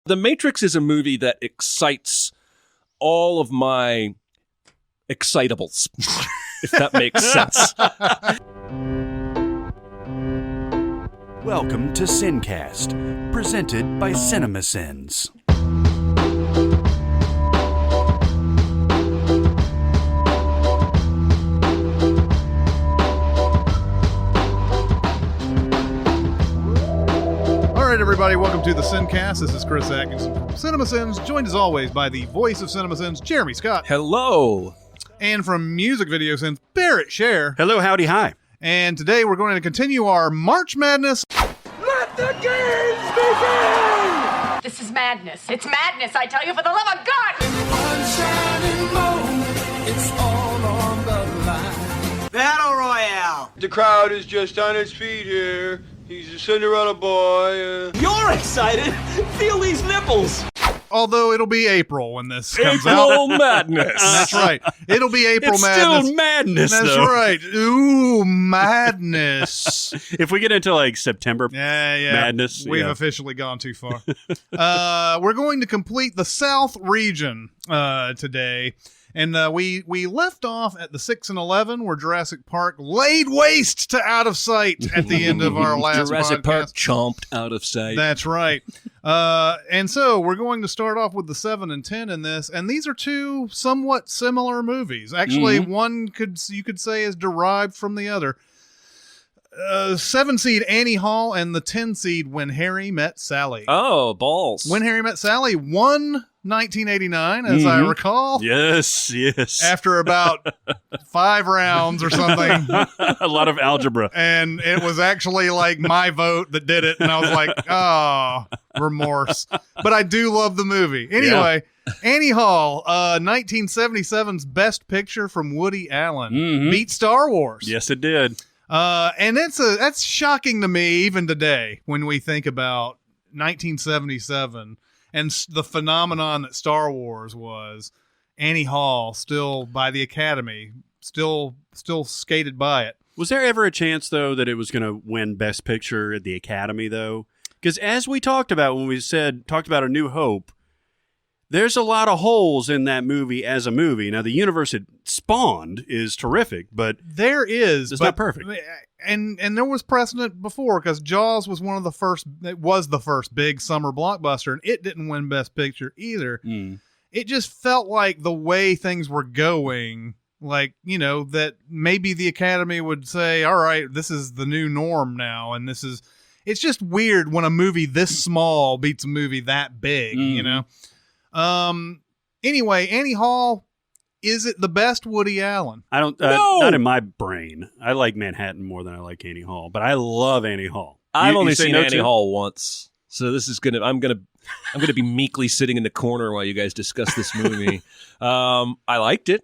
The Matrix is a movie that excites all of my excitables, if that makes sense. Welcome to Sincast, presented by Cinemasins. All right, everybody, welcome to the Sincast. This is Chris Atkinson from Cinemasins, joined as always by the voice of Cinemasins, Jeremy Scott. Hello. And from Music Video Sins, Barrett Share. Hello, howdy, hi. And today we're going to continue our March Madness. Let the games begin! This is madness. It's madness, I tell you, for the love of God! One shining moment, it's all on the line. Battle Royale! The crowd is just on its feet here. He's a Cinderella boy. You're excited! Feel these nipples! Although it'll be April when this comes April out. Madness. That's right. It'll be April It's Madness. still madness, That's though. right. Ooh, madness. If we get into like September madness, We've officially gone too far. We're going to complete the South region today. And we left off at the 6 and 11 where Jurassic Park laid waste to out of sight at the end of our last Jurassic podcast. Park chomped out of sight. That's right. And so we're going to start off with the 7 and 10 in this. And these are two somewhat similar movies. Actually, one you could say is derived from the other. 7 seed Annie Hall and the 10 seed When Harry Met Sally. Oh, balls. When Harry Met Sally won 1989, as I recall. Yes. After about 5 rounds or something. A lot of algebra. And it was actually like my vote that did it. And I was like, oh, remorse. But I do love the movie. Anyway, Annie Hall, 1977's Best Picture from Woody Allen, beat Star Wars. Yes, it did. And that's shocking to me even today when we think about 1977 and the phenomenon that Star Wars was. Annie Hall, still by the Academy, still skated by it. Was there ever a chance, though, that it was going to win Best Picture at the Academy, though? Because as we talked about when we talked about A New Hope, there's a lot of holes in that movie as a movie. Now, the universe it spawned is terrific, but there is. It's not perfect. And there was precedent before because Jaws was it was the first big summer blockbuster, and it didn't win Best Picture either. It just felt like the way things were going, like, that maybe the Academy would say, all right, this is the new norm now, and it's just weird when a movie this small beats a movie that big, Anyway, Annie Hall, is it the best Woody Allen? I don't. No! Not in my brain. I like Manhattan more than I like Annie Hall, but I love Annie Hall. I've only you say seen no Annie to? Hall once, so this is I'm gonna be meekly sitting in the corner while you guys discuss this movie. I liked it.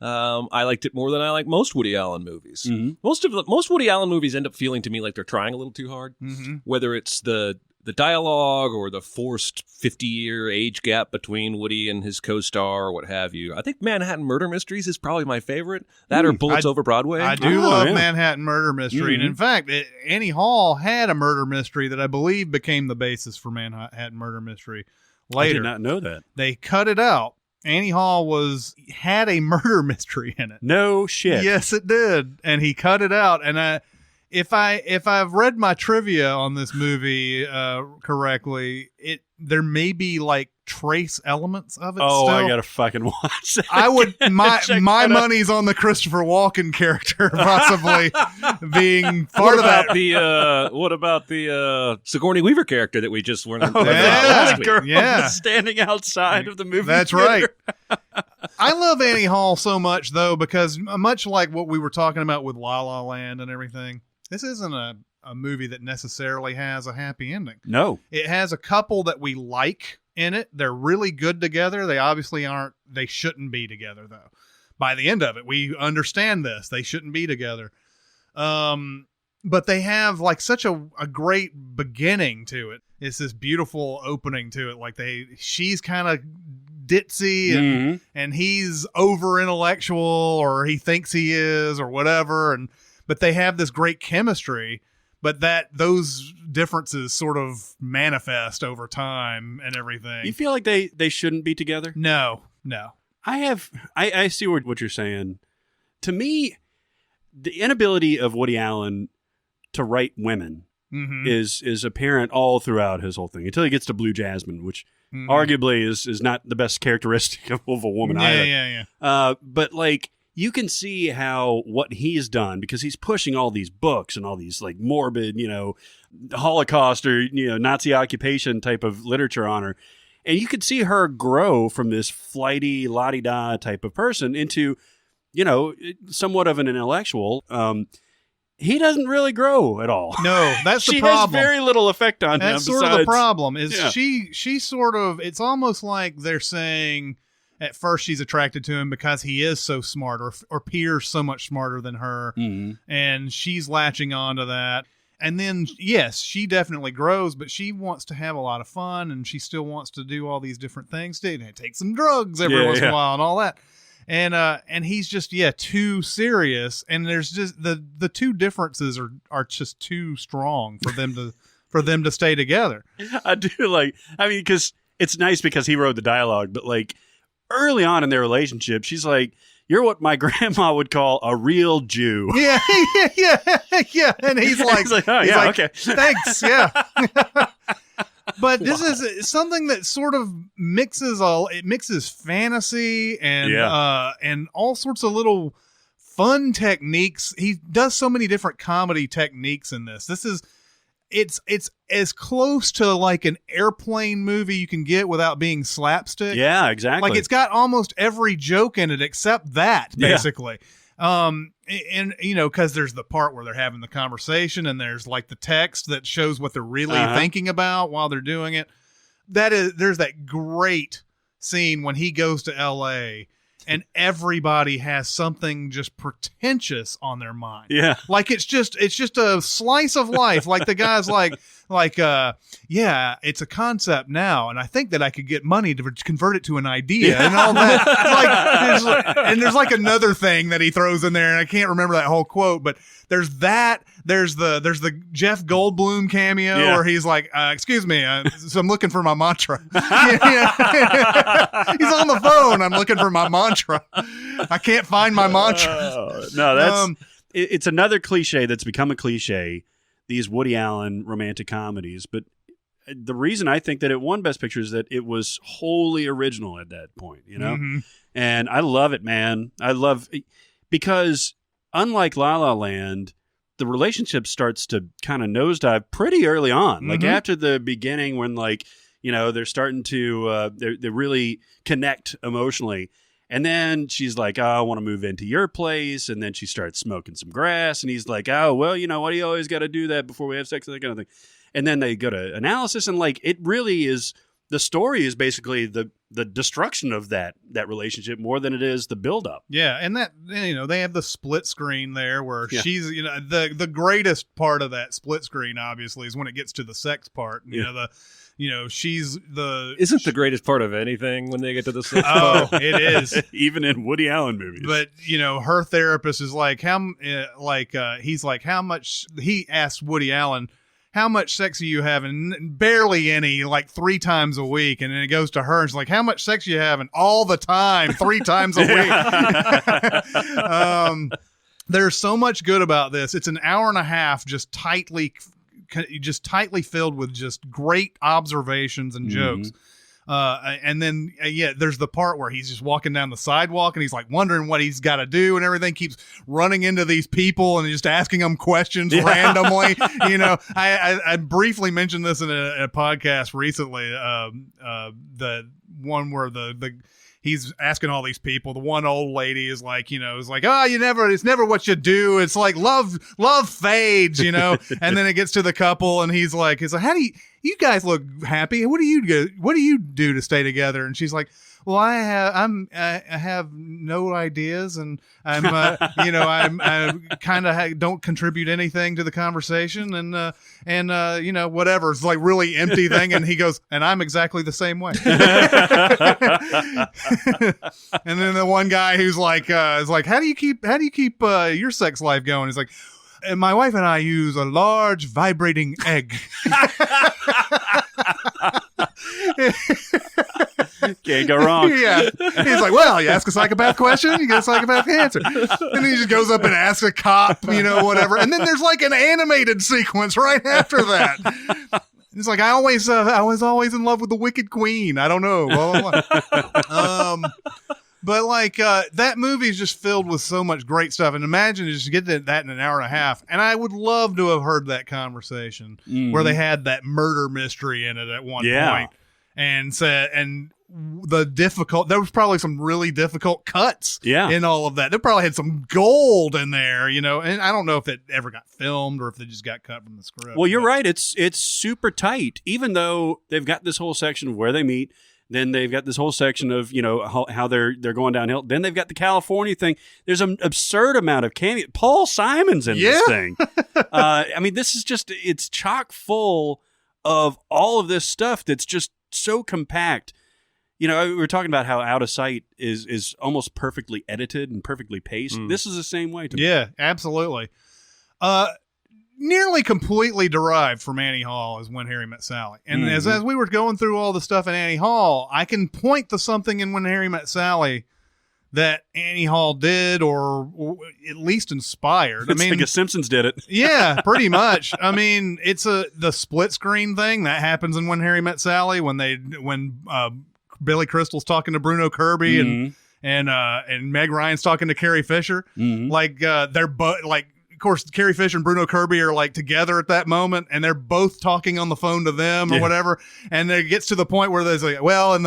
I liked it more than I like most Woody Allen movies. Most Woody Allen movies end up feeling to me like they're trying a little too hard. Whether it's the dialogue or the forced 50-year age gap between Woody and his co-star or what have you. I think Manhattan Murder Mysteries is probably my favorite. That or Bullets Over Broadway. I do love Manhattan Murder Mystery. And in fact, Annie Hall had a murder mystery that I believe became the basis for Manhattan Murder Mystery later. I did not know that. They cut it out. Annie Hall had a murder mystery in it. No shit. Yes, it did. And he cut it out. And if I've read my trivia on this movie correctly, there may be like trace elements of it. Oh, still. I gotta fucking watch that. I would my money's on the Christopher Walken character possibly being part of that. What about the Sigourney Weaver character that we just learned? Yeah, girl yeah. standing outside of the movie. That's theater. right. I love Annie Hall so much though because much like what we were talking about with La La Land and everything, this isn't a movie that necessarily has a happy ending. No. It has a couple that we like in it. They're really good together. They obviously aren't. They shouldn't be together, though. By the end of it, we understand this. They shouldn't be together. But they have like such a great beginning to it. It's this beautiful opening to it. Like she's kind of ditzy and he's over intellectual, or he thinks he is, or whatever. But they have this great chemistry. but that those differences sort of manifest over time and everything. You feel like they shouldn't be together? No. I see what you're saying. To me, the inability of Woody Allen to write women is apparent all throughout his whole thing until he gets to Blue Jasmine, which arguably is not the best characteristic of a woman either. Yeah. But like, you can see how what he's done, because he's pushing all these books and all these like morbid, Holocaust or Nazi occupation type of literature on her. And you could see her grow from this flighty, la-di-da type of person into, somewhat of an intellectual. He doesn't really grow at all. No, that's the she problem. She has very little effect on him. That's sort of the problem. She sort of, it's almost like they're saying at first she's attracted to him because he is so smart or appears so much smarter than her. And she's latching on to that. And then, yes, she definitely grows, but she wants to have a lot of fun, and she still wants to do all these different things. Take some drugs every once in a while and all that. And he's just, too serious. And there's just the two differences are just too strong for them to stay together. I do because it's nice because he wrote the dialogue, but like early on in their relationship, she's like, "You're what my grandma would call a real Jew." Yeah. And he's like, okay. Thanks. Yeah. But this is something that sort of mixes fantasy and all sorts of little fun techniques. He does so many different comedy techniques in this. It's as close to like an airplane movie you can get without being slapstick. Yeah, exactly. Like it's got almost every joke in it except that, basically. And because there's the part where they're having the conversation and there's like the text that shows what they're really thinking about while they're doing it. There's that great scene when he goes to LA and everybody has something just pretentious on their mind. Yeah. Like it's just a slice of life. Like the guy's like, it's a concept now, and I think that I could get money to convert it to an idea and all that. There's like another thing that he throws in there, and I can't remember that whole quote, but there's that. There's the Jeff Goldblum cameo where he's like, "Excuse me, so I'm looking for my mantra." He's on the phone. I'm looking for my mantra. I can't find my mantra. No, that's it's another cliche that's become a cliche. These Woody Allen romantic comedies, but the reason I think that it won Best Picture is that it was wholly original at that point, and I love it, man. Because unlike La La Land, the relationship starts to kind of nosedive pretty early on, like after the beginning when they're starting to they really connect emotionally. And then she's like, "Oh, I want to move into your place." And then she starts smoking some grass. And he's like, "Oh, well, why do you always got to do that before we have sex?" And that kind of thing. And then they go to analysis. And it really is, the story is basically the destruction of that relationship more than it is the buildup. Yeah. And that, they have the split screen there where she's, the greatest part of that split screen, obviously, is when it gets to the sex part. She's isn't the greatest part of anything when they get to the sex part. It is. Even in Woody Allen movies. But, her therapist is like, he's like, how much, he asked Woody Allen, how much sex are you having? Barely any, like 3 times a week. And then it goes to her and she's like, how much sex are you having? All the time, 3 times a week. There's so much good about this. It's an hour and a half, just tightly filled with just great observations and jokes. And then, there's the part where he's just walking down the sidewalk and he's like wondering what he's got to do and everything, keeps running into these people and just asking them questions randomly. I briefly mentioned this in a podcast recently. The one where he's asking all these people. The one old lady is like, it's never what you do. It's like love fades, and then it gets to the couple and he's like, how do you guys look happy? What do you do to stay together? And she's like, well, I have no ideas, and I'm I kind of don't contribute anything to the conversation, and whatever. It's like really empty thing. And he goes, and I'm exactly the same way. And then the one guy who's like, is like, how do you keep your sex life going? He's like, And my wife and I use a large vibrating egg. Can't go wrong. Yeah. He's like, well, you ask a psychopath question, you get a psychopath answer. And he just goes up and asks a cop, whatever. And then there's like an animated sequence right after that. It's like, I was always in love with the Wicked Queen. I don't know. Blah, blah, blah. But like that movie is just filled with so much great stuff. And imagine just get that in an hour and a half. And I would love to have heard that conversation where they had that murder mystery in it at one point. And said, and there was probably some really difficult cuts in all of that. They probably had some gold in there, and I don't know if it ever got filmed or if they just got cut from the script. Well, you're right. It's super tight, even though they've got this whole section of where they meet. Then they've got this whole section of, how they're going downhill. Then they've got the California thing. There's an absurd amount of cameo. Paul Simon's in this thing. I mean, this is just, it's chock full of all of this stuff that's just so compact. We were talking about how Out of Sight is almost perfectly edited and perfectly paced. This is the same way to me. Yeah, absolutely. Nearly completely derived from Annie Hall is When Harry Met Sally. And as we were going through all the stuff in Annie Hall, I can point to something in When Harry Met Sally that Annie Hall did or at least inspired. It's like a Simpsons did it. Yeah, pretty much. I mean, it's the split screen thing that happens in When Harry Met Sally when Billy Crystal's talking to Bruno Kirby and Meg Ryan's talking to Carrie Fisher. Like they're both like, of course, Carrie Fisher and Bruno Kirby are like together at that moment, and they're both talking on the phone to them or whatever. And it gets to the point where there's like, well, and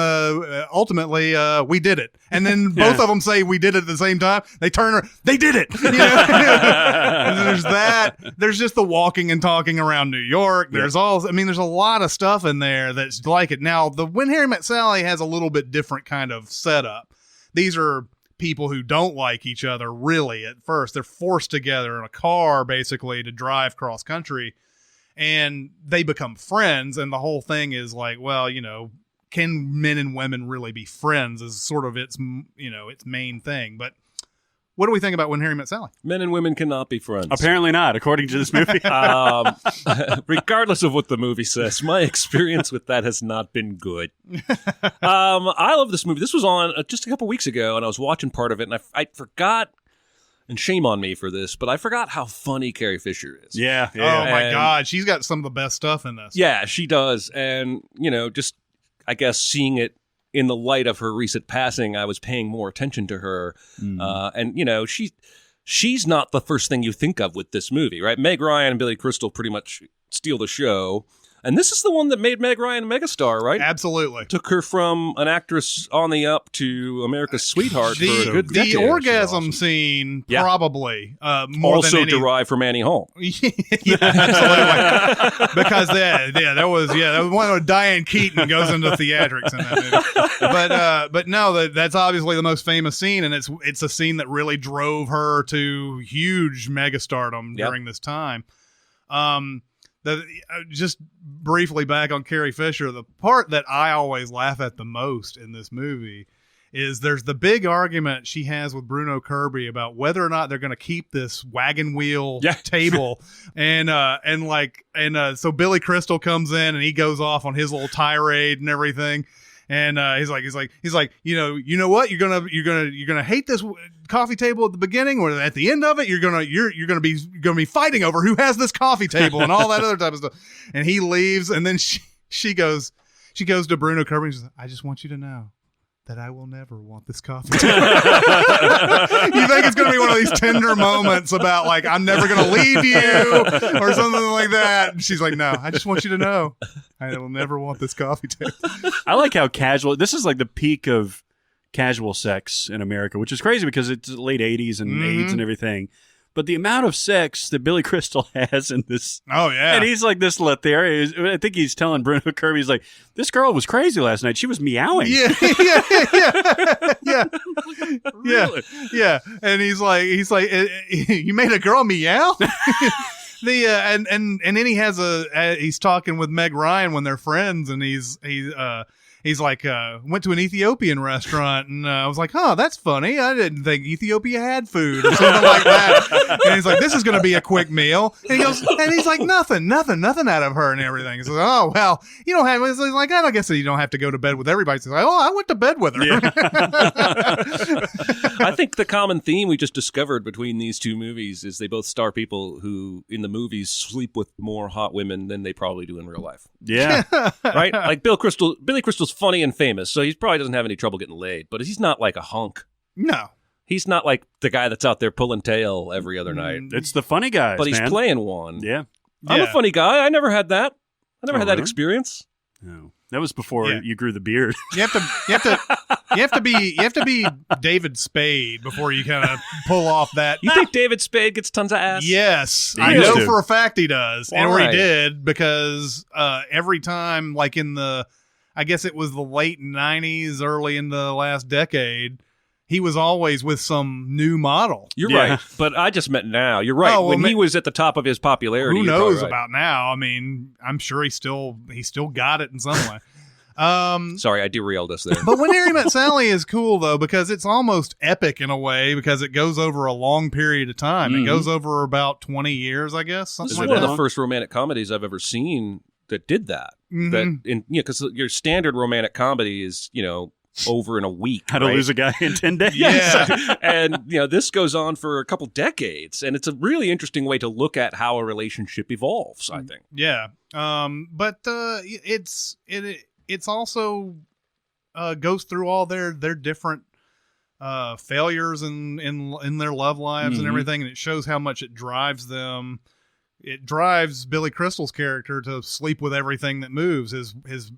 ultimately we did it. And then both of them say we did it at the same time. They turn around, they did it. And there's that. There's just the walking and talking around New York. There's there's a lot of stuff in there that's like it. Now, the When Harry Met Sally has a little bit different kind of setup. These are people who don't like each other really at first. They're forced together in a car basically to drive cross country, and they become friends. And the whole thing is like, well, can men and women really be friends is sort of its main thing. But what do we think about When Harry Met Sally? Men and women cannot be friends. Apparently not, according to this movie. Regardless of what the movie says, my experience with that has not been good. I love this movie. This was on just a couple weeks ago, and I was watching part of it, and I forgot, and shame on me for this, but I forgot how funny Carrie Fisher is. Yeah. Oh, my God. She's got some of the best stuff in this. Yeah, she does. And, just, I guess, seeing it in the light of her recent passing, I was paying more attention to her. And, she's not the first thing you think of with this movie, right? Meg Ryan and Billy Crystal pretty much steal the show. And this is the one that made Meg Ryan a megastar, right? Absolutely. Took her from an actress on the up to America's sweetheart for a good decade. The orgasm scene, probably, more also than any... derived from Annie Hall. Yeah, absolutely. Because that was one of Diane Keaton goes into theatrics in that movie. But no, that's obviously the most famous scene, and it's a scene that really drove her to huge megastardom during this time. Just briefly back on Carrie Fisher, the part that I always laugh at the most in this movie is there's the big argument she has with Bruno Kirby about whether or not they're going to keep this wagon wheel table. So Billy Crystal comes in and he goes off on his little tirade and everything. And he's like, you know what? You're gonna hate this coffee table at the beginning, or at the end of it, you're gonna be fighting over who has this coffee table and all that other type of stuff. And he leaves, and then she goes to Bruno Kirby and she says, I just want you to know that I will never want this coffee table. You think it's going to be one of these tender moments about like, I'm never going to leave you or something like that. And she's like, no, I just want you to know I will never want this coffee table. I like how casual, this is like the peak of casual sex in America, which is crazy because it's the late 80s and AIDS and everything. But the amount of sex that Billy Crystal has in this. Oh, yeah. And he's like this Lothario. I think he's telling Bruno Kirby, he's like, this girl was crazy last night. She was meowing. Yeah. Really? Yeah. And he's like, you made a girl meow? And then he has he's talking with Meg Ryan when they're friends, and he's like, went to an Ethiopian restaurant, and I was like, "Huh, that's funny. I didn't think Ethiopia had food or something like that." And he's like, "This is going to be a quick meal." And he goes, and he's like, "Nothing out of her and everything." He's like, "Oh well, you don't have." He's like, "I guess you don't have to go to bed with everybody." He's like, "Oh, I went to bed with her." Yeah. I think the common theme we just discovered between these two movies is they both star people who, in the movies, sleep with more hot women than they probably do in real life. Yeah. Right? Like Billy Crystal's funny and famous, so he probably doesn't have any trouble getting laid, but he's not like a hunk. No. He's not like the guy that's out there pulling tail every other night. It's the funny guys, But he's man. playing one. Yeah. I'm a funny guy. I never had that. I never had that really? experience. No. That was before Yeah. you grew the beard. You have to be David Spade before you kind of pull off that. You think David Spade gets tons of ass? Yes, He I used know to. for a fact he does, Why? or he did, because every time, like in the, I guess it was the late '90s, early in the last decade, he was always with some new model. You're Yeah. right, but I just meant now. You're right. Oh, well, when he was at the top of his popularity, Who you're probably knows right. about now? I mean, I'm sure he still got it in some way. Sorry, I derailed us there. But When Harry Met Sally is cool, though, because it's almost epic in a way, because it goes over a long period of time. Mhm. It goes over about 20 years, I guess. This Something is like one of that. the first romantic comedies I've ever seen that did that. Mhm. That because your standard romantic comedy is over in a week. How to right? lose a guy in 10 days. Yeah. And this goes on for a couple decades, and it's a really interesting way to look at how a relationship evolves, I think. Yeah. But it's also goes through all their different failures in their love lives and Mhm. everything, and it shows how much it drives them. It drives Billy Crystal's character to sleep with everything that moves. His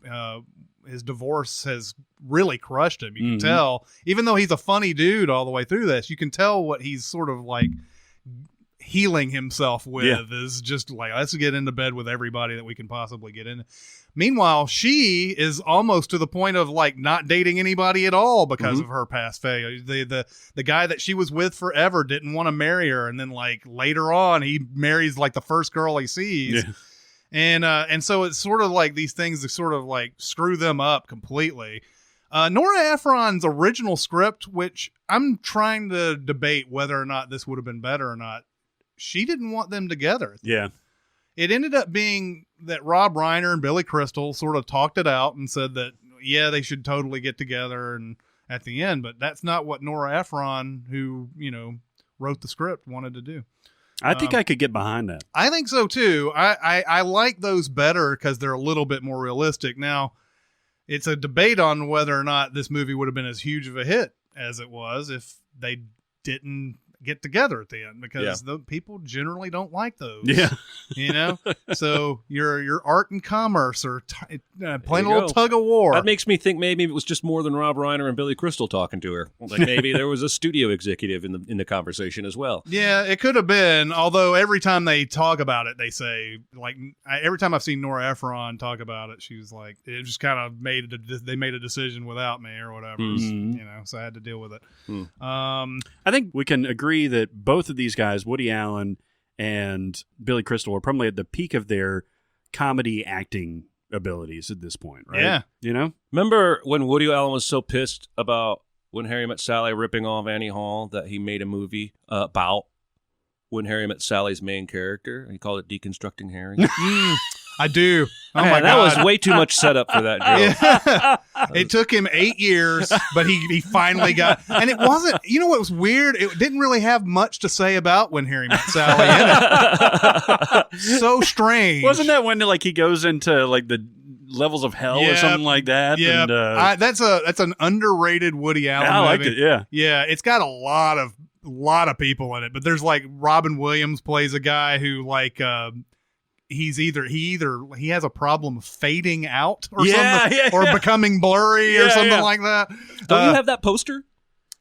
divorce has really crushed him. You can Mhm. tell, even though he's a funny dude all the way through this, you can tell what he's sort of like healing himself with is just like, let's get into bed with everybody that we can possibly get in. Meanwhile, she is almost to the point of like not dating anybody at all because of her past failure. The guy that she was with forever didn't want to marry her, and then like later on he marries like the first girl he sees. Yeah. And so it's sort of like these things that sort of like screw them up completely. Nora Ephron's original script, which I'm trying to debate whether or not this would have been better or not, she didn't want them together. Yeah. It ended up being that Rob Reiner and Billy Crystal sort of talked it out and said that, yeah, they should totally get together and at the end, but that's not what Nora Ephron, who, wrote the script, wanted to do. I think I could get behind that. I think so too. I like those better because they're a little bit more realistic. Now, it's a debate on whether or not this movie would have been as huge of a hit as it was if they didn't get together at the end, because the people generally don't like those. Yeah. So your art and commerce are playing a you little go. tug of war. That makes me think maybe it was just more than Rob Reiner and Billy Crystal talking to her. Like maybe there was a studio executive in the conversation as well. Yeah, it could have been. Although every time they talk about it, they say like every time I've seen Nora Ephron talk about it, she was like, it just kind of they made a decision without me or whatever. Mhm. So I had to deal with it. I think we can agree that both of these guys, Woody Allen and Billy Crystal, are probably at the peak of their comedy acting abilities at this point, right? Yeah. Remember when Woody Allen was so pissed about When Harry Met Sally ripping off Annie Hall that he made a movie about When Harry Met Sally's main character? He called it Deconstructing Harry. I do. Oh Man, my that God. was way too much setup for that joke. Yeah. It took him 8 years, but he finally got, and it wasn't, what was weird? It didn't really have much to say about When Harry Met Sally in it. So strange. Wasn't that when like he goes into like the levels of hell or something like that? Yeah. And, that's an underrated Woody Allen I liked movie. it. Yeah. Yeah. It's got a lot of people in it, but there's like Robin Williams plays a guy who like, he has a problem fading out or something, or becoming blurry or something like that. Don't you have that poster?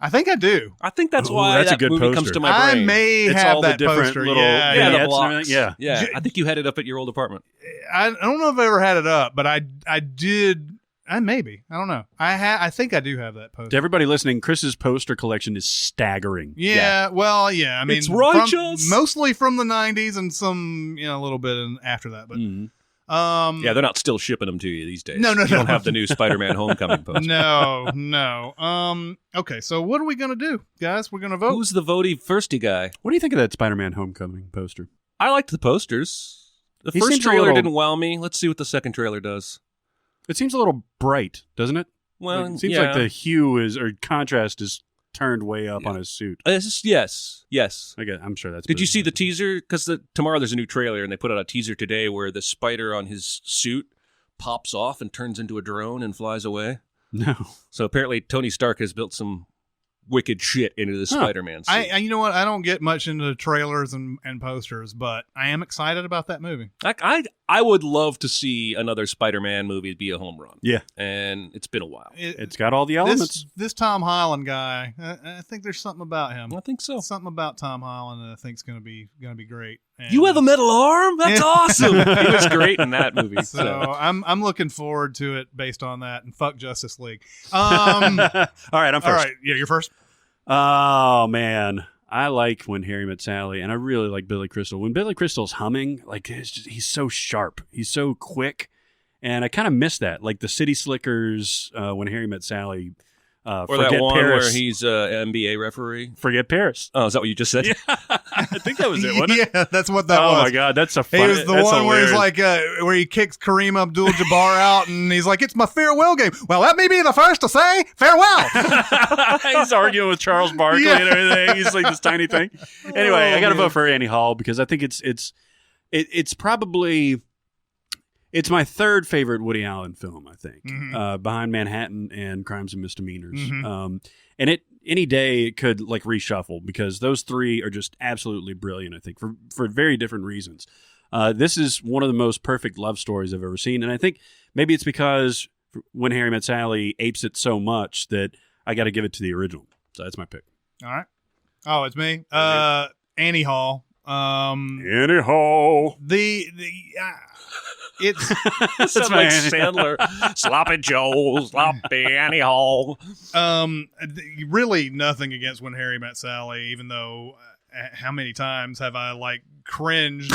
I think I do. I think that's Ooh, why that's a that good movie poster. comes to my I brain. may It's have all the that different poster. little yeah, the vignettes and blocks. everything. Yeah. Yeah, I think you had it up at your old apartment. I don't know if I ever had it up, but I did. Maybe. I don't know. I think I do have that poster. To everybody listening, Chris's poster collection is staggering. Yeah, well, yeah. I mean, It's righteous. mostly from the 90s and some, a little bit after that. But Yeah, they're not still shipping them to you these days. No. You don't have the new Spider-Man Homecoming poster. No. Okay, so what are we going to do, guys? We're going to vote. Who's the votey firsty guy? What do you think of that Spider-Man Homecoming poster? I liked the posters. The He first seems a trailer little- didn't wow me. Let's see what the second trailer does. It seems a little bright, doesn't it? Well, Like, it seems yeah. like the hue or contrast is turned way up on his suit. Yes. I'm sure that's. Did you see the teaser? Because tomorrow there's a new trailer, and they put out a teaser today where the spider on his suit pops off and turns into a drone and flies away. No. So apparently Tony Stark has built some wicked shit into the Spider-Man suit. I you know what? I don't get much into trailers and posters, but I am excited about that movie. I would love to see another Spider-Man movie be a home run. Yeah. And it's been a while. It's got all the elements. This Tom Holland guy, I think there's something about him. I think so. Something about Tom Holland that I think is going to be great. And, You have a metal arm? That's Yeah. awesome. He was great in that movie. So I'm looking forward to it based on that, and fuck Justice League. All right, I'm first. All right, yeah, you're first. Oh man, I like When Harry Met Sally, and I really like Billy Crystal. When Billy Crystal's humming, like he's so sharp, he's so quick, and I kind of miss that. Like the City Slickers, When Harry Met Sally, or Forget that one Paris. where he's an NBA referee. Forget Paris. Oh, is that what you just said? I think that was it. Wasn't it? Yeah, that's what that was. Oh my god, that's a He fun. was the that's one where he's hilarious. like, where he kicks Kareem Abdul-Jabbar out, and he's like, "It's my farewell game." Well, let me be the first to say farewell. He's arguing with Charles Barkley Yeah. and everything. He's like this tiny thing. Anyway, I got to man. vote for Annie Hall because I think it's probably it's my third favorite Woody Allen film. I think behind Manhattan and Crimes and Misdemeanors. And any day it could like reshuffle because those three are just absolutely brilliant. I think for very different reasons. This is one of the most perfect love stories I've ever seen, and I think maybe it's because When Harry Met Sally apes it so much that I got to give it to the original. So that's my pick. All right. Oh, it's me. Annie Hall. Annie Hall. It's That's like my- Sandler. Sloppy Joe, Sloppy Annie Hall. really nothing against When Harry Met Sally, even though how many times have I like cringed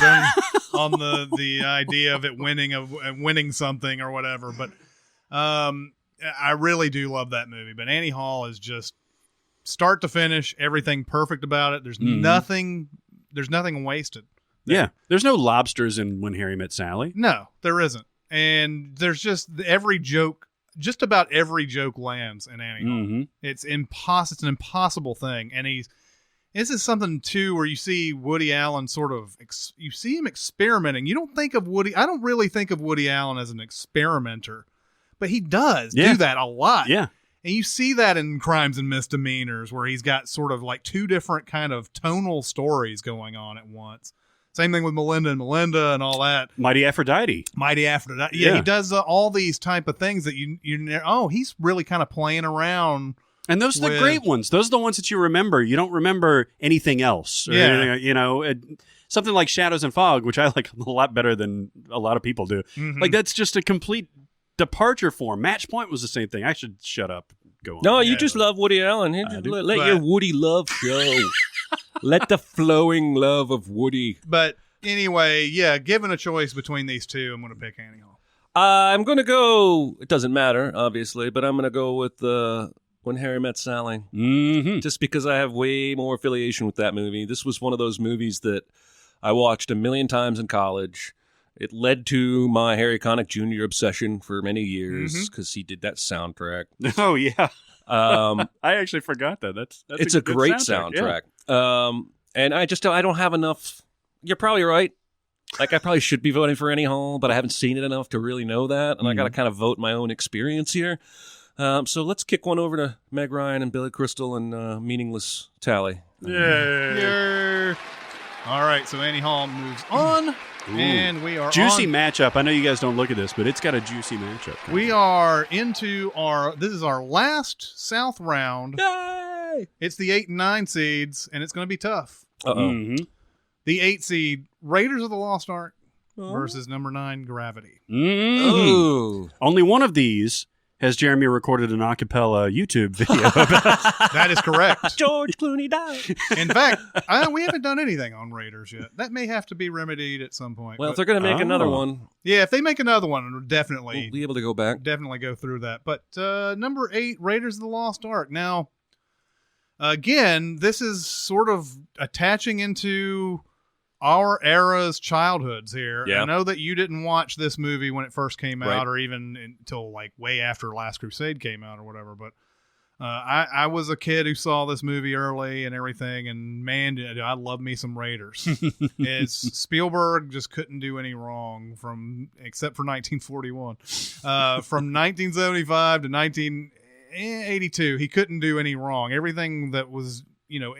on the idea of it winning something or whatever. But I really do love that movie. But Annie Hall is just start to finish, everything perfect about it. There's nothing wasted. Yeah. There's no lobsters in When Harry Met Sally. No, there isn't. And there's just just about every joke lands in Annie Hall. It's it's an impossible thing. And this is something too where you see Woody Allen sort of, you see him experimenting. I don't really think of Woody Allen as an experimenter, but he does do that a lot. Yeah. And you see that in Crimes and Misdemeanors where he's got sort of like two different kind of tonal stories going on at once. Same thing with Melinda and Melinda and all that. Mighty Aphrodite. Yeah, he does all these type of things that he's really kind of playing around. And those are the great ones. Those are the ones that you remember. You don't remember anything else. Or anything, something like Shadows and Fog, which I like a lot better than a lot of people do. Like that's just a complete departure from. Match Point was the same thing. I should shut up. Go on. No, you just love Woody Allen. Let your Woody love show. Let the flowing love of Woody. But anyway, yeah, given a choice between these two, I'm going to pick Annie Hall. I'm going to go, it doesn't matter, obviously, but I'm going to go with When Harry Met Sally. Just because I have way more affiliation with that movie. This was one of those movies that I watched a million times in college. It led to my Harry Connick Jr. obsession for many years because he did that soundtrack. Oh, yeah. I actually forgot that. That's it's a good great soundtrack. And I don't have enough. You're probably right. Like I probably should be voting for Annie Hall, but I haven't seen it enough to really know that. And I got to kind of vote my own experience here. So let's kick one over to Meg Ryan and Billy Crystal and Meaningless Tally. Yeah. All right, so Annie Hall moves on. And we are juicy matchup. I know you guys don't look at this, but it's got a juicy matchup. We are into this is our last South round. Yay! It's the 8 and 9 seeds, and it's going to be tough. Uh-oh. The 8 seed, Raiders of the Lost Ark versus number 9, Gravity. Ooh. Only one of these has Jeremy recorded an a cappella YouTube video about. That is correct. George Clooney died. In fact, we haven't done anything on Raiders yet. That may have to be remedied at some point. Well, but if they're going to make another one, yeah, if they make another one, we'll definitely we'll be able to go back. Definitely go through that. But number 8, Raiders of the Lost Ark. Now, again, this is sort of attaching into our era's childhoods here. Yeah. I know that you didn't watch this movie when it first came out, Right. or even until like way after Last Crusade came out or whatever. But I was a kid who saw this movie early and everything, and man, I love me some Raiders. Spielberg just couldn't do any wrong except for 1941. From 1975 to 1982, he couldn't do any wrong. Everything that was,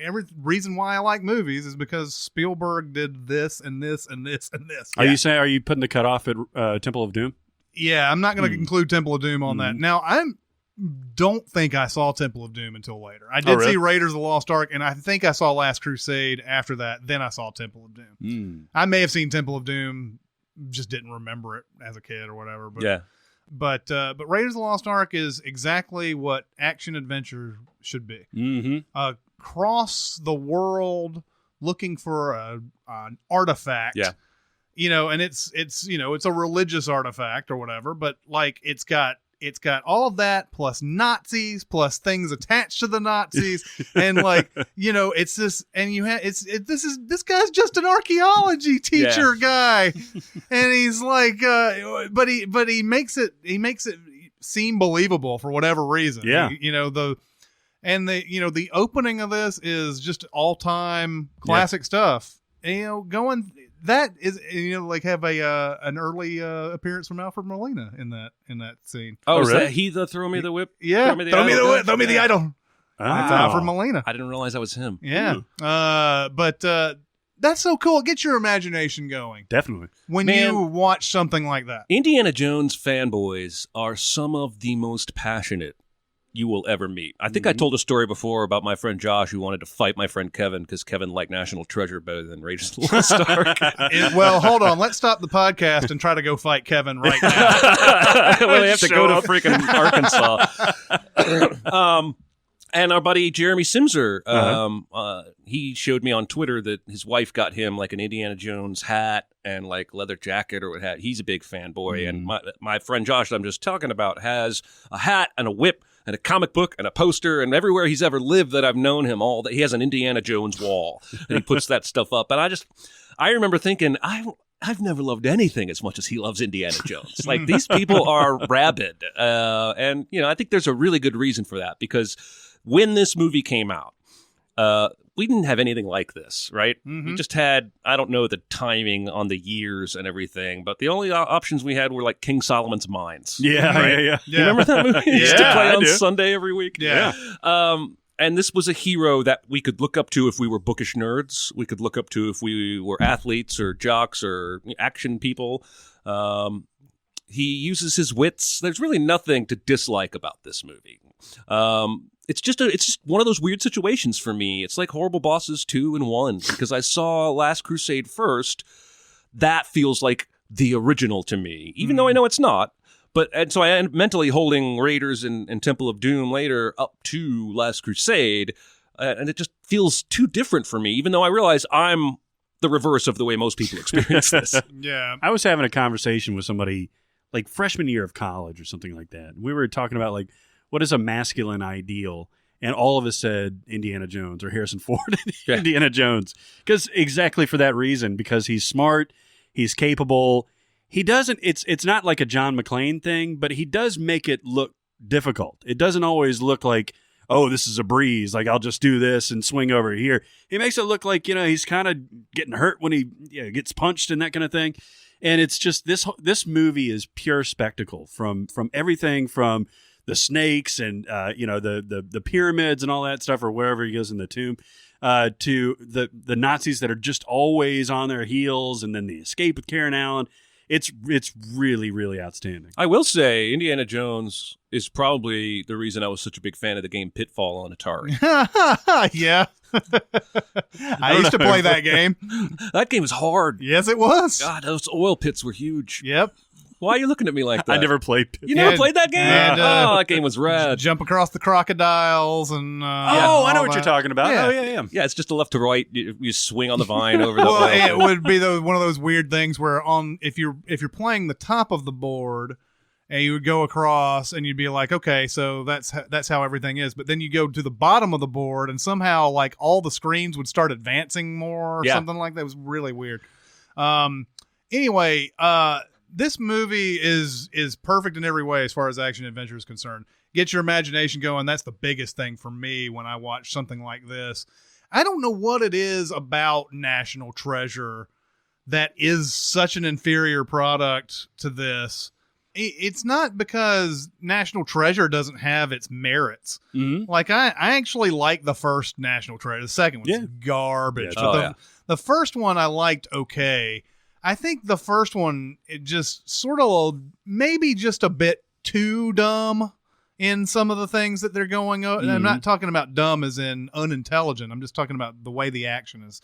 every reason why I like movies is because Spielberg did this and this and this and this. Are you putting the cutoff at Temple of Doom? Yeah, I'm not going to include Temple of Doom on that. Now, don't think I saw Temple of Doom until later. I did see Raiders of the Lost Ark, and I think I saw Last Crusade after that. Then I saw Temple of Doom. I may have seen Temple of Doom, just didn't remember it as a kid or whatever. But, Yeah. But Raiders of the Lost Ark is exactly what action adventure should be. Mm-hmm. Cross the world looking for an artifact. Yeah. And it's a religious artifact or whatever, but like it's got all of that plus Nazis plus things attached to the Nazis and like it's this and this guy's just an archaeology teacher guy and he's like but he makes it seem believable for whatever reason. Yeah. The opening of this is just all-time classic stuff. And, that is, like have an early appearance from Alfred Molina in that scene. Oh, is really? that he the throw me the whip? Yeah, throw me the idol. Oh. That's Alfred Molina. I didn't realize that was him. Yeah, but that's so cool. It gets your imagination going Definitely. when you watch something like that. Indiana Jones fanboys are some of the most passionate you will ever meet. I think I told a story before about my friend Josh who wanted to fight my friend Kevin because Kevin liked National Treasure better than Raiders of the Lost Ark. Well, hold on. Let's stop the podcast and try to go fight Kevin right now. Well, they have to go to freaking Arkansas. And our buddy Jeremy Simser, he showed me on Twitter that his wife got him like an Indiana Jones hat and like leather jacket or what hat. He's a big fanboy. And my friend Josh that I'm just talking about has a hat and a whip and a comic book and a poster, and everywhere he's ever lived that I've known him, he has an Indiana Jones wall, and he puts that stuff up. And I remember thinking, I've never loved anything as much as he loves Indiana Jones. Like, these people are rabid. And, I think there's a really good reason for that, because when this movie came out, we didn't have anything like this, right? We just had, I don't know the timing on the years and everything, but the only options we had were like King Solomon's Mines. Yeah, right? yeah. You remember that movie? It used to play I on do. Sunday every week. Yeah. And this was a hero that we could look up to if we were bookish nerds. We could look up to if we were athletes or jocks or action people. He uses his wits. There's really nothing to dislike about this movie. It's just one of those weird situations for me. It's like Horrible Bosses 2 and 1, because I saw Last Crusade first. That feels like the original to me, even though I know it's not. And so I am mentally holding Raiders and Temple of Doom later up to Last Crusade, and it just feels too different for me, even though I realize I'm the reverse of the way most people experience this. Yeah. I was having a conversation with somebody like freshman year of college or something like that. We were talking about like, what is a masculine ideal? And all of us said Indiana Jones or Harrison Ford, Indiana Jones. Because exactly for that reason, because he's smart, he's capable. He doesn't, it's not like a John McClane thing, but he does make it look difficult. It doesn't always look like, oh, this is a breeze. Like, I'll just do this and swing over here. He makes it look like, he's kind of getting hurt when he gets punched and that kind of thing. And it's just, this movie is pure spectacle from everything from the snakes and the pyramids and all that stuff, or wherever he goes in the tomb, to the Nazis that are just always on their heels, and then the escape with Karen Allen. It's really, really outstanding. I will say Indiana Jones is probably the reason I was such a big fan of the game Pitfall on Atari. Yeah. I used to play that game. That game was hard. Yes, it was. God, those oil pits were huge. Yep. Why are you looking at me like that? I never played. You never Yeah, played that game? and, that game was rad. Jump across the crocodiles and I know all what you're that. talking about. Yeah. Oh, yeah. Yeah, it's just a left to right. You swing on the vine over the. Well, wall. it would be one of those weird things where if you're playing the top of the board, and you would go across, and you'd be like, okay, so that's how everything is. But then you go to the bottom of the board, and somehow like all the screens would start advancing more, or something like that. It was really weird. Anyway, this movie is perfect in every way as far as action adventure is concerned. Get your imagination going. That's the biggest thing for me when I watch something like this. I don't know what it is about National Treasure that is such an inferior product to this. It's not because National Treasure doesn't have its merits. Mm-hmm. Like I actually like the first National Treasure. The second one's garbage. Yeah, But the first one I liked okay. I think the first one, it just sort of maybe just a bit too dumb in some of the things that they're going on. Mm-hmm. I'm not talking about dumb as in unintelligent. I'm just talking about the way the action is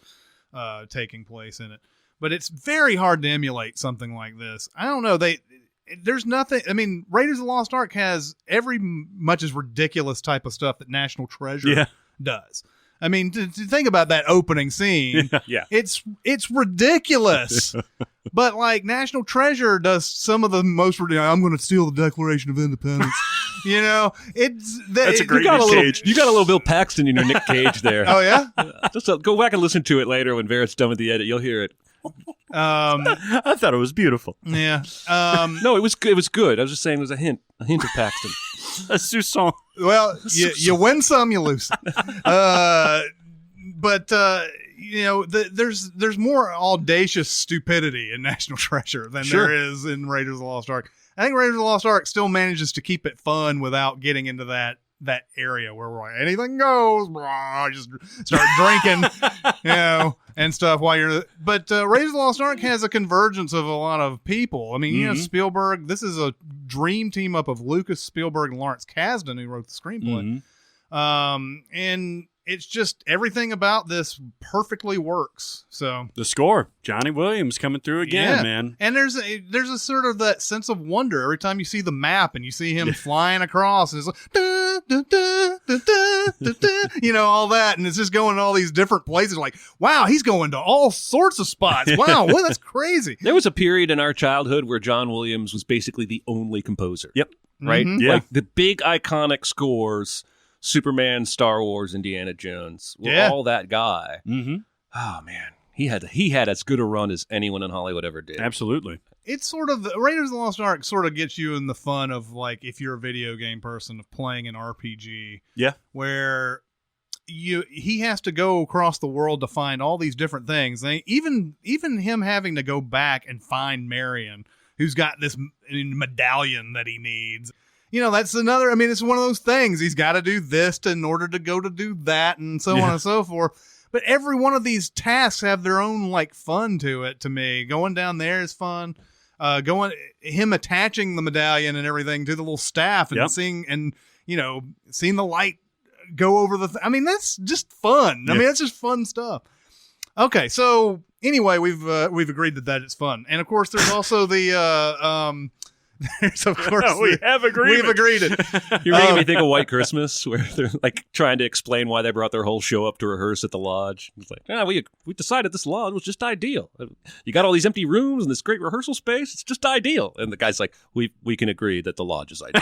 taking place in it. But it's very hard to emulate something like this. I don't know. There's nothing. I mean, Raiders of the Lost Ark has every much as ridiculous type of stuff that National Treasure does. I mean, to think about that opening scene, it's ridiculous. But like National Treasure does some of the most ridiculous. I'm going to steal the Declaration of Independence. You know, That's a great you got Nick Cage. You got a little Bill Paxton in your Nick Cage there. Oh yeah. Just go back and listen to it later when Barrett's done with the edit. You'll hear it. I thought it was beautiful. Yeah. No, it was good. It was good. I was just saying, it was a hint of Paxton. A Sousson. Well, you win some, you lose some. But you know, there's more audacious stupidity in National Treasure than there is in Raiders of the Lost Ark. I think Raiders of the Lost Ark still manages to keep it fun without getting into that area where we're like, anything goes, blah, just start drinking, you know, and stuff while you're. But Raiders of the Lost Ark has a convergence of a lot of people. I mean, you know, Spielberg. This is a dream team up of Lucas, Spielberg, and Lawrence Kasdan who wrote the screenplay. And it's just everything about this perfectly works. So The score, Johnny Williams coming through again, man. And there's a sort of that sense of wonder every time you see the map and you see him flying across, and it's like, da, da, da, da, da, da, da, you know, all that, and it's just going to all these different places. Like, wow, he's going to all sorts of spots. Wow, well, that's crazy. There was a period in our childhood where John Williams was basically the only composer. Yep. Right? Mhm. Yeah. Like the big iconic scores, Superman, Star Wars, Indiana Jones, were all that guy. Mm-hmm. Oh man, he had as good a run as anyone in Hollywood ever did. Absolutely. It's sort of Raiders of the Lost Ark sort of gets you in the fun of, like, if you're a video game person, of playing an RPG. Yeah. Where he has to go across the world to find all these different things. Even him having to go back and find Marion, who's got this medallion that he needs. You know, that's another. I mean, it's one of those things. He's got to do this in order to go to do that, and so on and so forth. But every one of these tasks have their own, like, fun to it. To me, going down there is fun. Him attaching the medallion and everything to the little staff and seeing the light go over the. I mean, that's just fun. I mean, that's just fun stuff. Okay, so anyway, we've agreed that is fun, and of course, there's also the. There's of course we have agreed. We've agreed it. You're making me think of White Christmas, where they're like trying to explain why they brought their whole show up to rehearse at the lodge. It's like, we decided this lodge was just ideal. You got all these empty rooms and this great rehearsal space. It's just ideal. And the guy's like, we can agree that the lodge is ideal.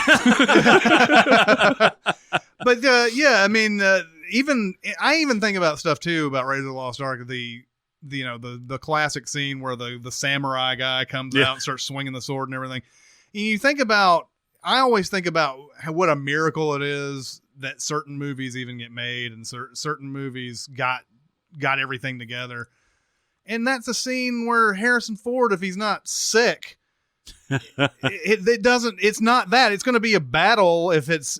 But I mean, I even think about stuff too about Raiders of the Lost Ark. The classic scene where the samurai guy comes out and starts swinging the sword and everything. And I always think about what a miracle it is that certain movies even get made and certain movies got everything together. And that's a scene where Harrison Ford, if he's not sick, it's not that. It's going to be a battle if he's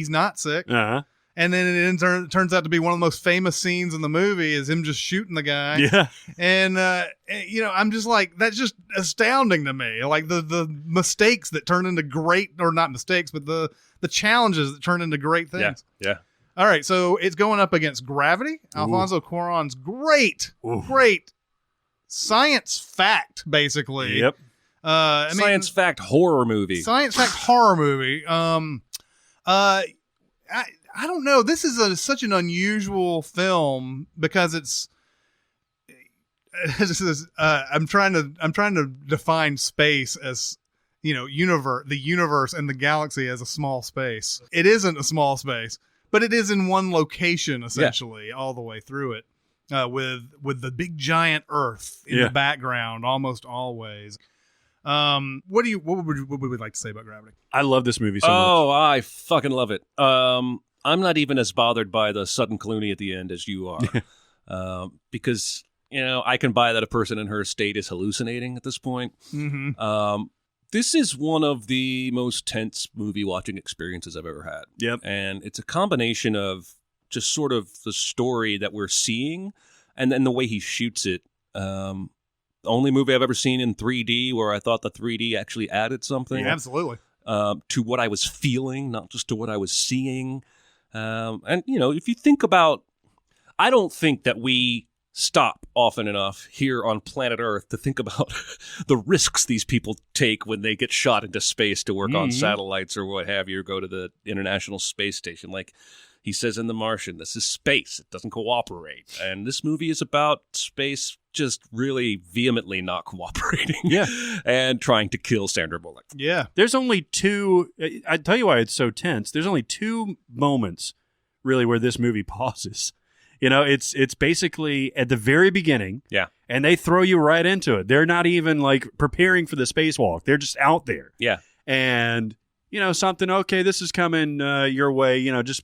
not sick. Uh-huh. And then it turns out to be one of the most famous scenes in the movie is him just shooting the guy. Yeah. And, I'm just like, that's just astounding to me. Like the mistakes that turn into great, or not mistakes, but the challenges that turn into great things. Yeah. All right. So it's going up against Gravity. Alfonso Cuarón's great science fact, basically. Yep. Science fact horror movie. Science fact horror movie. I don't know. This is such an unusual film because it's. I'm trying to define space as, you know, the universe and the galaxy as a small space. It isn't a small space, but it is in one location essentially all the way through it, with the big giant Earth in the background almost always. What would we like to say about Gravity? I love this movie so much. Oh, I fucking love it. I'm not even as bothered by the sudden Clooney at the end as you are, because, you know, I can buy that a person in her state is hallucinating at this point. Mm-hmm. This is one of the most tense movie watching experiences I've ever had. Yep. And it's a combination of just sort of the story that we're seeing and then the way he shoots it. The only movie I've ever seen in 3D where I thought the 3D actually added something. Yeah, absolutely. To what I was feeling, not just to what I was seeing. And, you know, if you think about, I don't think that we stop often enough here on planet Earth to think about the risks these people take when they get shot into space to work on satellites or what have you, or go to the International Space Station. Like he says in The Martian, this is space. It doesn't cooperate. And this movie is about space just really vehemently not cooperating and trying to kill Sandra Bullock. Yeah. There's only two. I tell you why it's so tense. There's only two moments really where this movie pauses. You know, it's basically at the very beginning. Yeah. And they throw you right into it. They're not even like preparing for the spacewalk. They're just out there. Yeah. And, you know, something, okay, this is coming your way, you know, just,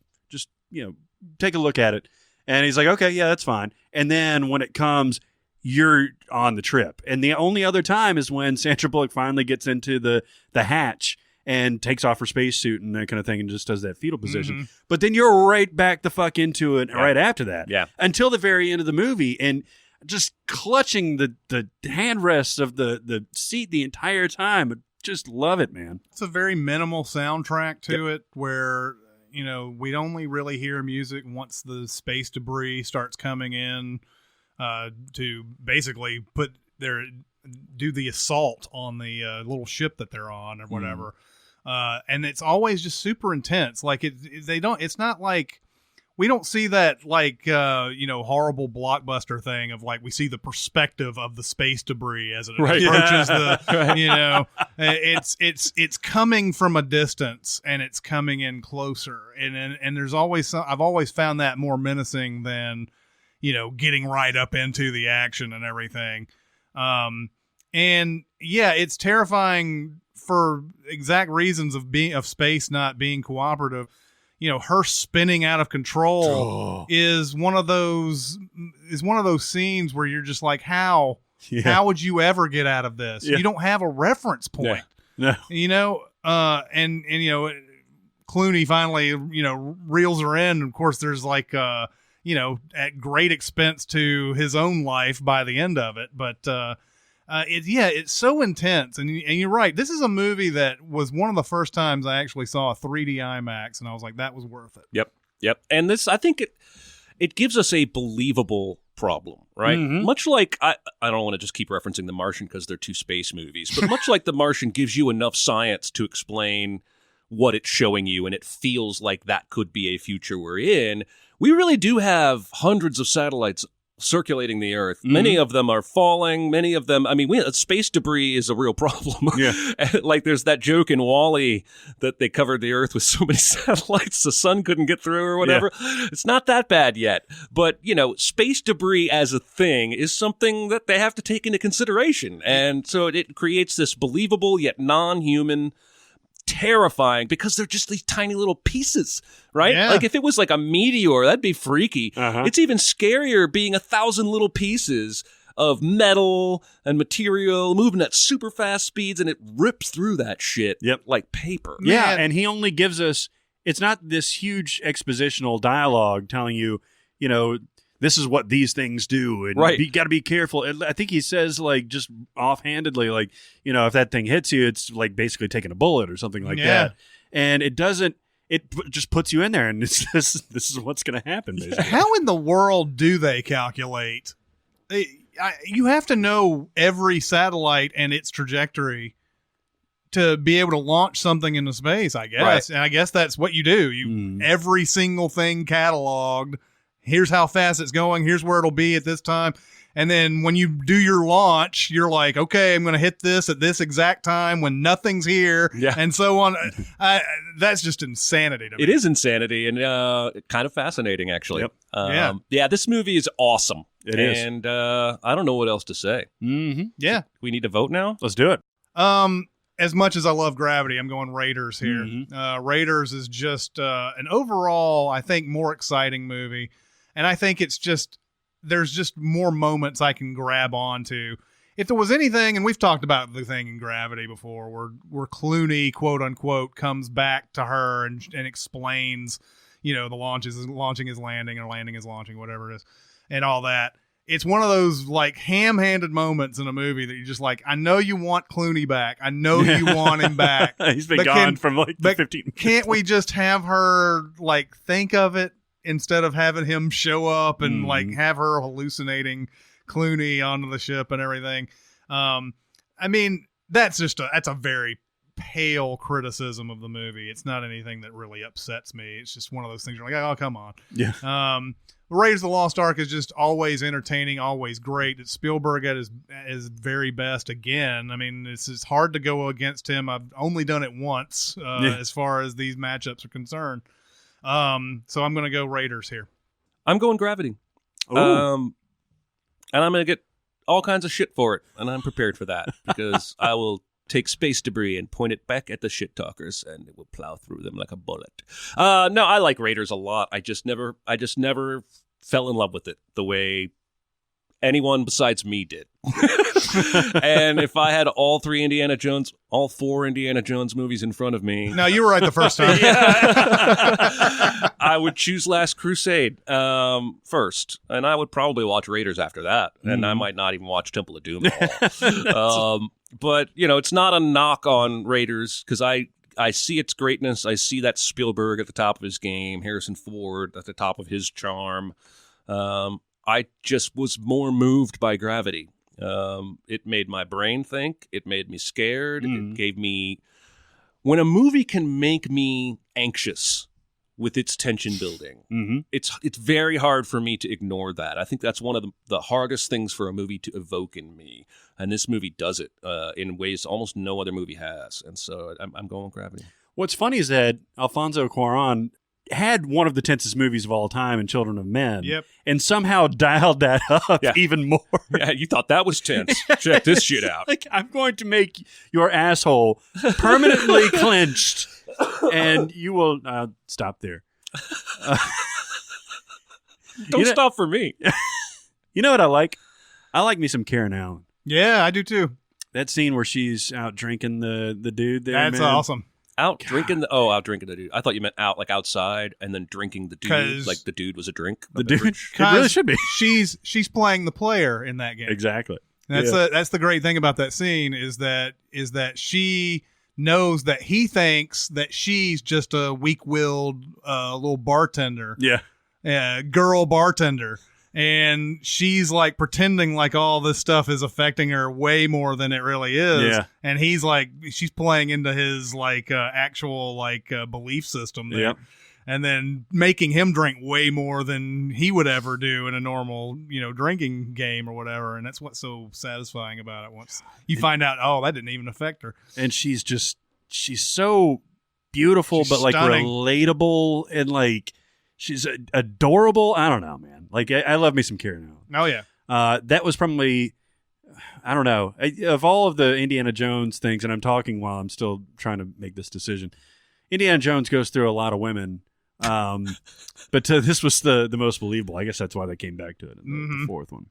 you know, take a look at it. And he's like, okay, yeah, that's fine. And then when it comes, you're on the trip. And the only other time is when Sandra Bullock finally gets into the hatch and takes off her spacesuit and that kind of thing and just does that fetal position. Mm-hmm. But then you're right back the fuck into it right after that. Yeah. Until the very end of the movie and just clutching the handrests of the seat the entire time. Just love it, man. It's a very minimal soundtrack to it where, you know, we'd only really hear music once the space debris starts coming in to basically do the assault on the little ship that they're on or whatever. And it's always just super intense. Like it's not like we don't see that like, you know, horrible blockbuster thing of like, we see the perspective of the space debris as it approaches you know, it's coming from a distance and it's coming in closer. And there's always I've always found that more menacing than, you know, getting right up into the action and everything. And yeah, it's terrifying for exact reasons of space not being cooperative. You know, her spinning out of control is one of those scenes where you're just like, how would you ever get out of this? You don't have a reference point. No. You know, and you know, Clooney finally, you know, reels her in. Of course, there's like you know, at great expense to his own life by the end of it. But it's so intense. And you're right. This is a movie that was one of the first times I actually saw a 3D IMAX, and I was like, that was worth it. Yep. And this, I think it gives us a believable problem, right? Much like, I don't want to just keep referencing The Martian because they're two space movies, but much like The Martian gives you enough science to explain what it's showing you, and it feels like that could be a future we're in. We really do have hundreds of satellites circulating the Earth. Many of them are falling. Many of them, I mean, space debris is a real problem. Yeah. Like there's that joke in WALL-E that they covered the Earth with so many satellites the sun couldn't get through or whatever. Yeah. It's not that bad yet. But, you know, space debris as a thing is something that they have to take into consideration. And so it creates this believable yet non-human, terrifying, because they're just these tiny little pieces, right? Yeah. Like if it was like a meteor, that'd be freaky. It's even scarier being 1,000 little pieces of metal and material moving at super fast speeds, and it rips through that shit like paper. Yeah, and he only gives us, it's not this huge expositional dialogue telling you, you know, this is what these things do, and you got to be careful. I think he says, like, just offhandedly, like, you know, if that thing hits you, it's like basically taking a bullet or something like that. And it doesn't. It just puts you in there, and it's this is what's going to happen. Basically. How in the world do they calculate? you have to know every satellite and its trajectory to be able to launch something into space, I guess. Right. And I guess that's what you do. Every single thing cataloged. Here's how fast it's going. Here's where it'll be at this time. And then when you do your launch, you're like, okay, I'm going to hit this at this exact time when nothing's here, and so on. That's just insanity to me. It is insanity and kind of fascinating, actually. Yep. Yeah, this movie is awesome. It is. And I don't know what else to say. Mm-hmm. Yeah. We need to vote now? Let's do it. As much as I love Gravity, I'm going Raiders here. Raiders is just an overall, I think, more exciting movie. And I think it's just, there's just more moments I can grab onto. If there was anything, and we've talked about the thing in Gravity before, where Clooney, quote unquote, comes back to her and explains, the launching is landing or landing is launching, whatever it is, and all that. It's one of those like ham-handed moments in a movie that you're just like, I know you want Clooney back. I know you want him back. He's been gone from like 15 minutes. Can't we just have her like think of it instead of having him show up and like have her hallucinating Clooney onto the ship and everything? I mean, that's a very pale criticism of the movie. It's not anything that really upsets me. It's just one of those things you're like, oh, come on. Yeah. Raiders of the Lost Ark is just always entertaining, always great. It's Spielberg at his very best again. I mean, it's hard to go against him. I've only done it once as far as these matchups are concerned. So I'm going to go Raiders here. I'm going Gravity. Ooh. And I'm going to get all kinds of shit for it, and I'm prepared for that because I will take space debris and point it back at the shit talkers, and it will plow through them like a bullet. No, I like Raiders a lot. I just never fell in love with it the way anyone besides me did. And if I had all four Indiana Jones movies in front of me, no, you were right the first time. I would choose Last Crusade first, and I would probably watch Raiders after that, and I might not even watch Temple of Doom at all. But it's not a knock on Raiders because I see its greatness. I see that Spielberg at the top of his game, Harrison Ford at the top of his charm. I just was more moved by Gravity. It made my brain think. It made me scared. It gave me... When a movie can make me anxious with its tension building, it's very hard for me to ignore that. I think that's one of the hardest things for a movie to evoke in me. And this movie does it in ways almost no other movie has. And so I'm going with Gravity. What's funny is that Alfonso Cuarón had one of the tensest movies of all time in Children of Men. Yep. And somehow dialed that up even more. Yeah, you thought that was tense. Check this shit out. Like, I'm going to make your asshole permanently clenched, and you will stop there. Don't stop for me. You know what I like? I like me some Karen Allen. Yeah, I do too. That scene where she's out drinking the dude there, That's man. awesome. Out drinking the dude. I thought you meant out like outside and then drinking the dude like the dude was a drink. The dude. It really should be. She's playing the player in that game. Exactly. That's the great thing about that scene is that she knows that he thinks that she's just a weak-willed little bartender. Yeah. Girl bartender. And she's like pretending like all this stuff is affecting her way more than it really is. Yeah. And he's like, she's playing into his like actual like belief system there. Yep. And then making him drink way more than he would ever do in a normal, drinking game or whatever. And that's what's so satisfying about it. Once you find out, that didn't even affect her. And she's so beautiful, but like stunning. relatable and like she's adorable. I don't know, man. Like I love me some Karen Allen. Oh yeah. That was probably, I don't know, of all of the Indiana Jones things, and I'm talking while I'm still trying to make this decision. Indiana Jones goes through a lot of women, but this was the most believable. I guess that's why they came back to it in the fourth one.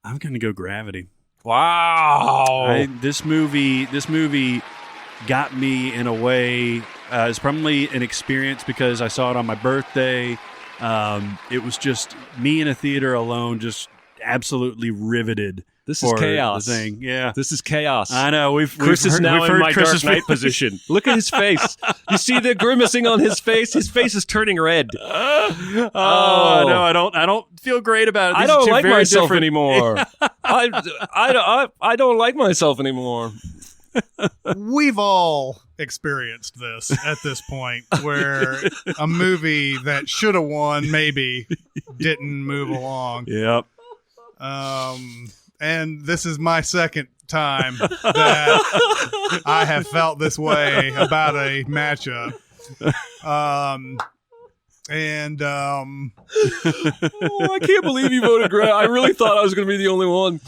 I'm going to go Gravity. Wow. This movie got me in a way. It's probably an experience because I saw it on my birthday. It was just me in a theater alone, just absolutely riveted This is for chaos. The thing. Yeah. This is chaos. I know. Chris is now in my Chris's Dark Knight position. Look at his face. You see the grimacing on his face? His face is turning red. No, I don't feel great about it. I don't like myself anymore. I don't like myself anymore. We've all experienced this at this point, where a movie that should have won maybe didn't move along. Yep. And this is my second time that I have felt this way about a matchup. Oh, I can't believe you voted Grant. I really thought I was going to be the only one.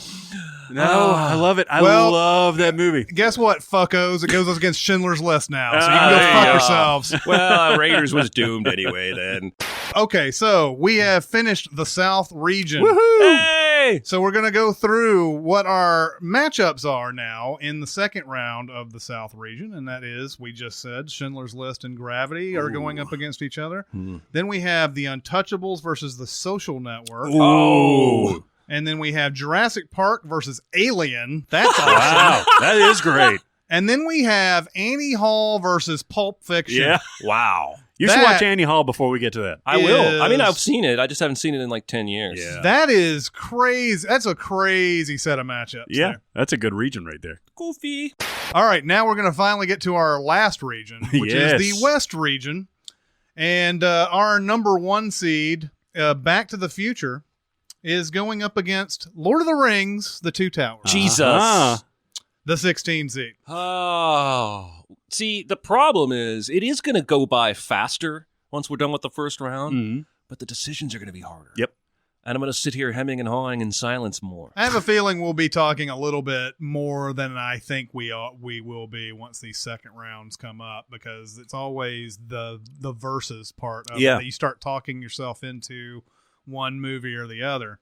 No, I love it. I love that movie. Guess what, fuckos? It goes against Schindler's List now, so you can go fuck yourselves. Well, Raiders was doomed anyway then. Okay, so we have finished the South region. Woohoo! Hey! So we're going to go through what our matchups are now in the second round of the South region, and that is, we just said, Schindler's List and Gravity are going up against each other. Then we have The Untouchables versus The Social Network. Oh! And then we have Jurassic Park versus Alien. That's awesome. Wow, that is great. And then we have Annie Hall versus Pulp Fiction. Yeah. Wow. You should watch Annie Hall before we get to that. I will. I mean, I've seen it. I just haven't seen it in like 10 years. Yeah. That is crazy. That's a crazy set of matchups. Yeah, there. that's a good region right there. Goofy. All right, now we're going to finally get to our last region, which Yes. is the West region. And our number one seed, Back to the Future, is going up against Lord of the Rings, The Two Towers. Jesus. The 16 seed. Oh. See, the problem is it is going to go by faster once we're done with the first round, but the decisions are going to be harder. Yep. And I'm going to sit here hemming and hawing in silence more. I have a feeling we'll be talking a little bit more than I think we will be once these second rounds come up, because it's always the versus part of it that you start talking yourself into one movie or the other.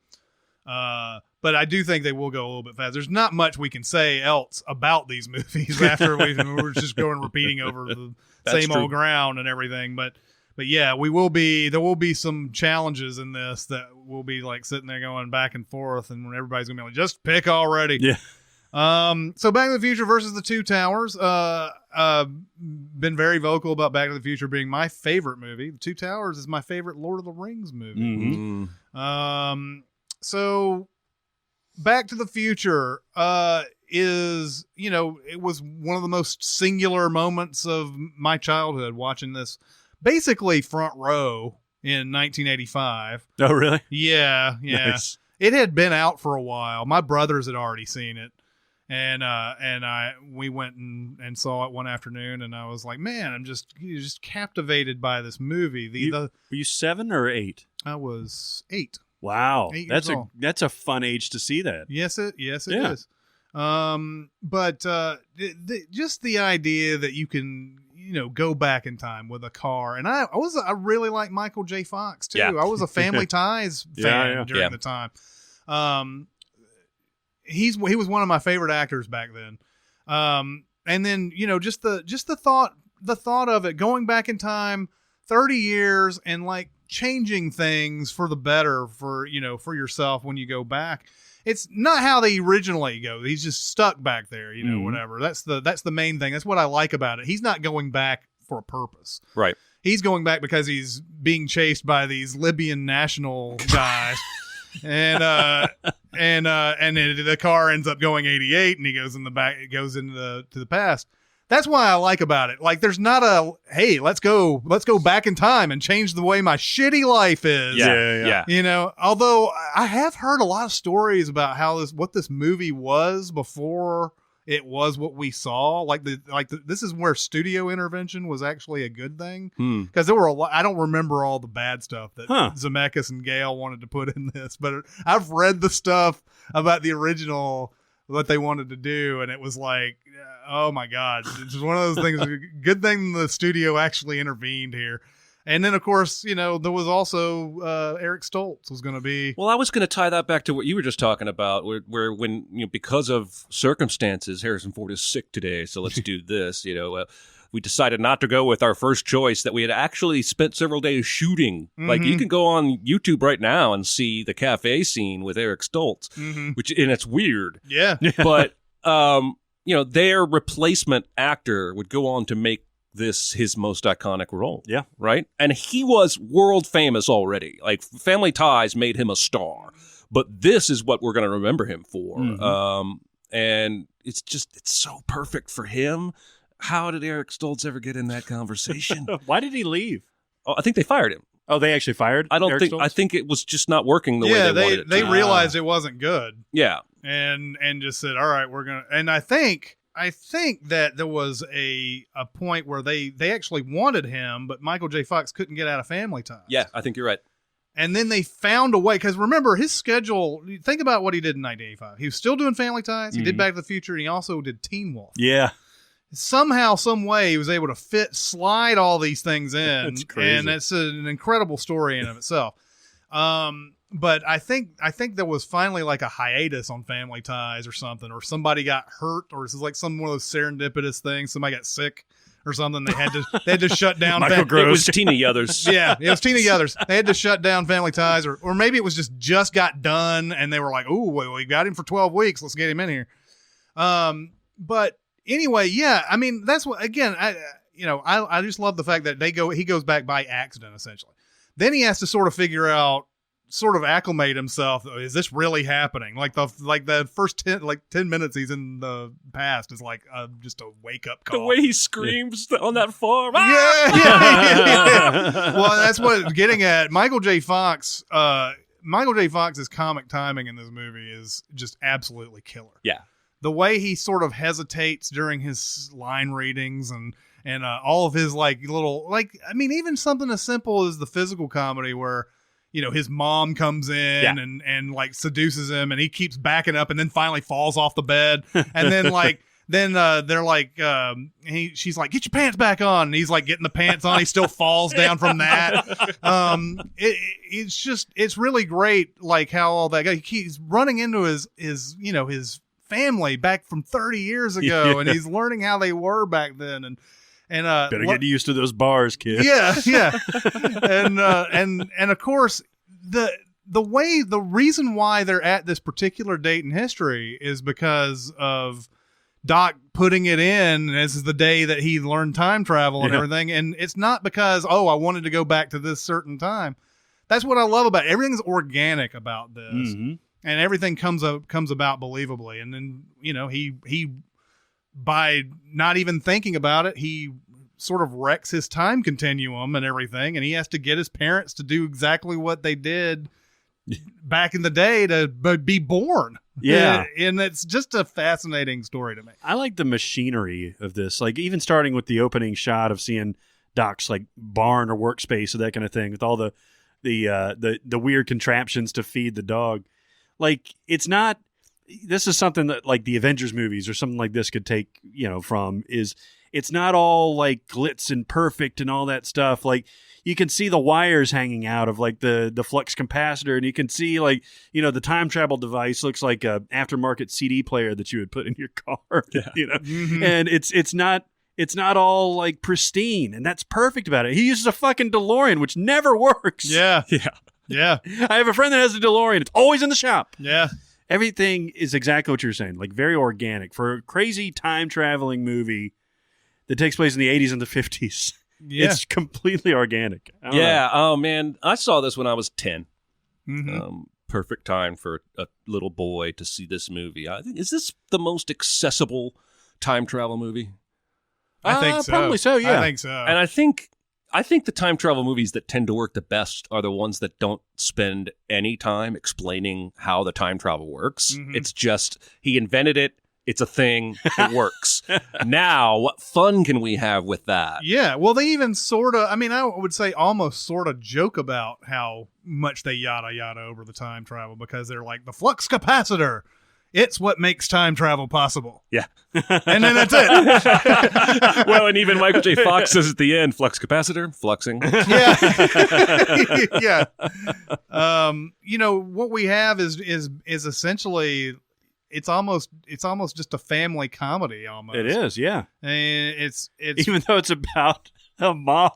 But I do think they will go a little bit fast. There's not much we can say else about these movies after we're just going repeating over the same old ground and everything. But yeah, there will be some challenges in this that will be like sitting there going back and forth, and when everybody's gonna be like, just pick already. Yeah. So Back to the Future versus The Two Towers. Been very vocal about Back to the Future being my favorite movie. The Two Towers is my favorite Lord of the Rings movie. So Back to the Future is, it was one of the most singular moments of my childhood, watching this basically front row in 1985. Oh, really? Yeah. Nice. It had been out for a while. My brothers had already seen it. And we went and saw it one afternoon, and I was like, man, I'm just captivated by this movie. Were you 7 or 8? I was 8. Wow, 8 years old. That's a fun age to see that. Yes, it is. But just the idea that you can, go back in time with a car, and I really like Michael J. Fox too. Yeah. I was a Family Ties fan during the time. He was one of my favorite actors back then. And then, just the thought of it, going back in time 30 years and like changing things for the better for yourself when you go back. It's not how they originally go. He's just stuck back there, whatever. That's the main thing. That's what I like about it. He's not going back for a purpose. Right. He's going back because he's being chased by these Libyan national guys. And the car ends up going 88, and he goes in the back. It goes into the past. That's why I like about it. Like, there's not a, hey, let's go back in time and change the way my shitty life is. Yeah. Although I have heard a lot of stories about what this movie was before it was what we saw. This is where studio intervention was actually a good thing, because there were a lot. I don't remember all the bad stuff that Zemeckis and Gale wanted to put in this, but I've read the stuff about the original, what they wanted to do, and it was like, oh my god, it's just one of those things. Good thing the studio actually intervened here. And then, of course, there was also Eric Stoltz was going to be. Well, I was going to tie that back to what you were just talking about, where when because of circumstances, Harrison Ford is sick today, so let's do this. we decided not to go with our first choice that we had actually spent several days shooting. Like, you can go on YouTube right now and see the cafe scene with Eric Stoltz, and it's weird. Yeah. But, their replacement actor would go on to make this his most iconic role. Yeah. Right? And he was world famous already. Like, Family Ties made him a star. But this is what we're going to remember him for. And it's so perfect for him. How did Eric Stoltz ever get in that conversation? Why did he leave? Oh, I think they fired him. Oh, they actually fired Eric Stoltz? I think it was just not working the way they wanted it to. They realized it wasn't good. Yeah. And just said, all right, we're going to, and I think that there was a point where they actually wanted him, but Michael J. Fox couldn't get out of Family Ties. Yeah, I think you're right. And then they found a way, because remember, his schedule, think about what he did in 1985. He was still doing Family Ties, he did Back to the Future, and he also did Teen Wolf. Yeah. Somehow, some way, he was able to slide all these things in. That's crazy. And it's an incredible story in of itself. But I think there was finally like a hiatus on Family Ties or something, or somebody got hurt, or this is like some one of those serendipitous things. Somebody got sick or something. They had to shut down. Michael Gross. It was Tina Yothers. Yeah, it was Tina Yothers. They had to shut down Family Ties, or maybe it was just got done, and they were like, "Ooh, we got him for 12 weeks. Let's get him in here." But anyway, yeah, I mean, that's what. Again, I just love the fact that he goes back by accident essentially. Then he has to sort of acclimate himself. Is this really happening? Like the first 10 minutes he's in the past is like just a wake up call. The way he screams on that farm. Yeah. Well, that's what getting at. Michael J. Fox's comic timing in this movie is just absolutely killer. Yeah. The way he sort of hesitates during his line readings and all of his even something as simple as the physical comedy where his mom comes in and like seduces him, and he keeps backing up and then finally falls off the bed. And then they're like, she's like, get your pants back on. And he's like getting the pants on. He still falls down from that. It's really great. Like how all that guy, he's running into his family back from 30 years ago. And he's learning how they were back then. And better get used to those bars, kid. Yeah. And of course the reason why they're at this particular date in history is because of Doc putting it in. This is the day that he learned time travel and everything. And it's not because, I wanted to go back to this certain time. That's what I love about it. Everything's organic about this. Mm-hmm. And everything comes about believably. And then, he by not even thinking about it, he sort of wrecks his time continuum and everything. And he has to get his parents to do exactly what they did back in the day to be born. Yeah. And it's just a fascinating story to me. I like the machinery of this. Like even starting with the opening shot of seeing Doc's like barn or workspace or that kind of thing with all the weird contraptions to feed the dog. Like it's not, this is something that like the Avengers movies or something like this could take, from is it's not all like glitz and perfect and all that stuff. Like you can see the wires hanging out of like the flux capacitor, and you can see like, the time travel device looks like a aftermarket CD player that you would put in your car, Mm-hmm. And it's not all like pristine, and that's perfect about it. He uses a fucking DeLorean, which never works. Yeah. I have a friend that has a DeLorean. It's always in the shop. Yeah. Everything is exactly what you're saying, like very organic for a crazy time traveling movie that takes place in the 80s and the 50s. Yeah. It's completely organic. Yeah. Oh man, I saw this when I was 10. Mm-hmm. Perfect time for a little boy to see this movie. I think, is this the most accessible time travel movie? I think so. Probably so. Yeah. I think so. And I think the time travel movies that tend to work the best are the ones that don't spend any time explaining how the time travel works. Mm-hmm. It's just, he invented it. It's a thing. It works. Now, what fun can we have with that? Yeah. Well, they even sort of, I would say almost sort of joke about how much they yada yada over the time travel, because they're like, the flux capacitor, it's what makes time travel possible. Yeah. And then that's it. Well, and even Michael J. Fox says at the end, flux capacitor, fluxing. Yeah. Yeah. What we have is essentially it's almost just a family comedy almost. It is, yeah. And it's even though it's about a mom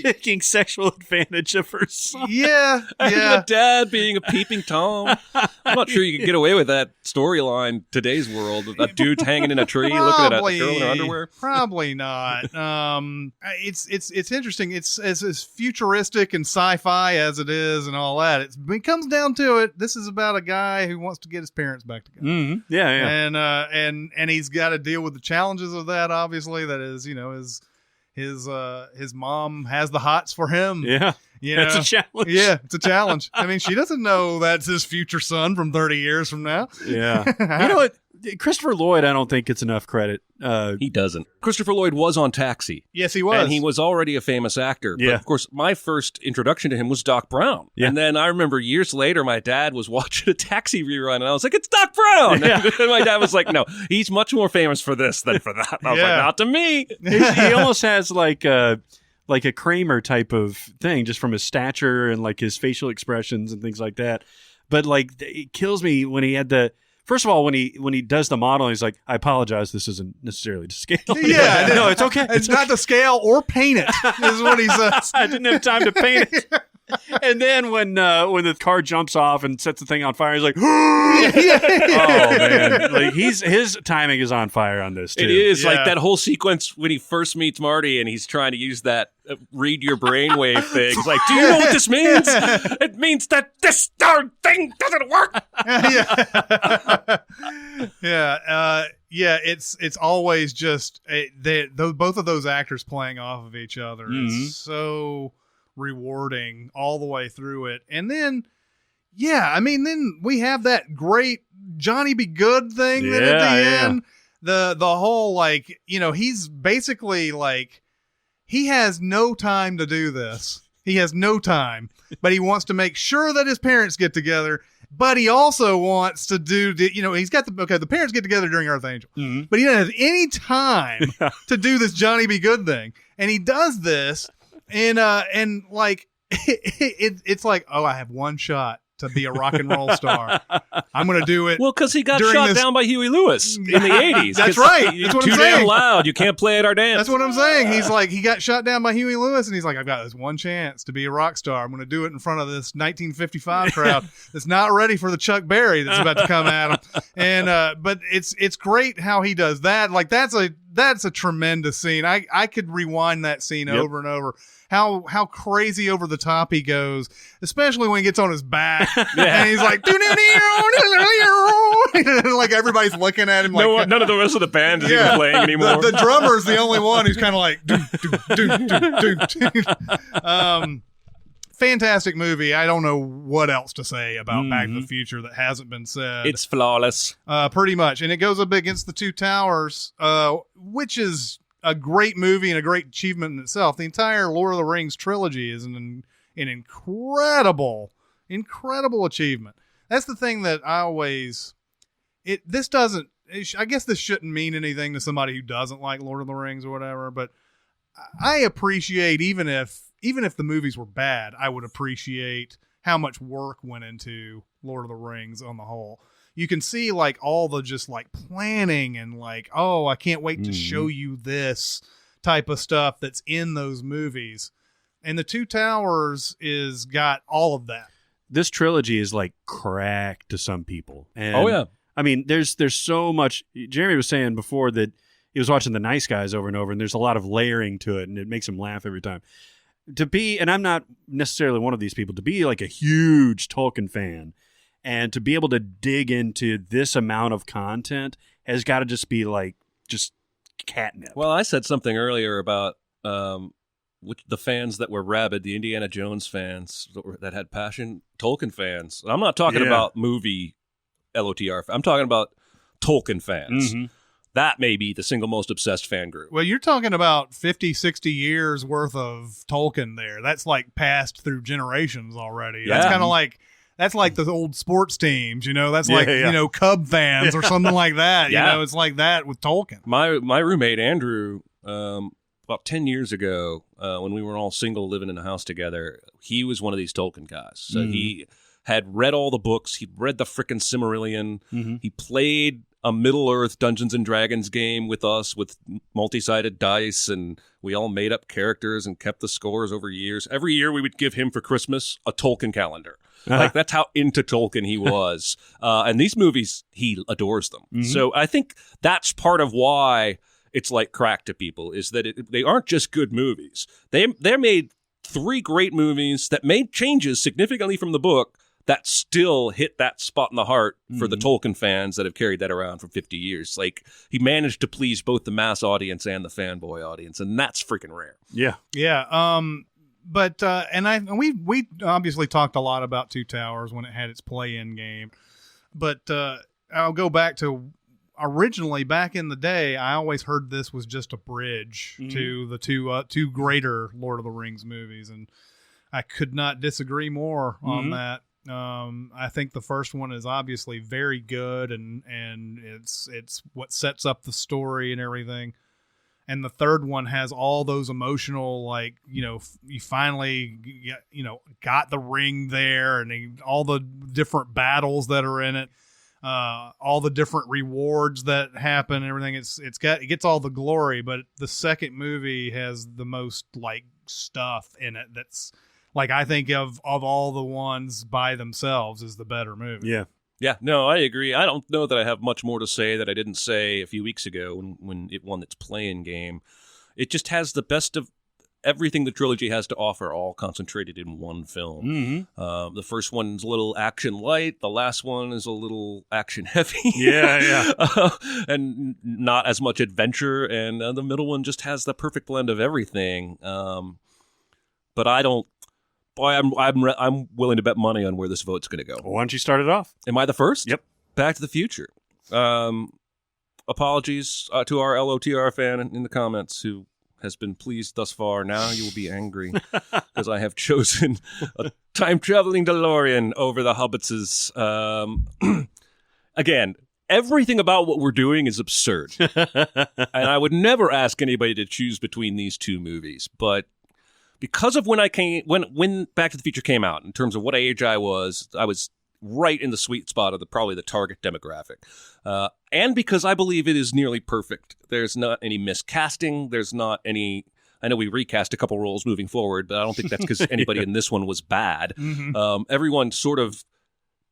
taking sexual advantage of her son. Yeah, And yeah. the dad being a peeping Tom. I'm not sure you could get away with that storyline today's world. A dude hanging in a tree looking at a girl in her underwear. Probably not. It's interesting. It's as futuristic and sci-fi as it is and all that. When it comes down to it, this is about a guy who wants to get his parents back together. Mm-hmm. Yeah. And he's got to deal with the challenges of that. Obviously, that is, his mom has the hots for him. Yeah. That's a challenge. Yeah, it's a challenge. I mean, she doesn't know that's his future son from 30 years from now. Yeah. You know what? Christopher Lloyd, I don't think gets enough credit. He doesn't. Christopher Lloyd was on Taxi. Yes, he was. And he was already a famous actor. Yeah. But of course, my first introduction to him was Doc Brown. Yeah. And then I remember years later, my dad was watching a Taxi rerun, and I was like, it's Doc Brown. Yeah. And my dad was like, no, he's much more famous for this than for that. And I was like, not to me. He almost has like a Kramer type of thing, just from his stature and like his facial expressions and things like that. But like, it kills me when he had the. First of all, when he does the model, he's like, I apologize, this isn't necessarily to scale. Yeah, no, it's okay. It's not to scale or paint it, is what he says. I didn't have time to paint it. And then when the car jumps off and sets the thing on fire, he's like, oh man, like his timing is on fire on this too. It is Yeah. like that whole sequence when he first meets Marty and he's trying to use that read your brainwave thing. He's like, do you know what this means? It means that this darn thing doesn't work. It's always just both of those actors playing off of each other is so rewarding all the way through it. And then then we have that great Johnny Be Good thing that at the end, the whole, like, he's basically like, he has no time to do this. He has no time, but he wants to make sure that his parents get together. But he also wants to do, he's got the parents get together during Earth Angel, but he doesn't have any time to do this Johnny Be Good thing. And he does this, and like, it's like, oh, I have one shot to be a rock and roll star. I'm going to do it. Well, because he got shot down by Huey Lewis in the 80s. That's right. That's what I'm Too saying. damn loud. You can't play at our dance. That's what I'm saying. He's like, he got shot down by Huey Lewis, and he's like, I've got this one chance to be a rock star. I'm going to do it in front of this 1955 crowd that's not ready for the Chuck Berry that's about to come at him. And but it's great how he does that. Like, that's a tremendous scene. I could rewind that scene over and over. How crazy over the top he goes, especially when he gets on his back and he's like, like, everybody's looking at him like, none of the rest of the band is even playing anymore. The drummer's the only one who's kind of like, fantastic movie. I don't know what else to say about Back to the Future that hasn't been said. It's flawless. Pretty much. And it goes up against The Two Towers, which is a great movie and a great achievement in itself. The entire Lord of the Rings trilogy is an incredible achievement. That's the thing that I always, I guess this shouldn't mean anything to somebody who doesn't like Lord of the Rings or whatever, but I appreciate, even if the movies were bad, I would appreciate how much work went into Lord of the Rings on the whole. You can see, like, all the just, like, planning and, like, oh, I can't wait to show you this type of stuff that's in those movies. And The Two Towers is got all of that. This trilogy is like crack to some people. And Oh, yeah. I mean, there's so much. Jeremy was saying before that he was watching The Nice Guys over and over, and there's a lot of layering to it, and it makes him laugh every time. And I'm not necessarily one of these people, to be like a huge Tolkien fan and to be able to dig into this amount of content has got to just be like, just catnip. Well, I said something earlier about the fans that were rabid, the Indiana Jones fans that had passion, Tolkien fans. I'm not talking about movie LOTR. I'm talking about Tolkien fans. That may be the single most obsessed fan group. Well, you're talking about 50, 60 years worth of Tolkien there. That's like passed through generations already. Yeah. That's kind of like, that's like the old sports teams, that's like, Cub fans or something like that. Yeah. It's like that with Tolkien. My roommate, Andrew, about 10 years ago, when we were all single living in a house together, he was one of these Tolkien guys. So had read all the books. He'd read the frickin' Silmarillion. Mm-hmm. He played a Middle-earth Dungeons & Dragons game with us with multi-sided dice, and we all made up characters and kept the scores over years. Every year we would give him for Christmas a Tolkien calendar. Like, that's how into Tolkien he was. And these movies, he adores them. Mm-hmm. So I think that's part of why it's like crack to people, is that they aren't just good movies. They made 3 great movies that made changes significantly from the book that still hit that spot in the heart for the Tolkien fans that have carried that around for 50 years. Like, he managed to please both the mass audience and the fanboy audience, and that's freaking rare. Yeah. Yeah. But we obviously talked a lot about Two Towers when it had its play-in game, but I'll go back to originally back in the day. I always heard this was just a bridge to the two greater Lord of the Rings movies, and I could not disagree more on that. I think the first one is obviously very good, and it's what sets up the story and everything. And the third one has all those emotional, like, you finally got the ring there, and all the different battles that are in it, all the different rewards that happen, and everything. It gets all the glory, but the second movie has the most like stuff in it that's like, I think of all the ones by themselves is the better movie. Yeah. Yeah, no, I agree. I don't know that I have much more to say that I didn't say a few weeks ago when it won its play-in game. It just has the best of everything the trilogy has to offer, all concentrated in one film. Mm-hmm. The first one's a little action light. The last one is a little action heavy. Yeah. And not as much adventure. And the middle one just has the perfect blend of everything. But I don't. Boy, I'm willing to bet money on where this vote's going to go. Why don't you start it off? Am I the first? Yep. Back to the Future. Apologies to our LOTR fan in the comments who has been pleased thus far. Now you will be angry because I have chosen a time-traveling DeLorean over the Hobbitses. Again, everything about what we're doing is absurd. And I would never ask anybody to choose between these two movies, but because of when Back to the Future came out, in terms of what age I was right in the sweet spot of probably the target demographic. And because I believe it is nearly perfect. There's not any miscasting. There's not any... I know we recast a couple roles moving forward, but I don't think that's because anybody in this one was bad. Mm-hmm. Everyone sort of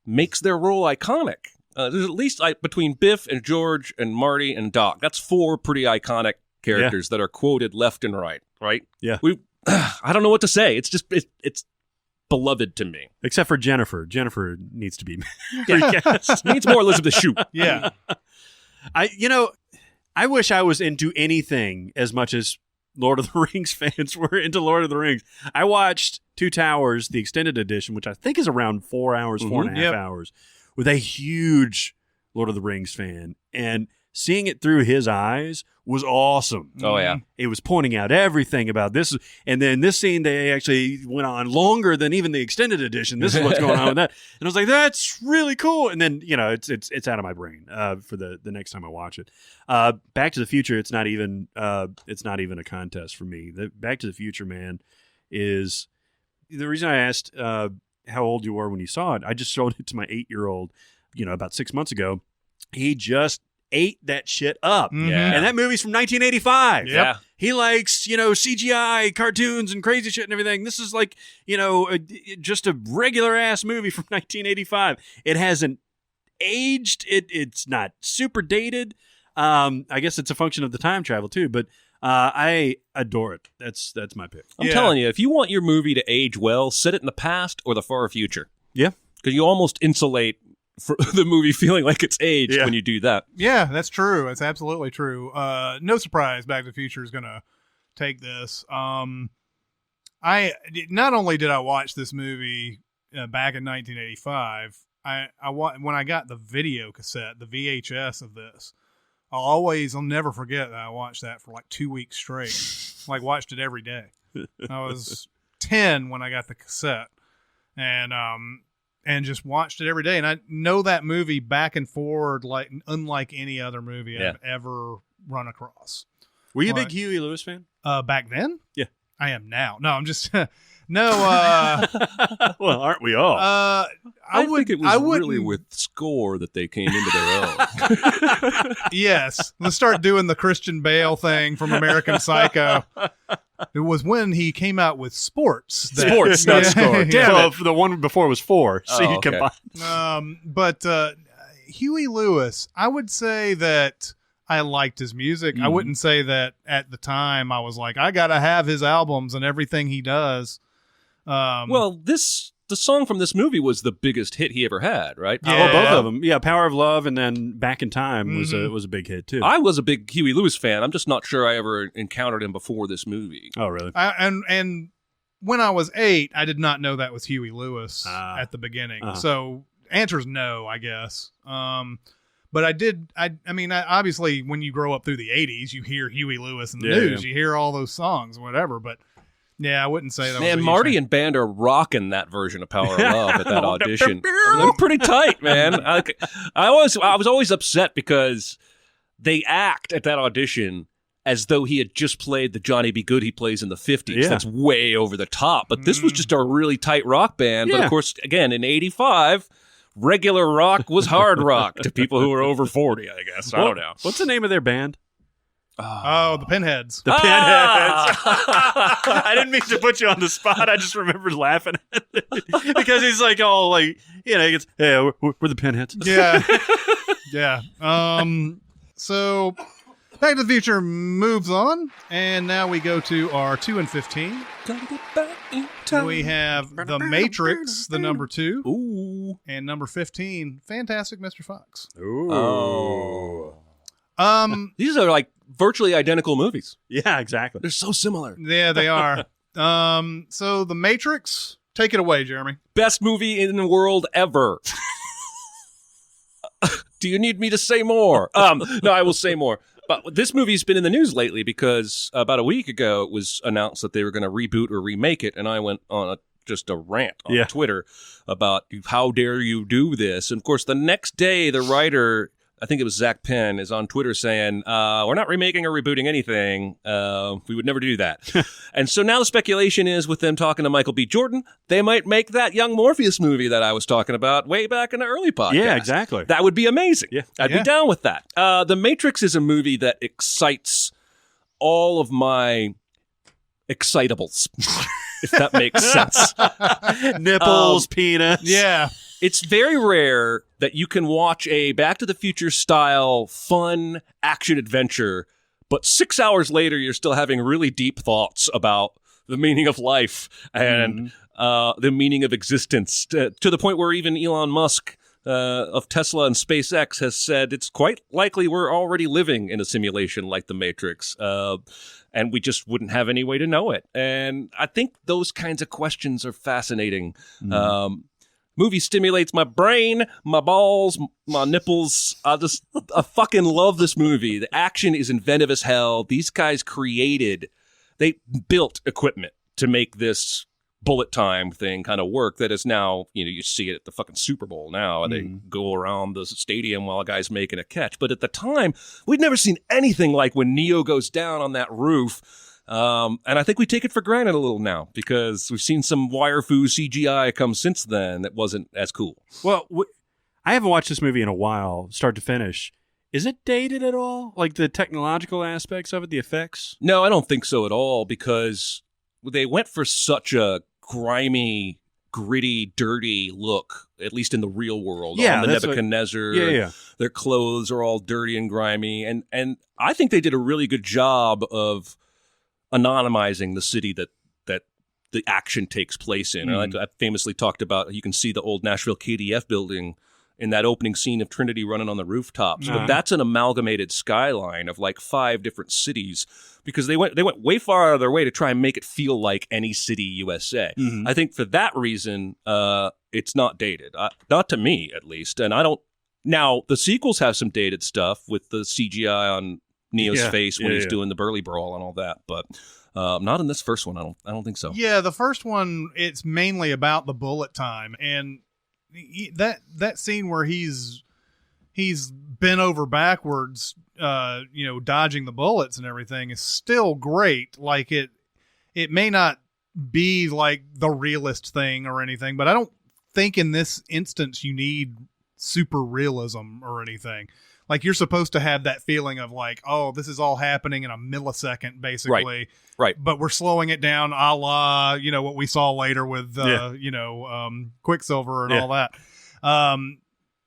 makes their role iconic. There's at least between Biff and George and Marty and Doc. That's 4 pretty iconic characters that are quoted left and right, right? Yeah. I don't know what to say. It's just it's beloved to me. Except for Jennifer. Jennifer needs to be recast. Needs more Elizabeth Shue. Yeah. I wish I was into anything as much as Lord of the Rings fans were into Lord of the Rings. I watched Two Towers, the extended edition, which I think is around 4 hours, 4.5 hours, with a huge Lord of the Rings fan. And seeing it through his eyes was awesome. Oh, yeah. It was pointing out everything about this. And then this scene, they actually went on longer than even the extended edition. This is what's going on with that. And I was like, that's really cool. And then, it's out of my brain for the next time I watch it. Back to the Future, it's not even a contest for me. Back to the Future, man, is the reason I asked how old you were when you saw it. I just showed it to my 8-year-old, about 6 months ago. He just ate that shit up. Yeah. And that movie's from 1985. Yeah. He likes, CGI, cartoons, and crazy shit and everything. This is like, just a regular ass movie from 1985. It hasn't aged. It's not super dated. I guess it's a function of the time travel too, but I adore it. That's my pick. I'm telling you, if you want your movie to age well, set it in the past or the far future. Yeah. Because you almost insulate for the movie feeling like it's aged when you do that. Yeah, that's true. It's absolutely true. No surprise, Back to the Future is going to take this. I not only did I watch this movie back in 1985, when I got the video cassette, the VHS of this, I'll never forget that I watched that for like 2 weeks straight. Like watched it every day. I was 10 when I got the cassette, and just watched it every day. And I know that movie back and forward, like unlike any other movie I've ever run across. Were you a big Huey Lewis fan? Back then? Yeah. I am now. No, I'm just no. Well, aren't we all? I think it was really with score that they came into their own. Yes, let's start doing the Christian Bale thing from American Psycho. It was when he came out with Sports. Sports, not Score. Yeah. Well, the one before was 4. So Oh, you okay. combine. But Huey Lewis, I would say that I liked his music. I wouldn't say that at the time I was like, I gotta have his albums and everything he does. Well, the song from this movie was the biggest hit he ever had, right? Yeah. Oh, both of them. Yeah, Power of Love and then Back in Time was a big hit too. I was a big Huey Lewis fan. I'm just not sure I ever encountered him before this movie. Oh, really? And when I was 8, I did not know that was Huey Lewis at the beginning. Uh-huh. So answer's no, I guess. But I did. I mean, obviously, when you grow up through the 80s, you hear Huey Lewis in the news. Yeah. You hear all those sones, whatever. But yeah, I wouldn't say that. Man, was a Marty huge thing. and band are rocking that version of Power of Love at that audition. They're pretty tight, man. I was always upset because they act at that audition as though he had just played the Johnny B. Good he plays in the 50s. Yeah. That's way over the top. But this was just a really tight rock band. But Yeah. of course, again, in 85, regular rock was hard rock to people who were over 40, I guess. I don't know. What's the name of their band? Oh, the Pinheads. The Pinheads. Ah! I didn't mean to put you on the spot. I just remembered laughing at it because he's like all like, he gets, hey, we're the Pinheads. Yeah, yeah. So Back to the Future moves on, and now we go to our 2 and 15. We have The Matrix, the number 2, Ooh. and number 15, Fantastic Mr. Fox. Ooh. Oh. These are like virtually identical movies. Yeah, exactly. They're so similar. Yeah, they are. So The Matrix, take it away, Jeremy. Best movie in the world ever. Do you need me to say more? No, I will say more. But this movie's been in the news lately because about a week ago it was announced that they were going to reboot or remake it, and I went on just a rant on Twitter about how dare you do this. And of course, the next day, the writer, I think it was Zach Penn, is on Twitter saying, we're not remaking or rebooting anything. We would never do that. And so now the speculation is with them talking to Michael B. Jordan, they might make that Young Morpheus movie that I was talking about way back in the early podcast. Yeah, exactly. That would be amazing. Yeah. I'd be down with that. The Matrix is a movie that excites all of my excitables, if that makes sense. Nipples, peanuts. Yeah. It's very rare that you can watch a Back to the Future style fun action adventure, but 6 hours later you're still having really deep thoughts about the meaning of life and the meaning of existence, to the point where even Elon Musk of Tesla and SpaceX has said it's quite likely we're already living in a simulation like the Matrix, and we just wouldn't have any way to know it. And I think those kinds of questions are fascinating. Movie stimulates my brain, my balls, my nipples. I fucking love this movie. The action is inventive as hell. These guys they built equipment to make this bullet time thing kind of work that is now, you see it at the fucking Super Bowl now, and they go around the stadium while a guy's making a catch. But at the time, we'd never seen anything like when Neo goes down on that roof. And I think we take it for granted a little now because we've seen some wire-foo CGI come since then that wasn't as cool. Well, I haven't watched this movie in a while, start to finish. Is it dated at all? Like the technological aspects of it, the effects? No, I don't think so at all because they went for such a grimy, gritty, dirty look, at least in the real world. Yeah, on the that's Nebuchadnezzar. Yeah. Their clothes are all dirty and grimy. And I think they did a really good job of anonymizing the city that the action takes place in. I famously talked about, you can see the old Nashville KDF building in that opening scene of Trinity running on the rooftops. But that's an amalgamated skyline of like 5 different cities because they went way far out of their way to try and make it feel like any city USA. I think for that reason, it's not dated. Not to me, at least. And I don't... Now, the sequels have some dated stuff with the CGI on Neo's face when he's doing the Burly Brawl and all that, but not in this first one. I don't think so. Yeah, the first one, it's mainly about the bullet time, and that scene where he's bent over backwards, dodging the bullets and everything is still great. Like it it may not be like the realist thing or anything, but I don't think in this instance you need super realism or anything. Like, you're supposed to have that feeling of like, oh, this is all happening in a millisecond, basically. Right. But we're slowing it down, a la, what we saw later with, Quicksilver and all that.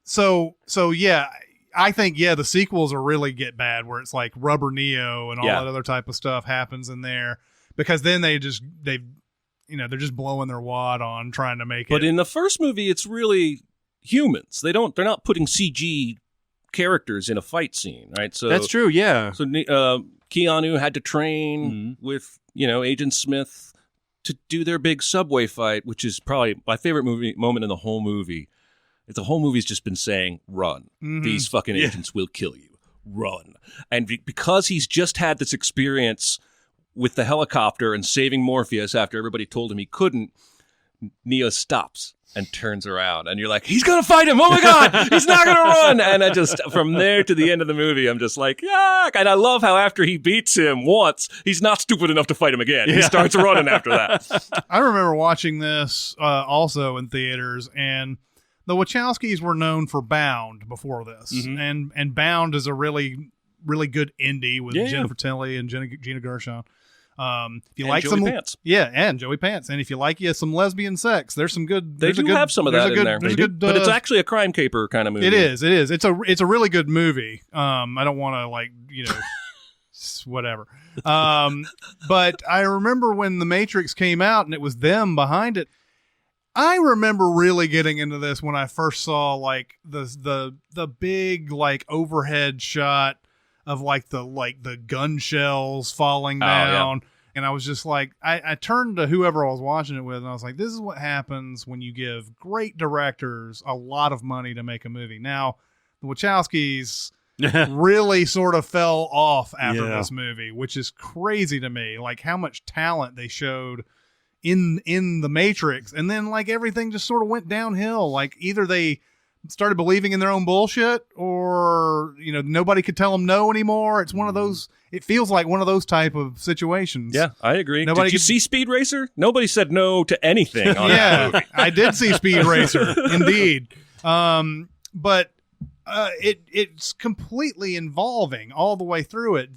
So yeah, I think, the sequels are really get bad, where it's like Rubber Neo and all that other type of stuff happens in there, because then they're just blowing their wad on trying to make it. But in the first movie, it's really humans. They're not putting CG characters in a fight scene, right? So that's true. Yeah. So Keanu had to train with Agent Smith to do their big subway fight, which is probably my favorite moment in the whole movie. The whole movie's just been saying, "Run! These fucking agents will kill you. Run!" And because he's just had this experience with the helicopter and saving Morpheus after everybody told him he couldn't, Neo stops and turns around, and you're like, he's gonna fight him! Oh my god, he's not gonna run! And I just, from there to the end of the movie, I'm just like, yeah. And I love how after he beats him once, he's not stupid enough to fight him again. He starts running after that. I remember watching this also in theaters, and the Wachowskis were known for Bound before this, and Bound is a really, really good indie with Jennifer Tilly and Gina Gershon. If you like Joey Pants. and Joey Pants, and if you like some lesbian sex, there's some good. They do have some of that in there. But it's actually a crime caper kind of movie. It is. It's a really good movie. I don't want to whatever. But I remember when The Matrix came out and it was them behind it. I remember really getting into this when I first saw like the big like overhead shot of like the gun shells falling down. And I was just like, I turned to whoever I was watching it with, and I was like, this is what happens when you give great directors a lot of money to make a movie. Now, the Wachowskis really sort of fell off after this movie, which is crazy to me. Like how much talent they showed in The Matrix, and then like everything just sort of went downhill. Like either they started believing in their own bullshit, or nobody could tell them no anymore. It's one of those. It feels like one of those type of situations. Yeah, I agree. Did you see Speed Racer? Nobody said no to anything on that movie. I did see Speed Racer, indeed. But it's completely involving all the way through it.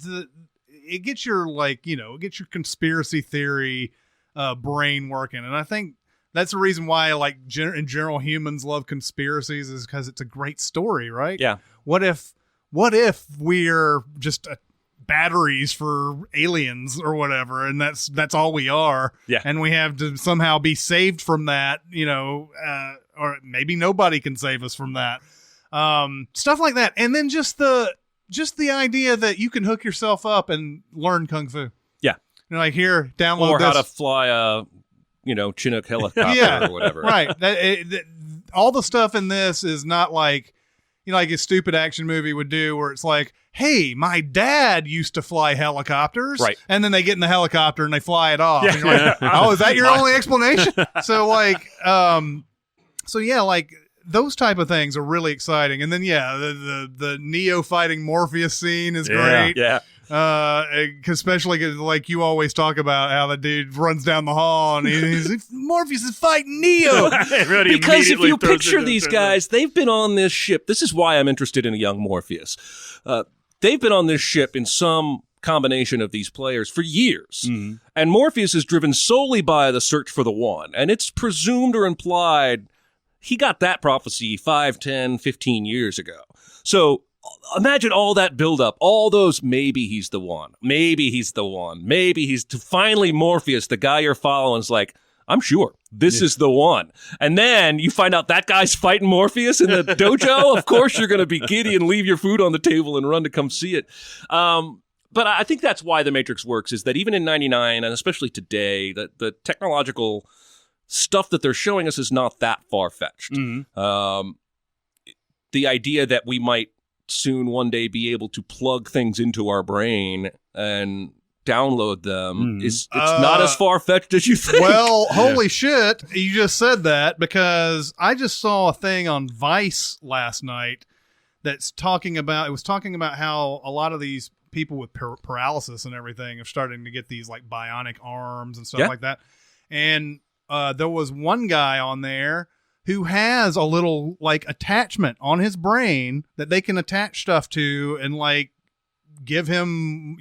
It gets your conspiracy theory brain working, and I think that's the reason why, like, in general, humans love conspiracies, is because it's a great story, right? Yeah. What if we're just batteries for aliens or whatever, and that's all we are? Yeah. And we have to somehow be saved from that, or maybe nobody can save us from that. Stuff like that, and then just the idea that you can hook yourself up and learn kung fu. Yeah. Like, here, download or this. how to fly a Chinook helicopter or whatever. Right. All the stuff in this is not like, like a stupid action movie would do, where it's like, hey, my dad used to fly helicopters. Right. And then they get in the helicopter and they fly it off. Yeah. And you're like, oh, is that your only explanation? So like, like those type of things are really exciting. And then, the Neo fighting Morpheus scene is great. Yeah. Especially like you always talk about how the dude runs down the hall and he's Morpheus is fighting Neo. Because if you picture these guys, they've been on this ship. This is why I'm interested in a young Morpheus. They've been on this ship in some combination of these players for years. Mm-hmm. And Morpheus is driven solely by the search for the one. And it's presumed or implied he got that prophecy 5, 10, 15 years ago. So imagine all that buildup, all those, maybe he's the one, maybe he's the one, maybe he's, to finally Morpheus, the guy you're following, is like, I'm sure this is the one. And then you find out that guy's fighting Morpheus in the dojo. Of course, you're going to be giddy and leave your food on the table and run to come see it. But I think that's why The Matrix works, is that even in 99, and especially today, the technological stuff that they're showing us is not that far-fetched. Mm-hmm. The idea that we might soon one day be able to plug things into our brain and download them it's not as far-fetched as you think. Well, holy shit, you just said that, because I just saw a thing on Vice last night that's talking about how a lot of these people with paralysis and everything are starting to get these like bionic arms and stuff Yeah. like that. And there was one guy on there who has a little like attachment on his brain that they can attach stuff to and like give him,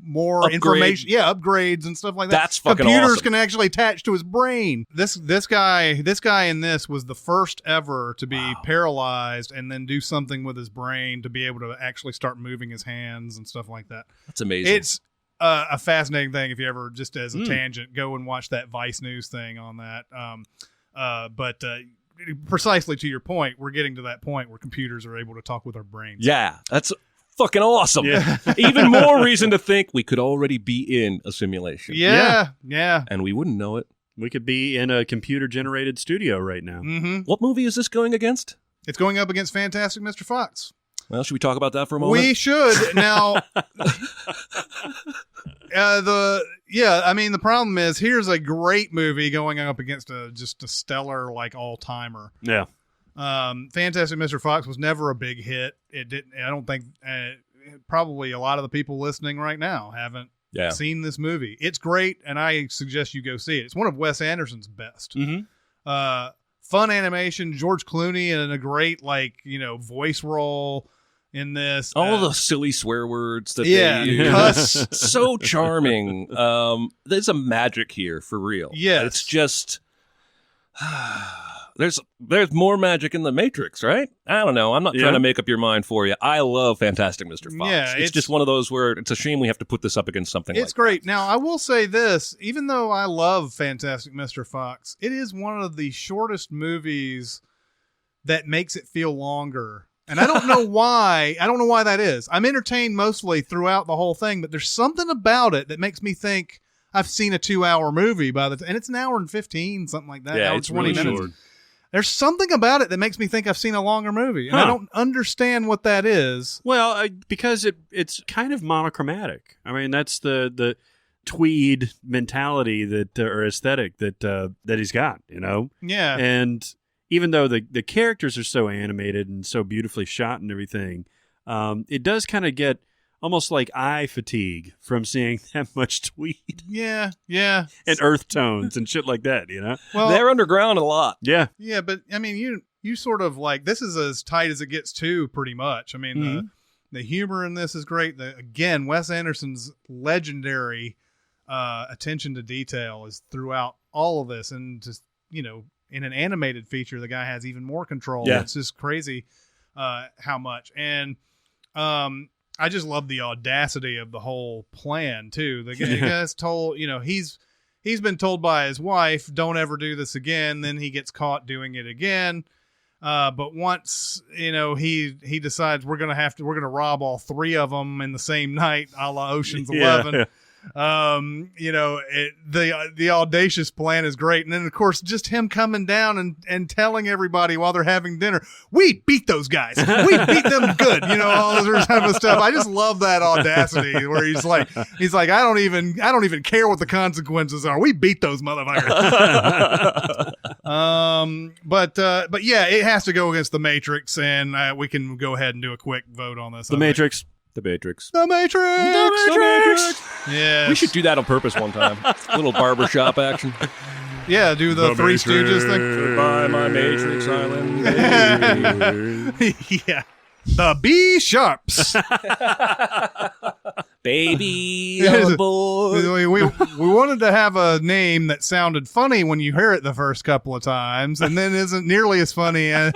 more information. Yeah, upgrades and stuff like that. That's fucking Computers awesome. can actually attach to his brain. This guy in this was the first ever to be paralyzed and then do something with his brain to be able to actually start moving his hands and stuff like that. That's amazing. It's a fascinating thing. If you ever, just as a tangent, go and watch that Vice News thing on that. But precisely to your point, we're getting to that point where computers are able to talk with our brains. Yeah, that's fucking awesome. Yeah. Even more reason to think we could already be in a simulation. Yeah. And we wouldn't know it. We could be in a computer-generated studio right now. Mm-hmm. What movie is this going against? It's going up against Fantastic Mr. Fox. Well, should we talk about that for a moment? We should. Now, the problem is here's a great movie going up against just a stellar like all-timer. Yeah. Fantastic Mr. Fox was never a big hit. It didn't. I don't think. Probably a lot of the people listening right now haven't seen this movie. It's great, and I suggest you go see it. It's one of Wes Anderson's best. Mm-hmm. Fun animation. George Clooney in a great voice role in this. All the silly swear words that Yeah, they use. cuss. So charming. There's a magic here for real. Yes. It's just there's more magic in the Matrix, right? I don't know. I'm not trying to make up your mind for you. I love Fantastic Mr. Fox. Yeah, it's just one of those where it's a shame we have to put this up against something It's great. Now, I will say this, even though I love Fantastic Mr. Fox, it is one of the shortest movies that makes it feel longer. And I don't know why. I don't know why that is. I'm entertained mostly throughout the whole thing, but there's something about it that makes me think I've seen a 2-hour movie and it's an hour and 15, something like that. Yeah, hour it's 20 really minutes. short. There's something about it that makes me think I've seen a longer movie. And I don't understand what that is. Well, because it's kind of monochromatic. I mean, that's the tweed mentality or aesthetic that he's got, Yeah. And even though the characters are so animated and so beautifully shot and everything, it does kind of get almost like eye fatigue from seeing that much tweed. Yeah. And earth tones and shit like that, Well, They're underground a lot. Yeah. Yeah, but I mean, you sort of like, this is as tight as it gets too, pretty much. I mean, the humor in this is great. Again, Wes Anderson's legendary attention to detail is throughout all of this, and just in an animated feature, the guy has even more control. Yeah. It's just crazy how much. And I just love the audacity of the whole plan too. The guy's told, he's been told by his wife, don't ever do this again. Then he gets caught doing it again. But once, he decides we're going to rob all 3 of them in the same night, a la Ocean's 11. Yeah. The audacious plan is great. And then of course, just him coming down and telling everybody while they're having dinner, we beat those guys. We beat them good. All this type of stuff. I just love that audacity where he's like, I don't even care what the consequences are. We beat those motherfuckers. But yeah, it has to go against the Matrix, and we can go ahead and do a quick vote on this. The Matrix. The Matrix. The Matrix. Yeah. We should do that on purpose one time. A little barbershop action. Yeah, do the Three Stooges thing. Goodbye, my Matrix Island. Yeah. The B Sharps. Baby on board. We wanted to have a name that sounded funny when you hear it the first couple of times, and then isn't nearly as funny as.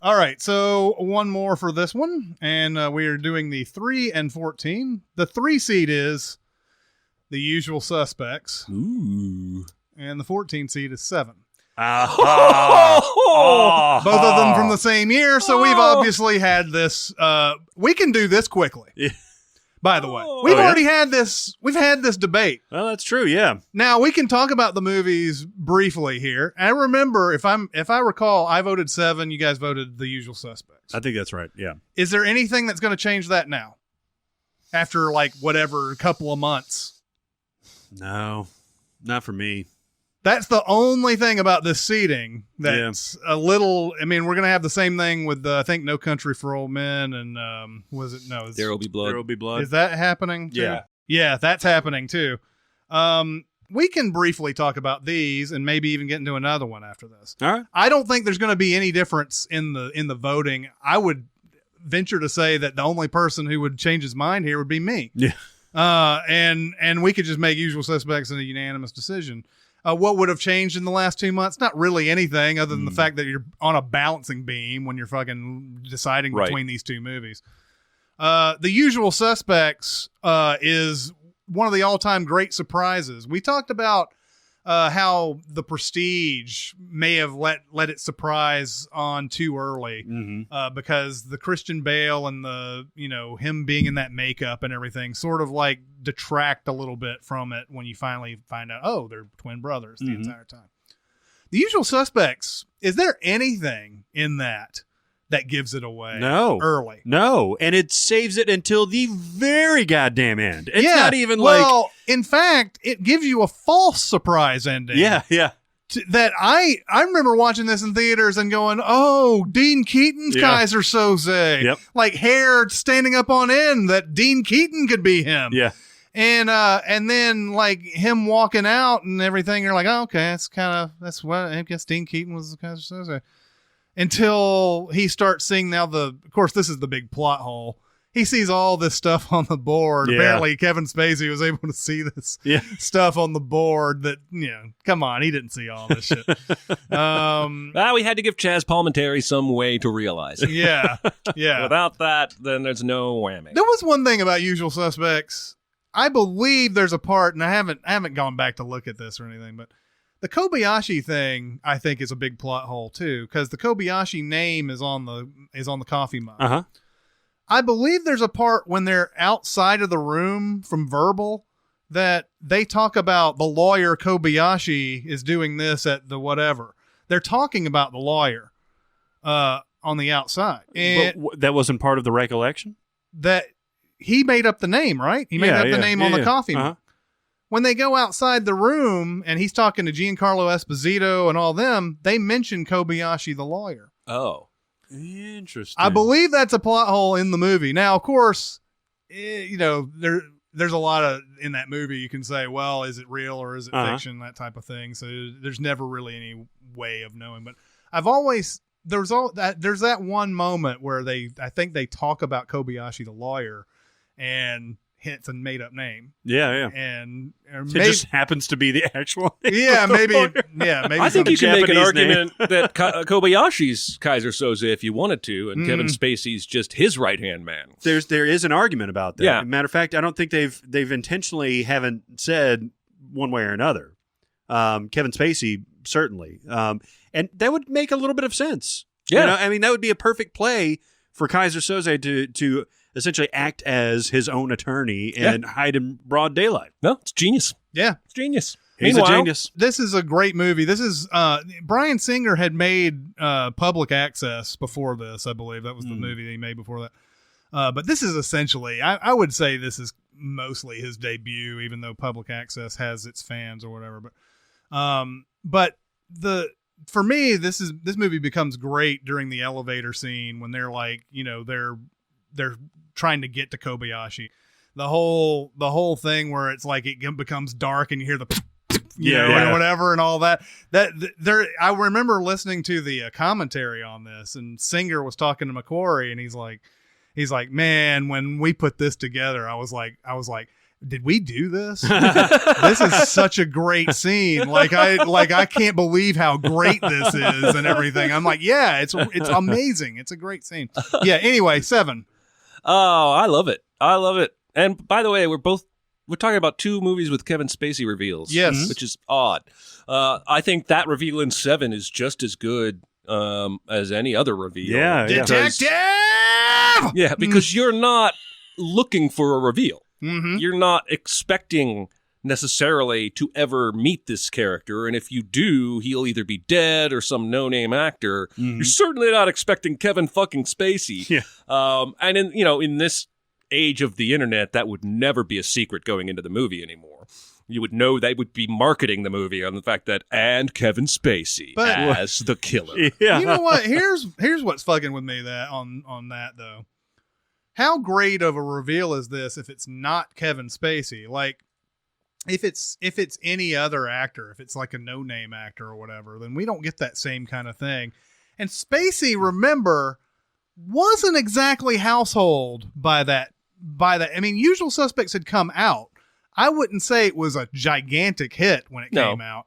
All right, so one more for this one, and we are doing the 3 and 14. The 3 seed is The Usual Suspects. Ooh. And the 14 seed is 7. Oh. Both of them from the same year, so we've obviously had this. We can do this quickly. Yeah. By the way, we've already had this. We've had this debate. Well, that's true. Yeah. Now we can talk about the movies briefly here. I remember, if I recall, I voted 7. You guys voted The Usual Suspects. I think that's right. Yeah. Is there anything that's going to change that now? After a couple of months? No, not for me. That's the only thing about this seating that's a little. I mean, we're gonna have the same thing with I think No Country for Old Men and There Will Be Blood. There Will Be Blood. Is that happening too? Yeah, that's happening too. We can briefly talk about these and maybe even get into another one after this. All right. I don't think there's going to be any difference in the voting. I would venture to say that the only person who would change his mind here would be me. Yeah. And we could just make Usual Suspects in a unanimous decision. What would have changed in the last 2 months? Not really anything other than the fact that you're on a balancing beam when you're fucking deciding between these two movies. The Usual Suspects is one of the all-time great surprises. We talked about how The Prestige may have let it surprise on too early because the Christian Bale and the him being in that makeup and everything sort of like detract a little bit from it when you finally find out they're twin brothers the entire time. The Usual Suspects, is there anything in that gives it away early? No, and it saves it until the very goddamn end. It's not even well, in fact, it gives you a false surprise ending. Yeah. That I remember watching this in theaters and going, oh, Dean Keaton's Kaiser Soze. Yep. Like hair standing up on end that Dean Keaton could be him. Yeah. And then like him walking out and everything, you're like, oh, okay, that's what I guess Dean Keaton was the Kaiser Soze. Until he starts seeing of course, this is the big plot hole. He sees all this stuff on the board. Yeah. Apparently, Kevin Spacey was able to see this stuff on the board that, come on, he didn't see all this shit. We had to give Chaz Palminteri some way to realize it. Yeah. Without that, then there's no whammy. There was one thing about Usual Suspects. I believe there's a part, and I haven't gone back to look at this or anything, but the Kobayashi thing, I think, is a big plot hole too, because the Kobayashi name is on the coffee mug. I believe there's a part when they're outside of the room from Verbal that they talk about the lawyer Kobayashi is doing this at the whatever. They're talking about the lawyer on the outside, and But that wasn't part of the recollection. that he made up the name, right? He made up the name on the coffee mug. When they go outside the room and he's talking to Giancarlo Esposito and all them, they mention Kobayashi the lawyer. Oh. Interesting. I believe that's a plot hole in the movie. Now, of course, there's a lot of in that movie you can say, well, is it real or is it fiction, that type of thing. So there's never really any way of knowing. But there's that one moment where I think they talk about Kobayashi the lawyer and it's a made up name. Yeah. And It just happens to be the actual name. Yeah, maybe. I think you can make an Japanese argument that Kobayashi's Kaiser Soze if you wanted to, and Kevin Spacey's just his right-hand man. There is an argument about that. Yeah. Matter of fact, I don't think they've intentionally haven't said one way or another. Kevin Spacey certainly, and that would make a little bit of sense. Yeah, I mean that would be a perfect play for Kaiser Soze to essentially act as his own attorney and hide in broad daylight. No, it's genius. Yeah. It's genius. He's a genius. This is a great movie. This is Bryan Singer had made Public Access before this, I believe. That was the movie he made before that. But this is essentially, I would say this is mostly his debut, even though Public Access has its fans or whatever. But for me, this movie becomes great during the elevator scene when they're like, they're trying to get to Kobayashi. The whole thing where it's like it becomes dark and you hear the and whatever and all that. I remember listening to the commentary on this, and Singer was talking to McQuarrie, and he's like, man, when we put this together, I was like, did we do this? This is such a great scene. I can't believe how great this is and everything. I'm like, yeah, it's amazing. It's a great scene. Yeah. Anyway, 7. Oh, I love it. And by the way, we're talking about 2 movies with Kevin Spacey reveals. Yes. Which is odd. I think that reveal in 7 is just as good as any other reveal. Yeah. Detective! Yeah, because you're not looking for a reveal. Mm-hmm. You're not expecting necessarily to ever meet this character, and if you do, he'll either be dead or some no-name actor. You're certainly not expecting Kevin fucking Spacey. Yeah. And in this age of the internet, that would never be a secret going into the movie anymore. you would know they would be marketing the movie on the fact that and Kevin Spacey as the killer. Yeah. You know what? Here's what's fucking with me that on that though. How great of a reveal is this if it's not Kevin Spacey? Like, if it's any other actor, if it's like a no-name actor or whatever, then we don't get that same kind of thing. And Spacey, remember, wasn't exactly household by that. I mean, Usual Suspects had come out. I wouldn't say it was a gigantic hit when it came out.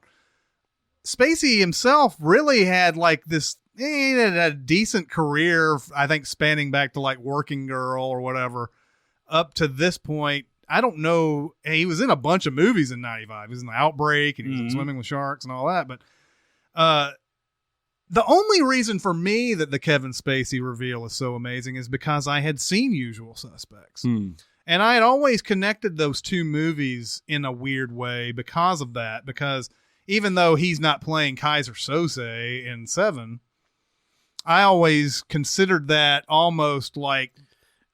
Spacey himself really had like this, he had a decent career, I think, spanning back to like Working Girl or whatever. Up to this point, I don't know. He was in a bunch of movies in 95. He was in The Outbreak and he was in Swimming with Sharks and all that. But the only reason for me that the Kevin Spacey reveal is so amazing is because I had seen Usual Suspects. And I had always connected those two movies in a weird way because of that. Because even though he's not playing Kaiser Sose in 7, I always considered that almost like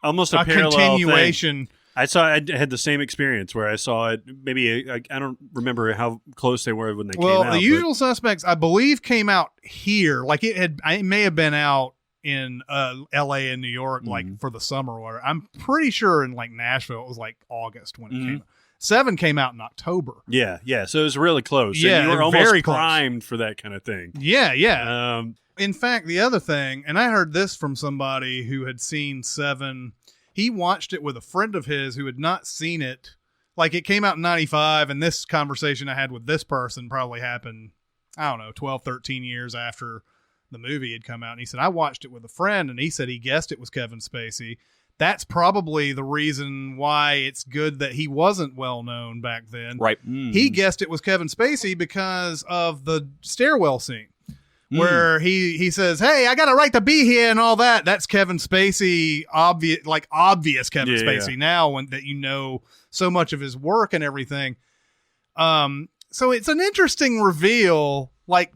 a parallel continuation. Thing. I had the same experience where I saw it. Maybe I don't remember how close they were when they came out. Well, the Usual Suspects, I believe, came out here. Like it may have been out in L.A. and New York, like for the summer or whatever. I'm pretty sure in like Nashville it was like August when it came out. 7 came out in October. Yeah. So it was really close. Yeah, and you were almost very primed for that kind of thing. Yeah. In fact, the other thing, and I heard this from somebody who had seen 7. He watched it with a friend of his who had not seen it. Like, it came out in 95, and this conversation I had with this person probably happened, I don't know, 12, 13 years after the movie had come out. And he said, I watched it with a friend, and he said he guessed it was Kevin Spacey. That's probably the reason why it's good that he wasn't well known back then. Right. He guessed it was Kevin Spacey because of the stairwell scene. Where he says, hey, I got a right to be here and all that. That's Kevin Spacey, obvious Kevin Spacey now that you know so much of his work and everything. So it's an interesting reveal. Like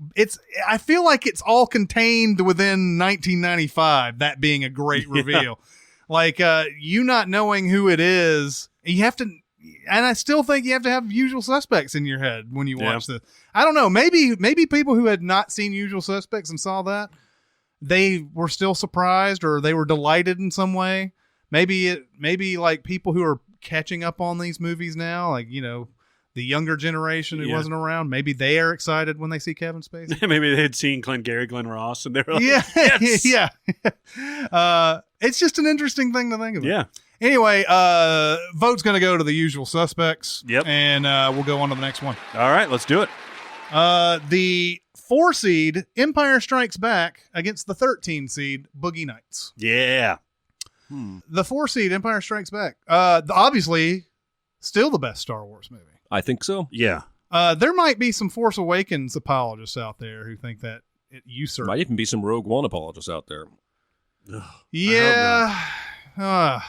I feel like it's all contained within 1995, that being a great reveal. Like you not knowing who it is, you have to, and I still think you have to have Usual Suspects in your head when you watch this. I don't know. Maybe people who had not seen Usual Suspects and saw that, they were still surprised or they were delighted in some way. Maybe like people who are catching up on these movies now, like, you know, the younger generation who wasn't around, maybe they are excited when they see Kevin Spacey. Maybe they had seen Glenn Ross and they were like, yes. It's just an interesting thing to think about. Yeah. Anyway, vote's going to go to the Usual Suspects. Yep. And we'll go on to the next one. All right, let's do it. The 4 seed Empire Strikes Back against the 13 seed Boogie Nights. Yeah. The 4 seed Empire Strikes Back. Obviously, still the best Star Wars movie. I think so. Yeah. There might be some Force Awakens apologists out there who think that it usurped. Might even be some Rogue One apologists out there. Yeah.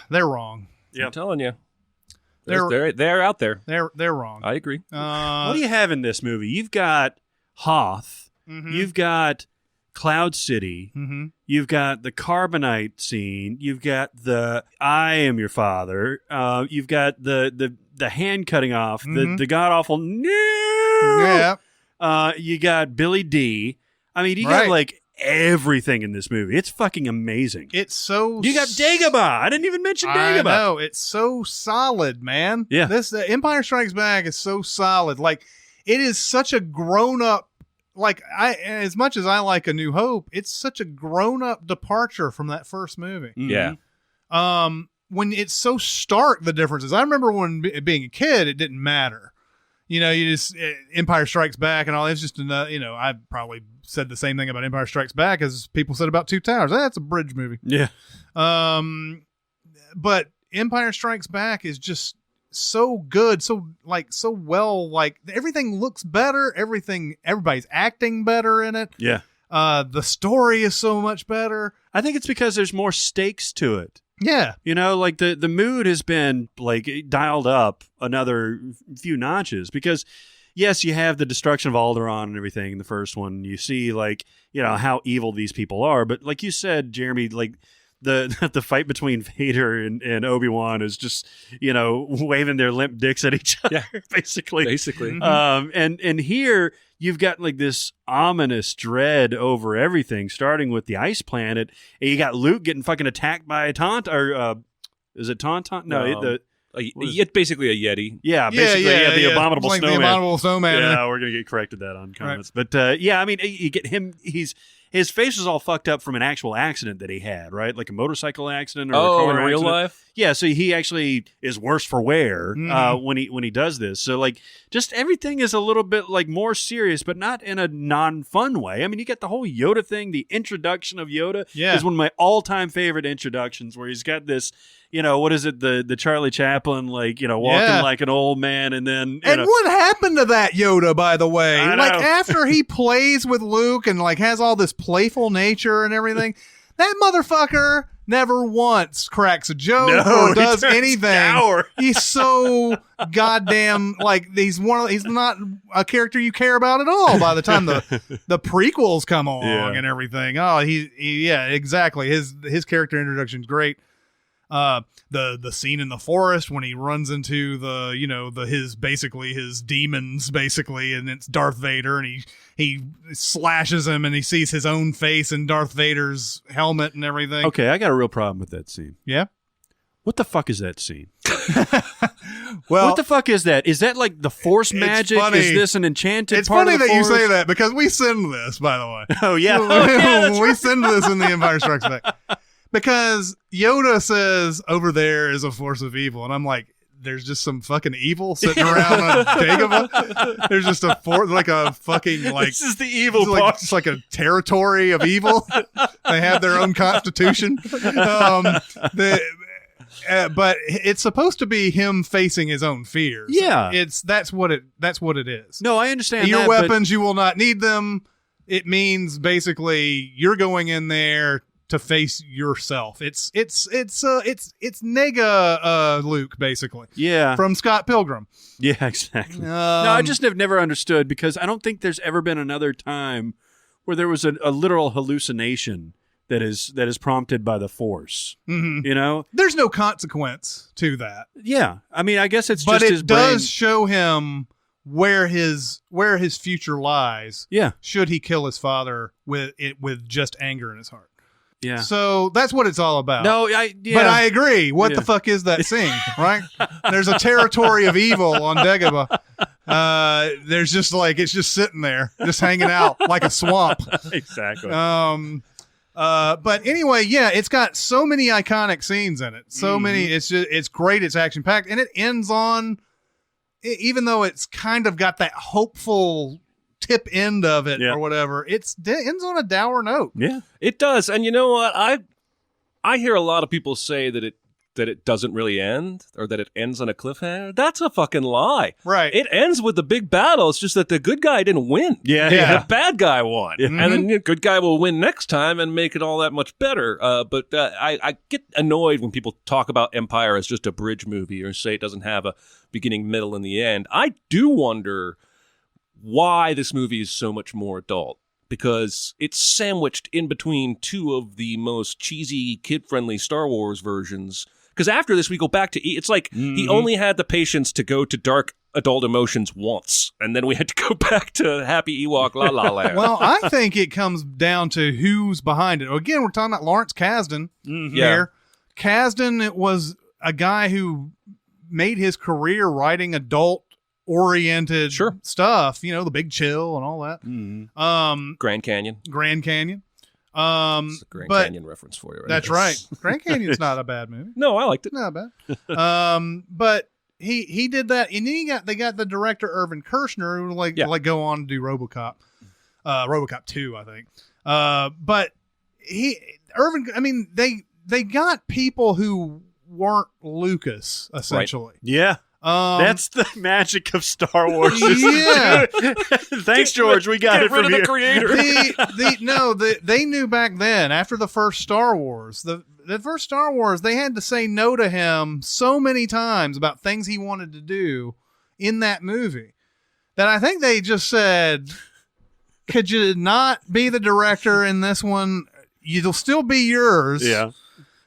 They're wrong. Yep. I'm telling you. They're out there. They're wrong. I agree. What do you have in this movie? You've got Hoth. You've got Cloud City. You've got the Carbonite scene. You've got the I am your father. You've got the hand cutting off. The god awful no. Yeah. You got Billy D. I mean, you got like everything in this movie. It's fucking amazing. It's so. You got Dagobah. I didn't even mention Dagobah. I know. It's so solid, man. Yeah. The Empire Strikes Back is so solid. Like, it is such a grown up. Like, as much as I like A New Hope, it's such a grown up departure from that first movie. Yeah. When it's so stark, the differences. I remember when being a kid, it didn't matter. You know, you just Empire Strikes Back and all. It's just another. You know, I probably said the same thing about Empire Strikes Back as people said about Two Towers. That's a bridge movie. Yeah. But Empire Strikes Back is just so good, so well. Like, everything looks better. Everybody's acting better in it. Yeah. The story is so much better. I think it's because there's more stakes to it. Yeah. You know, like the mood has been like dialed up another few notches because, yes, you have the destruction of Alderaan and everything in the first one. You see, like, you know, how evil these people are. But like you said, Jeremy, like the fight between Vader and Obi-Wan is just, waving their limp dicks at each other, basically. And here you've got like this ominous dread over everything, starting with the ice planet, and you got Luke getting fucking attacked by a is it Tauntaun? No, basically a Yeti. Yeah, basically, the abominable like snowman. The abominable snowman. Yeah, we're gonna get corrected that on comments, but I mean, you get him. His face was all fucked up from an actual accident that he had, right? Like a motorcycle accident or a car in real accident. life? Yeah, so he actually is worse for wear when he does this. So like just everything is a little bit like more serious, but not in a non-fun way. I mean, you get the whole Yoda thing, the introduction of Yoda is one of my all-time favorite introductions where he's got this, what is it, the Charlie Chaplin, like, walking like an old man, and then and what happened to that Yoda, by the way? I Like know. after he plays with Luke and like has all this playful nature and everything, that motherfucker never once cracks a joke or does anything. Dour. He's so goddamn like he's not a character you care about at all by the time the prequels come along and everything. Oh, exactly. His character introduction's great. The scene in the forest when he runs into his demons basically, and it's Darth Vader, and he slashes him, and he sees his own face in Darth Vader's helmet and everything. Okay, I got a real problem with that scene. Yeah. What the fuck is that scene? Well, what the fuck is that? Is that like the Force magic? funny. Is this an enchanted it's part funny of the that you Force? say that because we send this, by the way. Oh, yeah. We send this in The Empire Strikes Back. Because Yoda says over there is a force of evil, and I'm like, there's just some fucking evil sitting around on Dagobah. There's just a fucking like this is the evil it's like, part. it's like a territory of evil. They have their own constitution. But it's supposed to be him facing his own fears. Yeah, that's what it is. No, I understand your that, weapons, you will not need them. It means basically you're going in there to face yourself. It's nega Luke basically. Yeah, from Scott Pilgrim. Yeah, exactly. No, I just have never understood, because I don't think there's ever been another time where there was a literal hallucination that is prompted by the Force. Mm-hmm. There's no consequence to that. Yeah, I mean, I guess it's but just it his does brain. show him where his future lies. Yeah, should he kill his father with just anger in his heart. Yeah. So that's what it's all about. No, but I agree. What the fuck is that scene, right? There's a territory of evil on Dagobah. There's just like, it's just sitting there, just hanging out like a swamp. Exactly. But anyway, yeah, it's got so many iconic scenes in it. So many. It's great. It's action packed, and it ends on, even though it's kind of got that hopeful tip end of it or whatever, it ends on a dour note. Yeah, it does. And you know what? I hear a lot of people say that it doesn't really end, or that it ends on a cliffhanger. That's a fucking lie. Right. It ends with the big battle. It's just that the good guy didn't win. Yeah. The bad guy won. Yeah. And then the good guy will win next time and make it all that much better. But I get annoyed when people talk about Empire as just a bridge movie, or say it doesn't have a beginning, middle, and the end. I do wonder why this movie is so much more adult, because it's sandwiched in between two of the most cheesy, kid-friendly Star Wars versions. Because after this, we go back to it's like he only had the patience to go to dark adult emotions once, and then we had to go back to happy Ewok La La Land. Well, I think it comes down to who's behind it. Again, we're talking about Lawrence Kasdan here. Kasdan was a guy who made his career writing adult-oriented stuff. You know, The Big Chill and all that. Grand Canyon. It's a Grand Canyon reference for you. Right? That's right. Grand Canyon's not a bad movie. No, I liked it. Not bad. But he did that, and then they got the director Irvin Kershner, who like go on to do RoboCop, RoboCop 2, I think. But they got people who weren't Lucas, essentially. Right. Yeah. That's the magic of Star Wars. Yeah. Thanks, George. We got it from the creator. They knew back then, after the first Star Wars, the first Star Wars, they had to say no to him so many times about things he wanted to do in that movie that I think they just said, could you not be the director in this one? It'll still be yours. Yeah.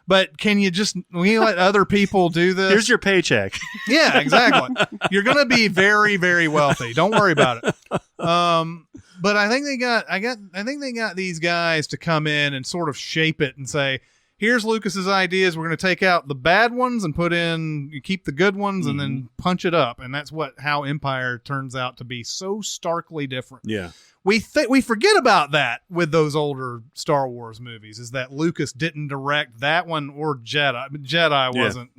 But can you let other people do this? Here's your paycheck. Yeah, exactly. You're going to be very, very wealthy. Don't worry about it. But I think they got these guys to come in and sort of shape it and say, here's Lucas's ideas. We're going to take out the bad ones and keep the good ones and then punch it up. And that's how Empire turns out to be so starkly different. Yeah. We forget about that with those older Star Wars movies, is that Lucas didn't direct that one or Jedi. Jedi wasn't,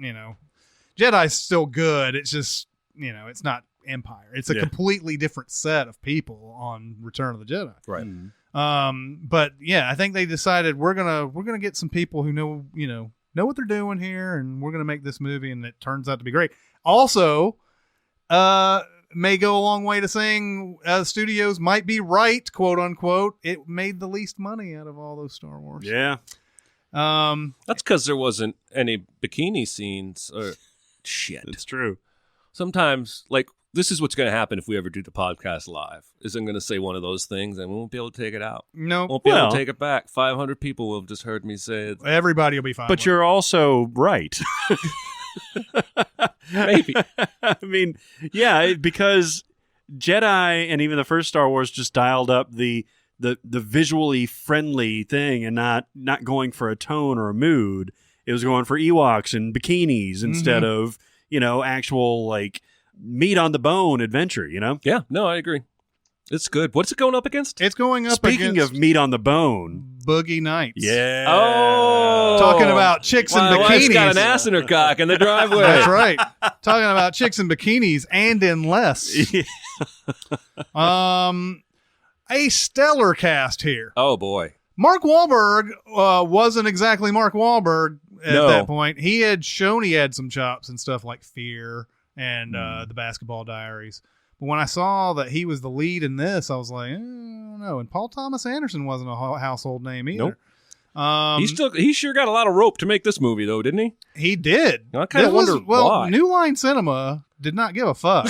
Jedi's still good. It's just, it's not Empire. It's a completely different set of people on Return of the Jedi. Right. But yeah, I think they decided we're gonna get some people who know what they're doing here, and we're gonna make this movie, and it turns out to be great. Also, may go a long way to saying studios might be right, quote unquote. It made the least money out of all those Star Wars. Yeah. That's because there wasn't any bikini scenes or shit. It's true. Sometimes, this is what's going to happen if we ever do the podcast live. I'm going to say one of those things, and we won't be able to take it out. No, won't be able to take it back. 500 people will have just heard me say it. Everybody will be fine. But you're also right. Maybe. I mean, yeah, because Jedi and even the first Star Wars just dialed up the visually friendly thing and not going for a tone or a mood. It was going for Ewoks and bikinis instead of, actual meat on the bone adventure, Yeah, no, I agree. It's good. What's it going up against? It's going up Speaking against of meat on the bone. Boogie Nights. Yeah. Oh. Talking about chicks in My wife's bikinis. got an ass in her cock in the driveway. That's right. Talking about chicks in bikinis and in less. A stellar cast here. Oh, boy. Mark Wahlberg wasn't exactly Mark Wahlberg at that point. He had shown he had some chops and stuff like Fear and The Basketball Diaries. But when I saw that he was the lead in this, I was like, I don't know. And Paul Thomas Anderson wasn't a household name either. Nope. He sure got a lot of rope to make this movie, though, didn't he? He did. I kind of wonder why. New Line Cinema did not give a fuck.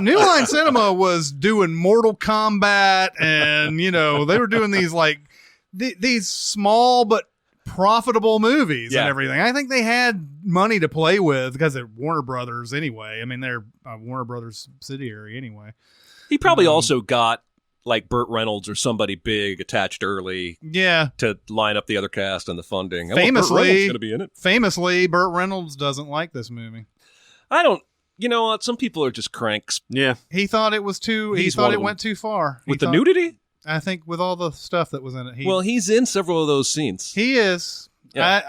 New Line Cinema was doing Mortal Kombat, and they were doing these these small but profitable movies and everything. I think they had money to play with because they're Warner Brothers anyway. I mean, they're a Warner Brothers subsidiary anyway. He probably also got Burt Reynolds or somebody big attached early. Yeah. To line up the other cast and the funding. Famously, Burt Reynolds going to be in it. Famously, Burt Reynolds doesn't like this movie. I don't. You know what? Some people are just cranks. Yeah. He thought it was too. He thought it went too far. With the nudity? I think with all the stuff that was in it. He's in several of those scenes. He is. Yeah.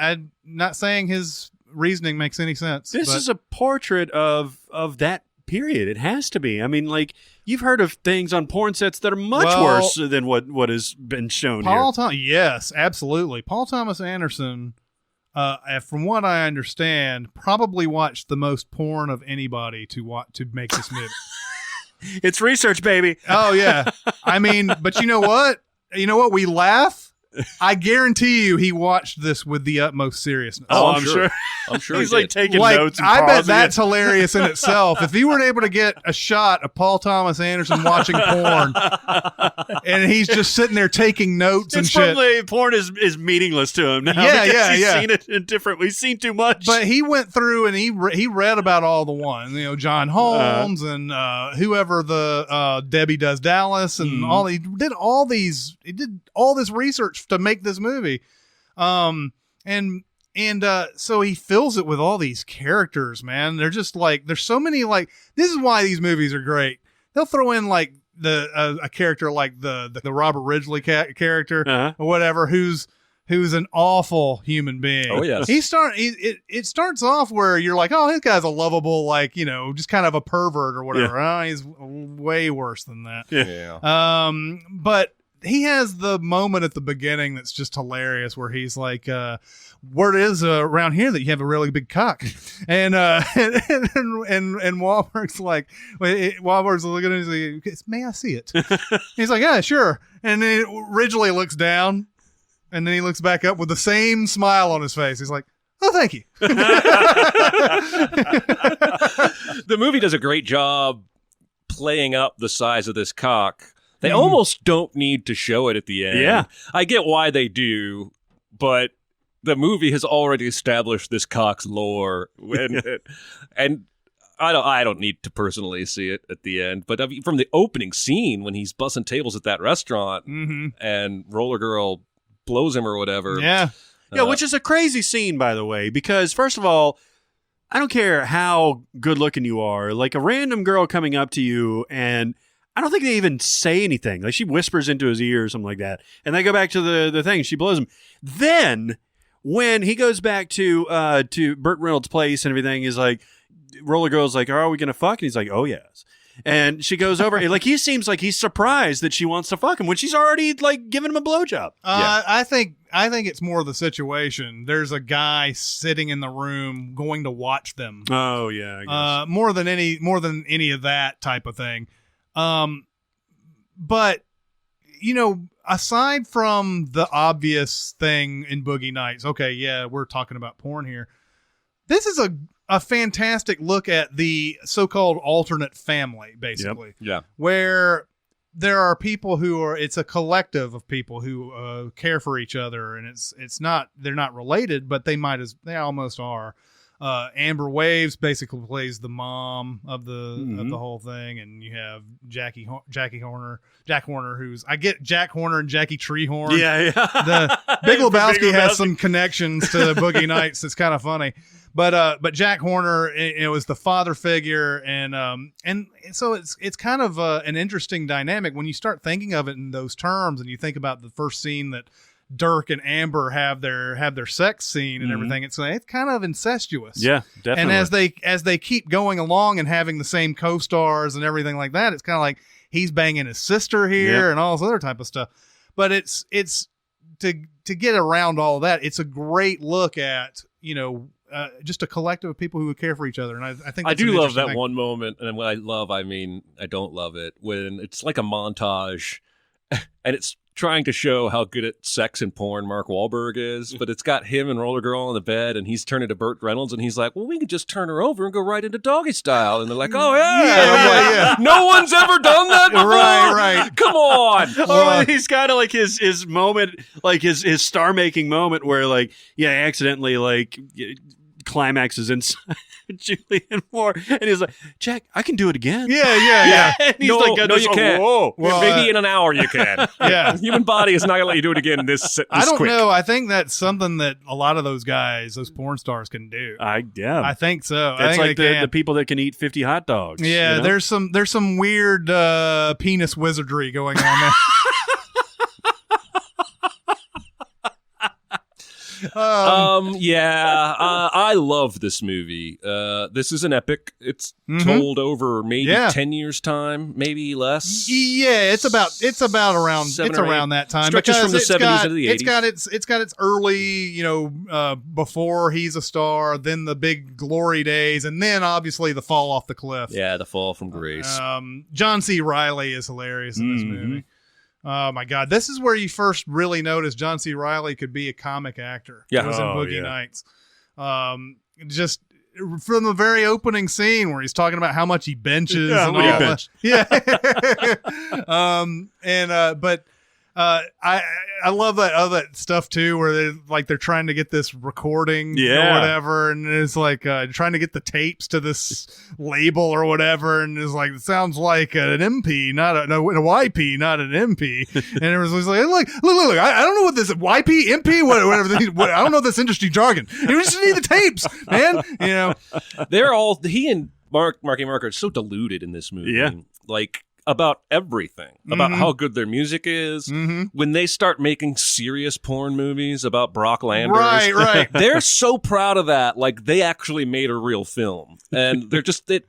I'm not saying his reasoning makes any sense. This is a portrait of that period. It has to be. I mean, you've heard of things on porn sets that are much worse than what has been shown here. Yes, absolutely. Paul Thomas Anderson, from what I understand, probably watched the most porn of anybody to make this movie. It's research, baby. Oh yeah. I mean, but you know what? We laugh. I guarantee you he watched this with the utmost seriousness. Oh, I'm sure. I'm sure he's he taking notes. And I bet that's hilarious in itself. If he were able to get a shot of Paul Thomas Anderson watching porn, and he's just sitting there taking notes and shit. Probably porn is meaningless to him now. Yeah, he's seen it in different. We've seen too much. But he went through and he read about all the ones. John Holmes and whoever the Debbie Does Dallas and all. He did all these. He did all this research to make this movie, so he fills it with all these characters, man. They're just there's so many. This is why these movies are great. They'll throw in a character like the Robert Ridgely character or whatever, who's an awful human being. Oh yes, it starts off where you're like, oh, this guy's a lovable, just kind of a pervert or whatever. Yeah. Oh, he's way worse than that. Yeah. But he has the moment at the beginning that's just hilarious where he's like, word is around here that you have a really big cock. And Wahlberg's Wahlberg's looking at him, he's like, may I see it? He's like, yeah, sure. And then Ridgely looks down and then he looks back up with the same smile on his face. He's like, oh, thank you. The movie does a great job playing up the size of this cock. They almost don't need to show it at the end. Yeah. I get why they do, but the movie has already established this Cox lore, and I don't need to personally see it at the end, but I mean, from the opening scene when he's bussing tables at that restaurant and Roller Girl blows him or whatever. Yeah. Yeah, which is a crazy scene, by the way, because first of all, I don't care how good looking you are. Like a random girl coming up to you, and I don't think they even say anything. Like she whispers into his ear or something like that, and they go back to the thing. She blows him. Then when he goes back to Burt Reynolds' place and everything, is like Roller Girl's like, "Are we gonna fuck?" And he's like, "Oh yes." And she goes over, and like he seems like he's surprised that she wants to fuck him when she's already like giving him a blowjob. I think it's more the situation. There's a guy sitting in the room going to watch them. Oh yeah, I guess. More than any of that type of thing. But you know, aside from the obvious thing in Boogie Nights, okay, yeah, we're talking about porn here. This is a fantastic look at the so-called alternate family, basically. Yep. Yeah. Where there are people it's a collective of people who care for each other, and they're not related, but they almost are. Amber Waves basically plays the mom of the whole thing, and you have Jack Horner, who's I get Jack Horner and Jackie Treehorn. Yeah. The Big Lebowski has some connections to Boogie Nights. It's kind of funny. But Jack Horner, it was the father figure, and so it's kind of an interesting dynamic when you start thinking of it in those terms, and you think about the first scene that Dirk and Amber have their sex scene and everything. It's kind of incestuous. Yeah, definitely. And as they keep going along and having the same co-stars and everything like that, it's kind of like he's banging his sister here and all this other type of stuff. But it's to get around all of that. It's a great look at just a collective of people who care for each other, and I think I that's do an love that thing. one moment, and when I love, I mean I don't love it when it's like a montage, and it's trying to show how good at sex and porn Mark Wahlberg is, but it's got him and Roller Girl on the bed, and he's turning to Burt Reynolds, and he's like, "Well, we can just turn her over and go right into doggy style," and they're like, "Oh yeah, Yeah, and I'm yeah. No one's ever done that before. Right. Come on." Oh, he's kind of like his moment, like his star making moment where like accidentally like climaxes inside Julianne Moore, and he's like, "Jack, I can do it again." Yeah. And he's No, like, no, you can't. Whoa. Well, Maybe in an hour you can. Yeah. Human body is not gonna let you do it again this I don't quick. know. I think that's something that a lot of those porn stars can do. I think so. That's I like think the people that can eat 50 hot dogs. Yeah, you know? there's some weird penis wizardry going on there. I love this movie. This is an epic. It's told over maybe 10 years time, maybe less. Yeah, it's about around Seven or around eight. that time. Stretches because from the it's 70s got- into the It's 80s. got its early, before he's a star, then the big glory days, and then obviously the fall off the cliff. Yeah, the fall from grace. John C. Reilly is hilarious in this movie. Oh my God. This is where you first really noticed John C. Reilly could be a comic actor. Yeah. It was in Oh, Boogie yeah. Nights. Just from the very opening scene where he's talking about how much he benches Yeah, and how much all he that. Yeah. But I love that stuff too, where they're trying to get this recording or whatever, and it's like trying to get the tapes to this label or whatever, and it's like it sounds like an MP, not a YP, not an MP, and it was like look, I don't know what this YP MP whatever I don't know this industry jargon. You just need the tapes, man. They're all he and Marky Mark are so diluted in this movie. Yeah. Like about everything, about how good their music is. When they start making serious porn movies about Brock Landers, Right. they're so proud of that. Like they actually made a real film, and they're just that.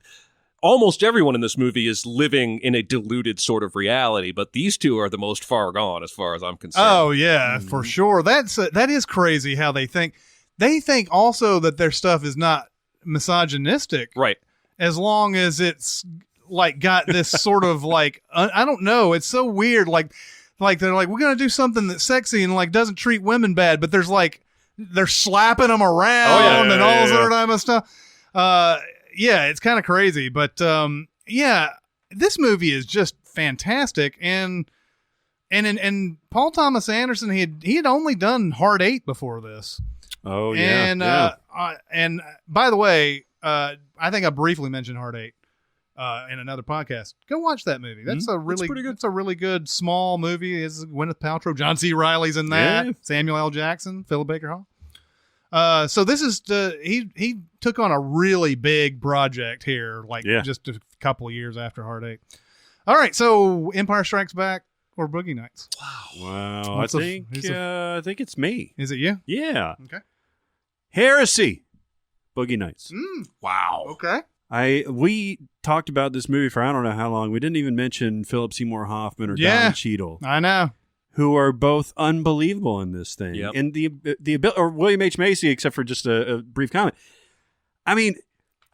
Almost everyone in this movie is living in a diluted sort of reality, but these two are the most far gone, as far as I'm concerned. Oh yeah, for sure. That is crazy how they think. They think also that their stuff is not misogynistic, right? As long as it's like got this sort of like I don't know. It's so weird. Like they're like, we're gonna do something that's sexy and like doesn't treat women bad, but there's like they're slapping them around and all this other type of stuff. Yeah, it's kind of crazy, but this movie is just fantastic, and and Paul Thomas Anderson, he had only done Hard Eight before this. Oh yeah. And by the way, I think I briefly mentioned Hard Eight in another podcast. Go watch that movie. That's pretty good. It's a really good small movie. It's Gwyneth Paltrow, John C. Reilly's in that. Yeah. Samuel L. Jackson, Philip Baker Hall. So this is he took on a really big project here, just a couple of years after Hard Eight. All right, so Empire Strikes Back or Boogie Nights? Wow. I think it's me. Is it you? Yeah. Okay. Heresy. Boogie Nights. Wow. Okay. We talked about this movie for I don't know how long. We didn't even mention Philip Seymour Hoffman or Don Cheadle. I know. Who are both unbelievable in this thing. Yep. And the ability, or William H. Macy, except for just a brief comment. I mean,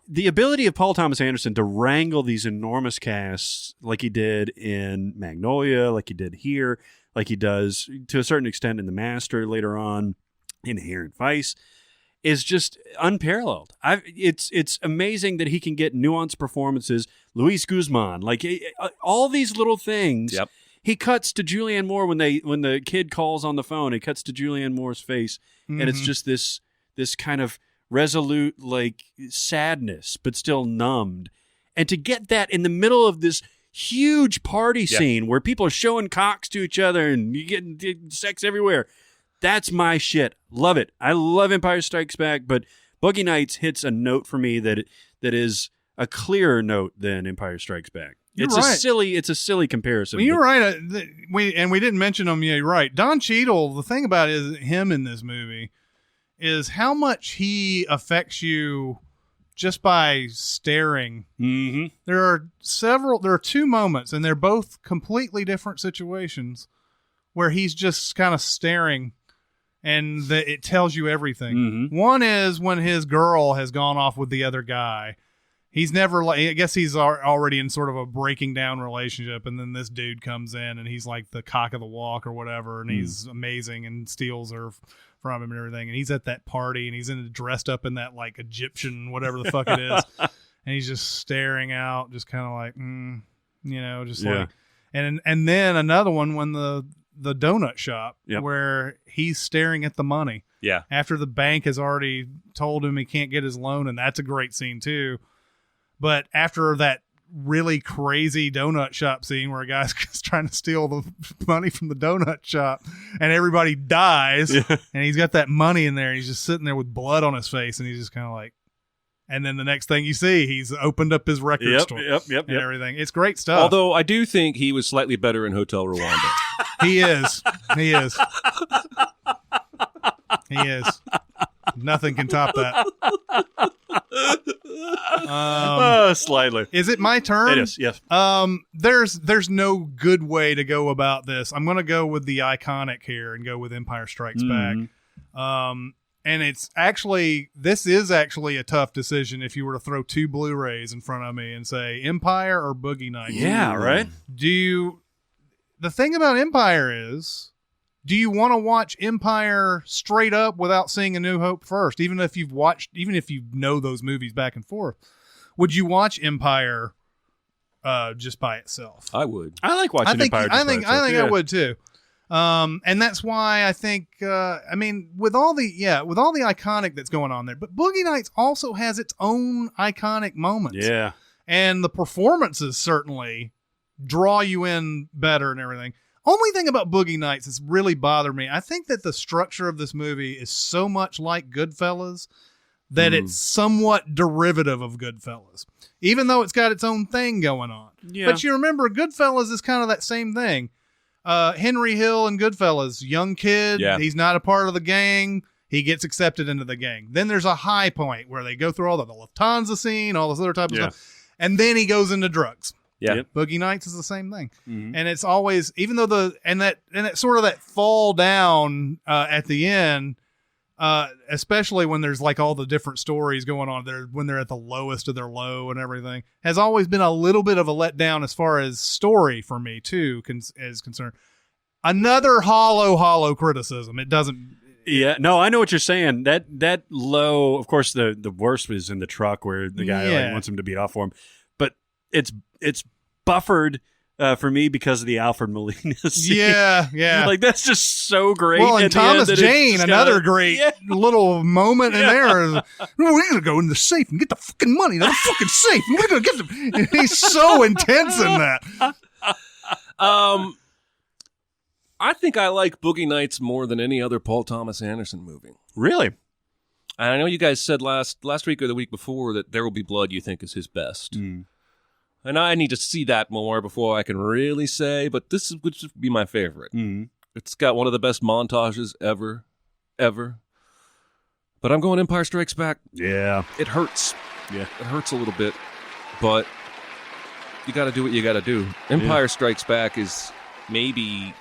the ability of Paul Thomas Anderson to wrangle these enormous casts like he did in Magnolia, like he did here, like he does to a certain extent in The Master later on, in Inherent Vice, is just unparalleled. It's amazing that he can get nuanced performances. Luis Guzman, like all these little things. Yep. He cuts to Julianne Moore when the kid calls on the phone. It cuts to Julianne Moore's face, and it's just this kind of resolute like sadness, but still numbed. And to get that in the middle of this huge party scene where people are showing cocks to each other and you get sex everywhere, that's my shit. Love it. I love Empire Strikes Back, but Boogie Nights hits a note for me that is a clearer note than Empire Strikes Back. It's a silly comparison. Well, you're right. We didn't mention him. Yeah, you're right. Don Cheadle. The thing about him in this movie is how much he affects you just by staring. Mm-hmm. There are two moments, and they're both completely different situations where he's just kind of staring, and it tells you everything. Mm-hmm. One is when his girl has gone off with the other guy. He's never I guess he's already in sort of a breaking down relationship, and then this dude comes in and he's like the cock of the walk or whatever, and he's amazing and steals her from him and everything. And he's at that party and he's dressed up in that like Egyptian whatever the fuck it is, and he's just staring out, just kind of like, like, and then another one when the donut shop where he's staring at the money. Yeah. After the bank has already told him he can't get his loan, and that's a great scene too. But after that really crazy donut shop scene where a guy's trying to steal the money from the donut shop and everybody dies and he's got that money in there and he's just sitting there with blood on his face and he's just kind of like, and then the next thing you see, he's opened up his record store and everything. It's great stuff. Although I do think he was slightly better in Hotel Rwanda. He is. Nothing can top that. Slightly. Is it my turn? It is, yes. There's no good way to go about this. I'm going to go with the iconic here and go with Empire Strikes Back. And this is actually a tough decision if you were to throw two Blu-rays in front of me and say Empire or Boogie Nights. Yeah, right? The thing about Empire is, do you want to watch Empire straight up without seeing A New Hope first? Even if you know those movies back and forth, would you watch Empire just by itself? I would. I like watching Empire. I think I would too. And that's why I think. With all the iconic that's going on there, but Boogie Nights also has its own iconic moments. Yeah, and the performances certainly draw you in better and everything. Only thing about Boogie Nights that's really bothered me, I think that the structure of this movie is so much like Goodfellas that it's somewhat derivative of Goodfellas, even though it's got its own thing going on. Yeah. But you remember, Goodfellas is kind of that same thing. Henry Hill in Goodfellas, young kid, he's not a part of the gang. He gets accepted into the gang. Then there's a high point where they go through all the Lufthansa scene, all this other type of stuff. And then he goes into drugs. Yeah. Yep. Boogie Nights is the same thing. Mm-hmm. And it's always, even though that sort of that fall down at the end, especially when there's like all the different stories going on there, when they're at the lowest of their low and everything, has always been a little bit of a letdown as far as story for me too is concerned. Another hollow criticism. It doesn't. Yeah, no, I know what you're saying. That low, of course, the worst was in the truck where the guy wants him to beat off for him, but it's buffered for me because of the Alfred Molina scene. Yeah. Like, that's just so great. Well, and at the end Thomas that it's Jane, just another kinda- great little moment in there. We're going to go in the safe and get the fucking money out of the fucking safe. And we're going to get them. He's so intense in that. I think I like Boogie Nights more than any other Paul Thomas Anderson movie. Really? And I know you guys said last week or the week before that There Will Be Blood you think is his best. And I need to see that more before I can really say, but this would just be my favorite. It's got one of the best montages ever. But I'm going Empire Strikes Back. Yeah. It hurts. Yeah. It hurts a little bit, but you got to do what you got to do. Empire Strikes Back is maybe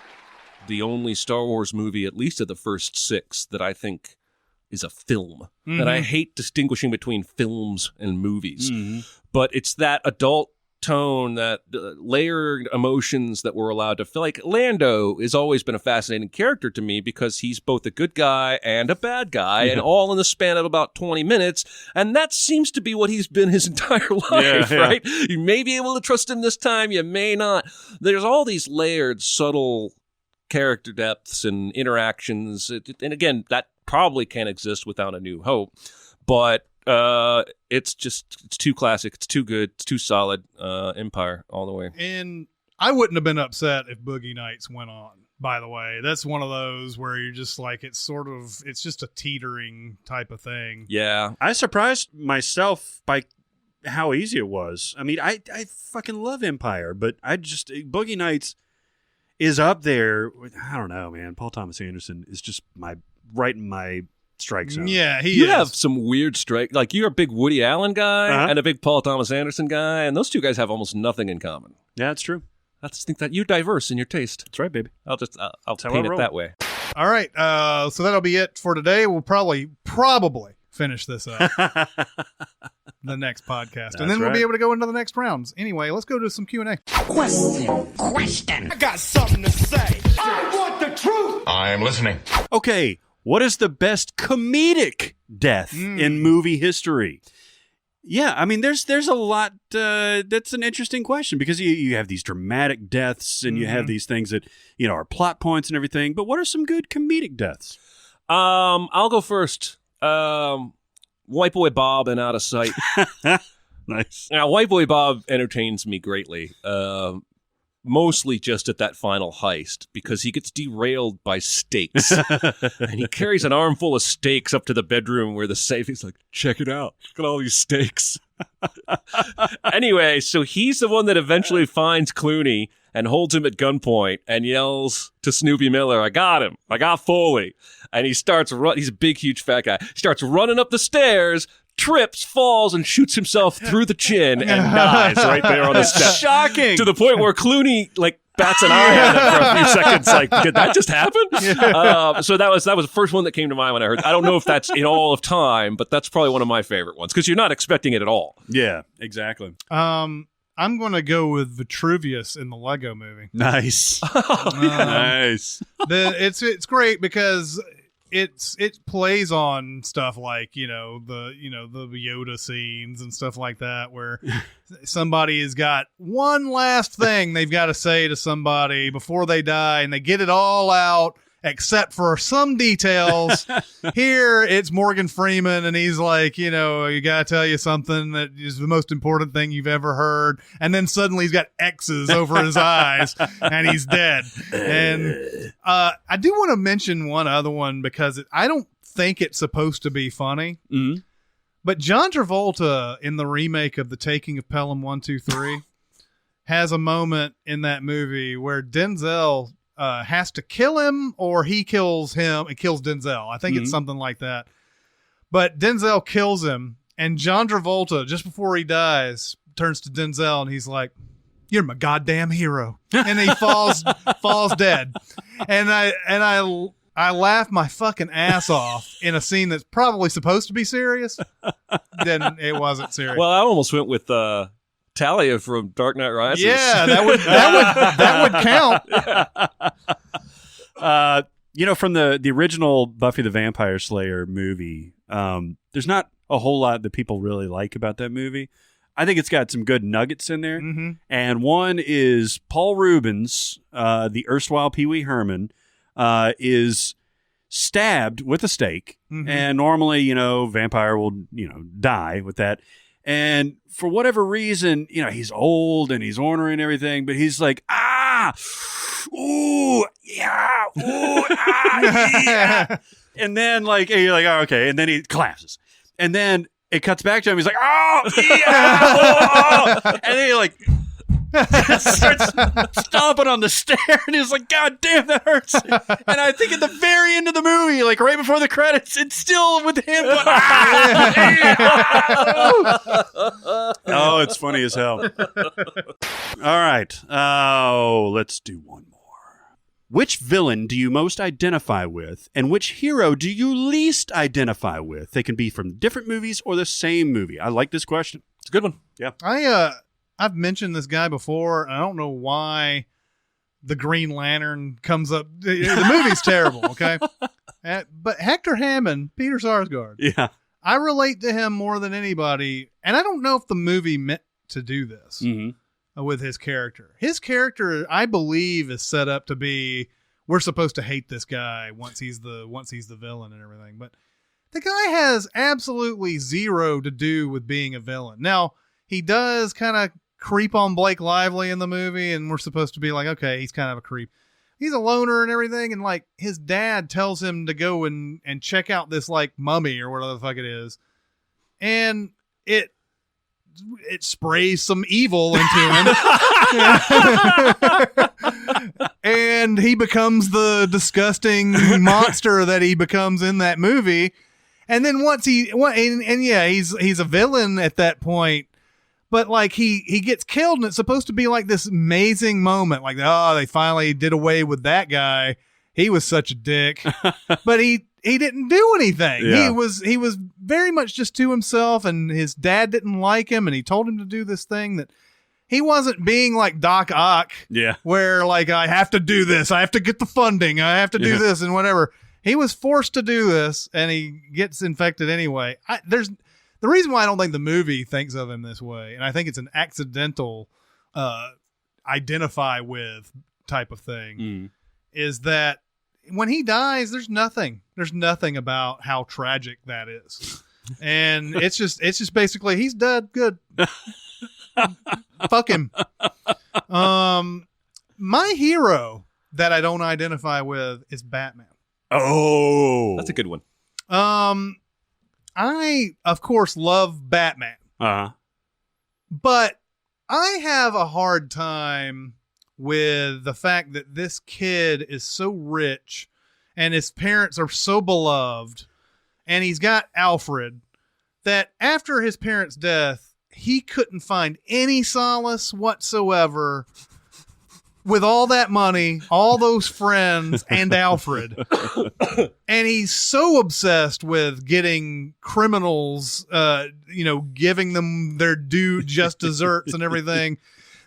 the only Star Wars movie, at least of the first 6, that I think is a film. And I hate distinguishing between films and movies. But it's that adult tone, that layered emotions that we're allowed to feel. Like, Lando has always been a fascinating character to me because he's both a good guy and a bad guy, and all in the span of about 20 minutes. And that seems to be what he's been his entire life, right? You may be able to trust him this time, you may not. There's all these layered, subtle character depths and interactions. And again, that probably can't exist without A New Hope. But it's too classic. It's too good. It's too solid. Empire all the way. And I wouldn't have been upset if Boogie Nights went on, by the way. That's one of those where you're just like, it's just a teetering type of thing. Yeah. I surprised myself by how easy it was. I mean, I fucking love Empire, but Boogie Nights is up there with, I don't know, man. Paul Thomas Anderson is just right in my strike zone. Yeah, you have some weird strike. Like, you're a big Woody Allen guy and a big Paul Thomas Anderson guy, and those two guys have almost nothing in common. Yeah, that's true. I just think that you're diverse in your taste. That's right, baby. I'll paint it that way. All right, so that'll be it for today. We'll probably finish this up the next podcast, and then we'll be able to go into the next rounds. Anyway, let's go to some Q&A. Question. I got something to say. I want the truth. I am listening. Okay, what is the best comedic death in movie history? Yeah, I mean, there's a lot. That's an interesting question because you have these dramatic deaths and you have these things that are plot points and everything. But what are some good comedic deaths? I'll go first. White Boy Bob and Out of Sight. Nice. Now, White Boy Bob entertains me greatly. Mostly just at that final heist because he gets derailed by stakes. And he carries an armful of stakes up to the bedroom where the safe, he's like, check it out. Look at all these stakes. Anyway, so he's the one that eventually finds Clooney and holds him at gunpoint and yells to Snoopy Miller, I got him. I got Foley. And he starts he's a big, huge, fat guy. He starts running up the stairs, trips, falls, and shoots himself through the chin and dies right there on the step. Shocking. To the point where Clooney, bats an eye at it for a few seconds. Like, did that just happen? So that was the first one that came to mind when I heard. I don't know if that's in all of time, but that's probably one of my favorite ones because you're not expecting it at all. Yeah, exactly. I'm going to go with Vitruvius in the Lego Movie. Nice. Nice. It's great because it plays on stuff like the Yoda scenes and stuff like that where somebody has got one last thing they've got to say to somebody before they die and they get it all out except for some details. Here it's Morgan Freeman and he's like, you got to tell you something that is the most important thing you've ever heard, and then suddenly he's got X's over his eyes and he's dead. And I do want to mention one other one because I don't think it's supposed to be funny, but John Travolta in the remake of The Taking of Pelham 1, 2, 3 has a moment in that movie where Denzel has to kill him or he kills him. It kills Denzel. I think it's something like that. But Denzel kills him, and John Travolta, just before he dies, turns to Denzel and he's like, "You're my goddamn hero," and he falls dead. And I laughed my fucking ass off in a scene that's probably supposed to be serious. Then it wasn't serious. Well, I almost went with Talia from Dark Knight Rises. Yeah, that would count. From the original Buffy the Vampire Slayer movie, there's not a whole lot that people really like about that movie. I think it's got some good nuggets in there. Mm-hmm. And one is Paul Rubens, the erstwhile Pee Wee Herman, is stabbed with a stake. Mm-hmm. And normally, vampire will, die with that. And for whatever reason, he's old and he's ornery and everything, but he's like, ooh, yeah, ooh, yeah. And then you're like, oh, okay. And then he collapses. And then it cuts back to him. He's like, oh, yeah, oh. And then he starts stomping on the stair, and he's like, God damn, that hurts. And I think at the very end of the movie, like right before the credits, it's still with him. Going, oh, it's funny as hell. All right. Oh, let's do one more. Which villain do you most identify with, and which hero do you least identify with? They can be from different movies or the same movie. I like this question. It's a good one. Yeah. I've mentioned this guy before, and I don't know why the Green Lantern comes up. The movie's terrible, okay? But Hector Hammond, Peter Sarsgaard, Yeah. I relate to him more than anybody, and I don't know if the movie meant to do this with his character. His character, I believe, is set up to be, we're supposed to hate this guy once he's the villain and everything, but the guy has absolutely zero to do with being a villain. Now, he does kind of creep on Blake Lively in the movie, and we're supposed to be like, okay, he's kind of a creep. He's a loner and everything, and like his dad tells him to go and check out this like mummy or whatever the fuck it is, and it sprays some evil into him, and he becomes the disgusting monster that he becomes in that movie. And then he's a villain at that point. But like he gets killed, and it's supposed to be like this amazing moment, like, oh, they finally did away with that guy. He was such a dick, but he didn't do anything. Yeah. He was very much just to himself, and his dad didn't like him, and he told him to do this thing that he wasn't being like Doc Ock, where like, I have to do this, I have to get the funding, I have to do this and whatever. He was forced to do this, and he gets infected anyway. The reason why I don't think the movie thinks of him this way, and I think it's an accidental identify with type of thing, is that when he dies, there's nothing about how tragic that is. And it's just basically, he's dead. Good. Fuck him. My hero that I don't identify with is Batman. Oh, That's a good one. I, of course, love Batman. But I have a hard time with the fact that this kid is so rich and his parents are so beloved, and he's got Alfred, that after his parents' death, he couldn't find any solace whatsoever with all that money, all those friends, and Alfred. And he's so obsessed with getting criminals, giving them their due just desserts and everything,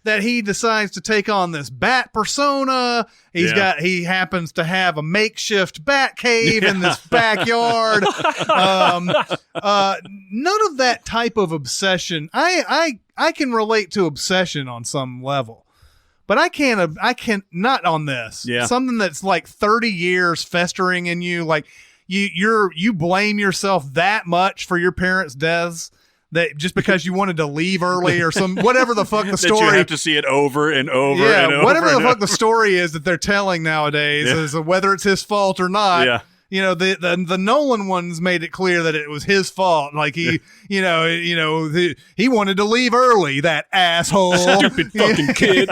that he decides to take on this bat persona. He happens to have a makeshift bat cave in this backyard. None of that type of obsession. I can relate to obsession on some level. But I can't not on this. Yeah. Something that's like 30 years festering in you, like you blame yourself that much for your parents' deaths, that just because you wanted to leave early or some whatever the fuck the story. That you have to see it over and over and over. Whatever and the fuck over. the story is that they're telling nowadays, is whether it's his fault or not. Yeah. The Nolan ones made it clear that it was his fault. Like he wanted to leave early, that asshole, Stupid fucking kid,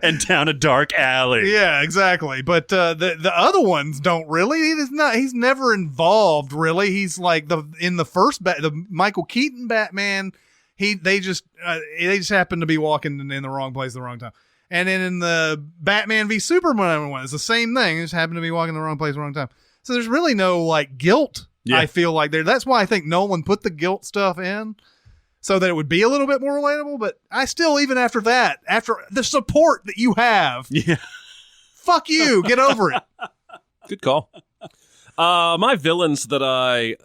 and down a dark alley. Yeah, exactly. But the other ones don't really. He's never involved really. He's like in the first the Michael Keaton Batman. They just happen to be walking in the wrong place at the wrong time. And then in the Batman v Superman one, it's the same thing. They just happen to be walking in the wrong place at the wrong time. So there's really no like guilt. Yeah. I feel like there. That's why I think Nolan put the guilt stuff in, so that it would be a little bit more relatable. But I still, even after that, after the support that you have, fuck you, get over it. Good call. My villains that I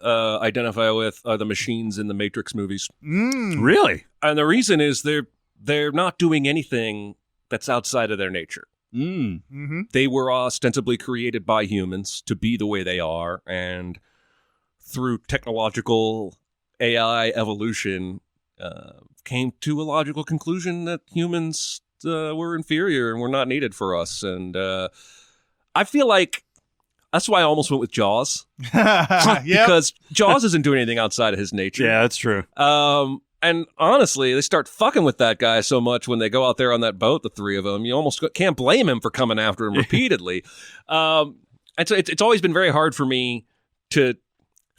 identify with are the machines in the Matrix movies. Really? And the reason is they're not doing anything that's outside of their nature. They were ostensibly created by humans to be the way they are, and through technological AI evolution, came to a logical conclusion that humans were inferior and were not needed for us. And I feel like that's why I almost went with Jaws. Because Jaws isn't doing anything outside of his nature. Yeah, that's true. And honestly, they start fucking with that guy so much when they go out there on that boat, the three of them. You almost can't blame him for coming after him repeatedly. And so it's always been very hard for me to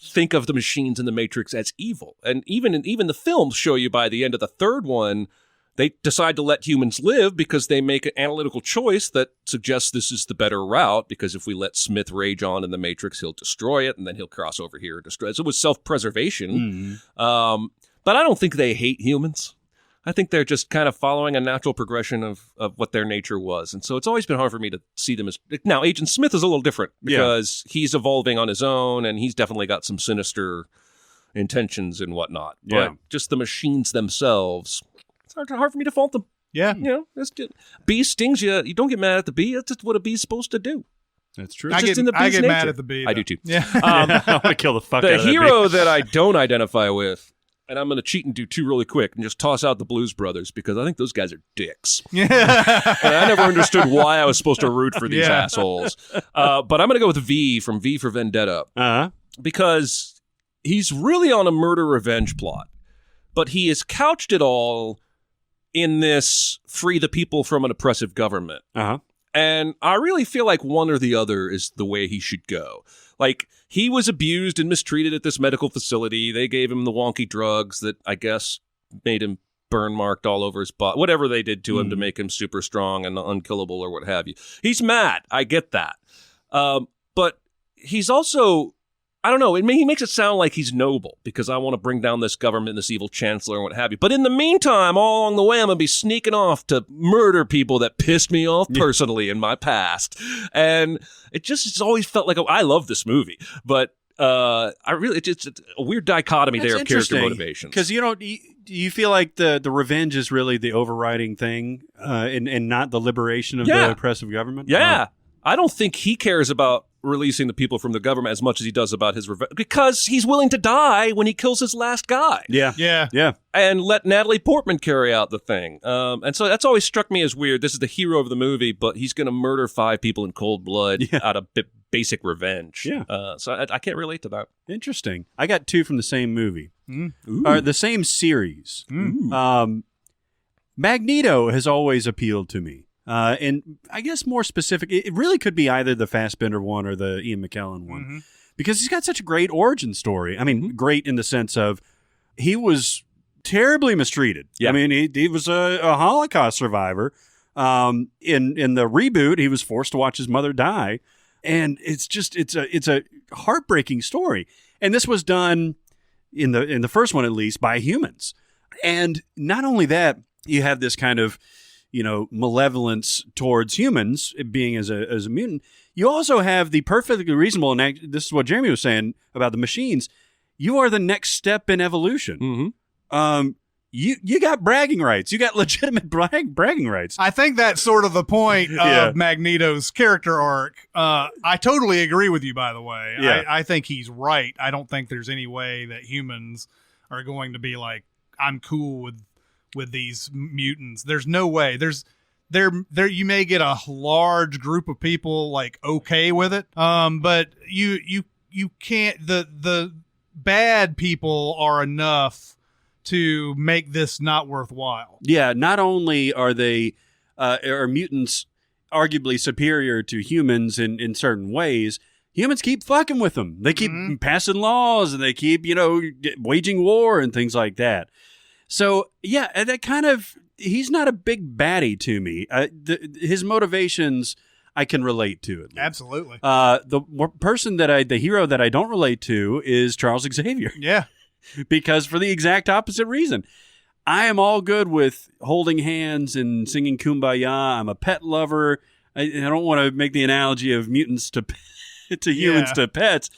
think of the machines in the Matrix as evil. And even the films show you by the end of the third one, they decide to let humans live because they make an analytical choice that suggests this is the better route, because if we let Smith rage on in the Matrix, he'll destroy it, and then he'll cross over here and destroy it. So it was self-preservation. But I don't think they hate humans. I think they're just kind of following a natural progression of what their nature was. And so it's always been hard for me to see them as... Now, Agent Smith is a little different because he's evolving on his own, and he's definitely got some sinister intentions and whatnot. Yeah. But just the machines themselves, it's hard for me to fault them. Yeah. You know, it's just, bee stings you. You don't get mad at the bee. That's just what a bee's supposed to do. That's true. I just get, in the I bee's get mad nature. at the bee. I though. do too. Yeah. I want to kill the fuck out The of that bee. hero that I don't identify with, and I'm going to cheat and do two really quick and just toss out the Blues Brothers because I think those guys are dicks. And I never understood why I was supposed to root for these assholes. But I'm going to go with V from V for Vendetta because he's really on a murder-revenge plot. But he has couched it all in this free the people from an oppressive government. And I really feel like one or the other is the way he should go. Like, he was abused and mistreated at this medical facility. They gave him the wonky drugs that I guess made him burn marked all over his body. Whatever they did to him to make him super strong and unkillable or what have you. He's mad. I get that. But he's also... I don't know. He makes it sound like he's noble because I want to bring down this government, this evil chancellor, and what have you. But in the meantime, all along the way, I'm going to be sneaking off to murder people that pissed me off personally in my past. And it's always felt like I love this movie, but it's a weird dichotomy there of character motivations. Because you feel like the revenge is really the overriding thing, and not the liberation of the oppressive government. Yeah, I don't think he cares about releasing the people from the government as much as he does about his revenge, because he's willing to die when he kills his last guy. Yeah. And let Natalie Portman carry out the thing. And so that's always struck me as weird. This is the hero of the movie, but he's going to murder 5 people in cold blood out of basic revenge. So I can't relate to that. Interesting. I got 2 from the same movie. The same series. Magneto has always appealed to me. And I guess more specific, it really could be either the Fassbender one or the Ian McKellen one, because he's got such a great origin story. I mean, great in the sense of he was terribly mistreated. I mean, he was a Holocaust survivor. In the reboot, he was forced to watch his mother die, and it's a heartbreaking story. And this was done in the first one, at least, by humans. And not only that, you have this kind of malevolence towards humans, being as a mutant. You also have the perfectly reasonable, and this is what Jeremy was saying about the machines. You are the next step in evolution. You got bragging rights. You got legitimate bragging rights. I think that's sort of the point of Magneto's character arc. I totally agree with you, by the way. I think he's right. I don't think there's any way that humans are going to be like, I'm cool with these mutants. There's no way. There you may get a large group of people like okay with it, but you can't. The bad people are enough to make this not worthwhile. Yeah, not only are they are mutants arguably superior to humans in certain ways, humans keep fucking with them. They keep passing laws, and they keep waging war and things like that. So, yeah, that kind of, he's not a big baddie to me. His motivations, I can relate to. At least. Absolutely. The hero that I don't relate to is Charles Xavier. Yeah. Because for the exact opposite reason. I am all good with holding hands and singing Kumbaya. I'm a pet lover. I don't want to make the analogy of mutants to to humans Yeah. to pets.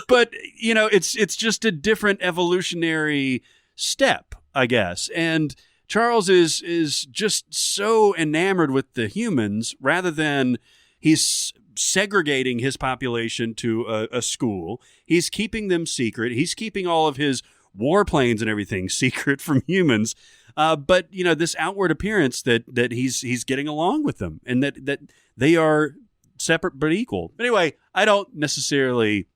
But, it's just a different evolutionary step, I guess. And Charles is just so enamored with the humans rather than he's segregating his population to a school. He's keeping them secret. He's keeping all of his warplanes and everything secret from humans. But this outward appearance that he's getting along with them and that they are separate but equal. Anyway, I don't necessarily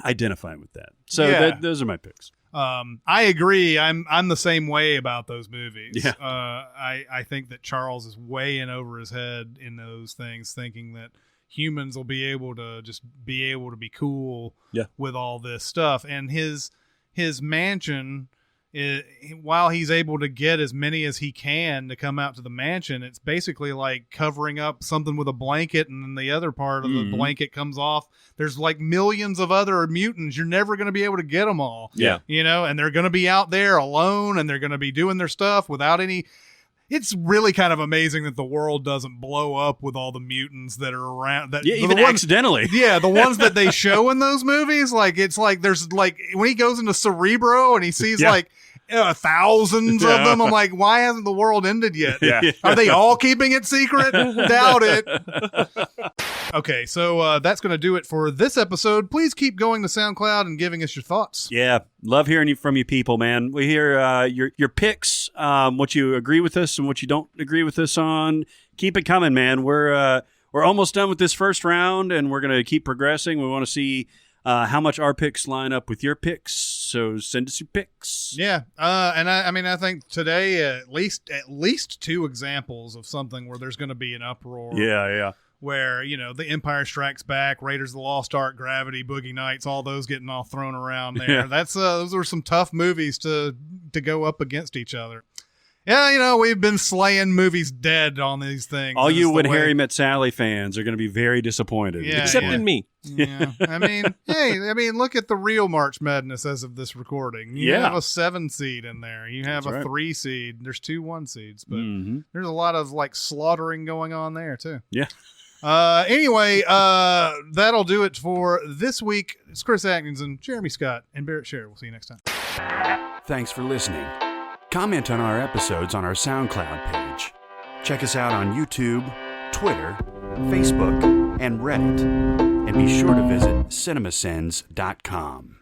identify with that. So those are my picks. I agree. I'm the same way about those movies. Yeah. I think that Charles is way in over his head in those things, thinking that humans will be able to be cool with all this stuff. And his mansion, while he's able to get as many as he can to come out to the mansion, it's basically like covering up something with a blanket, and then the other part of the blanket comes off. There's like millions of other mutants. You're never going to be able to get them all. Yeah. And they're going to be out there alone, and they're going to be doing their stuff without any. It's really kind of amazing that the world doesn't blow up with all the mutants that are around. Even accidentally. Yeah, the ones that they show in those movies, like it's like there's like when he goes into Cerebro and he sees like thousands of them. I'm like, why hasn't the world ended yet? Yeah. Are they all keeping it secret? Doubt it. Okay, so that's going to do it for this episode. Please keep going to SoundCloud and giving us your thoughts. Yeah, love hearing from you people, man. We hear your picks, what you agree with us and what you don't agree with us on. Keep it coming, man. We're almost done with this first round, and we're going to keep progressing. We want to see how much our picks line up with your picks, so send us your picks. Yeah, and I think today at least two examples of something where there's going to be an uproar. Yeah. Where, The Empire Strikes Back, Raiders of the Lost Ark, Gravity, Boogie Nights, all those getting all thrown around there. Yeah. That's those are some tough movies to go up against each other. Yeah, we've been slaying movies dead on these things. All you When Way- Harry Met Sally fans are going to be very disappointed. Yeah, Except in me. Yeah, look at the real March Madness as of this recording. You have a 7 seed in there. You have That's a right. 3 seed. There's 2 1 seeds, but Mhm. there's a lot of like slaughtering going on there too. Yeah. Anyway, that'll do it for this week. It's Chris Atkinson, Jeremy Scott, and Barrett Sher. We'll see you next time. Thanks for listening. Comment on our episodes on our SoundCloud page. Check us out on YouTube, Twitter, Facebook, and Reddit. And be sure to visit cinemasins.com.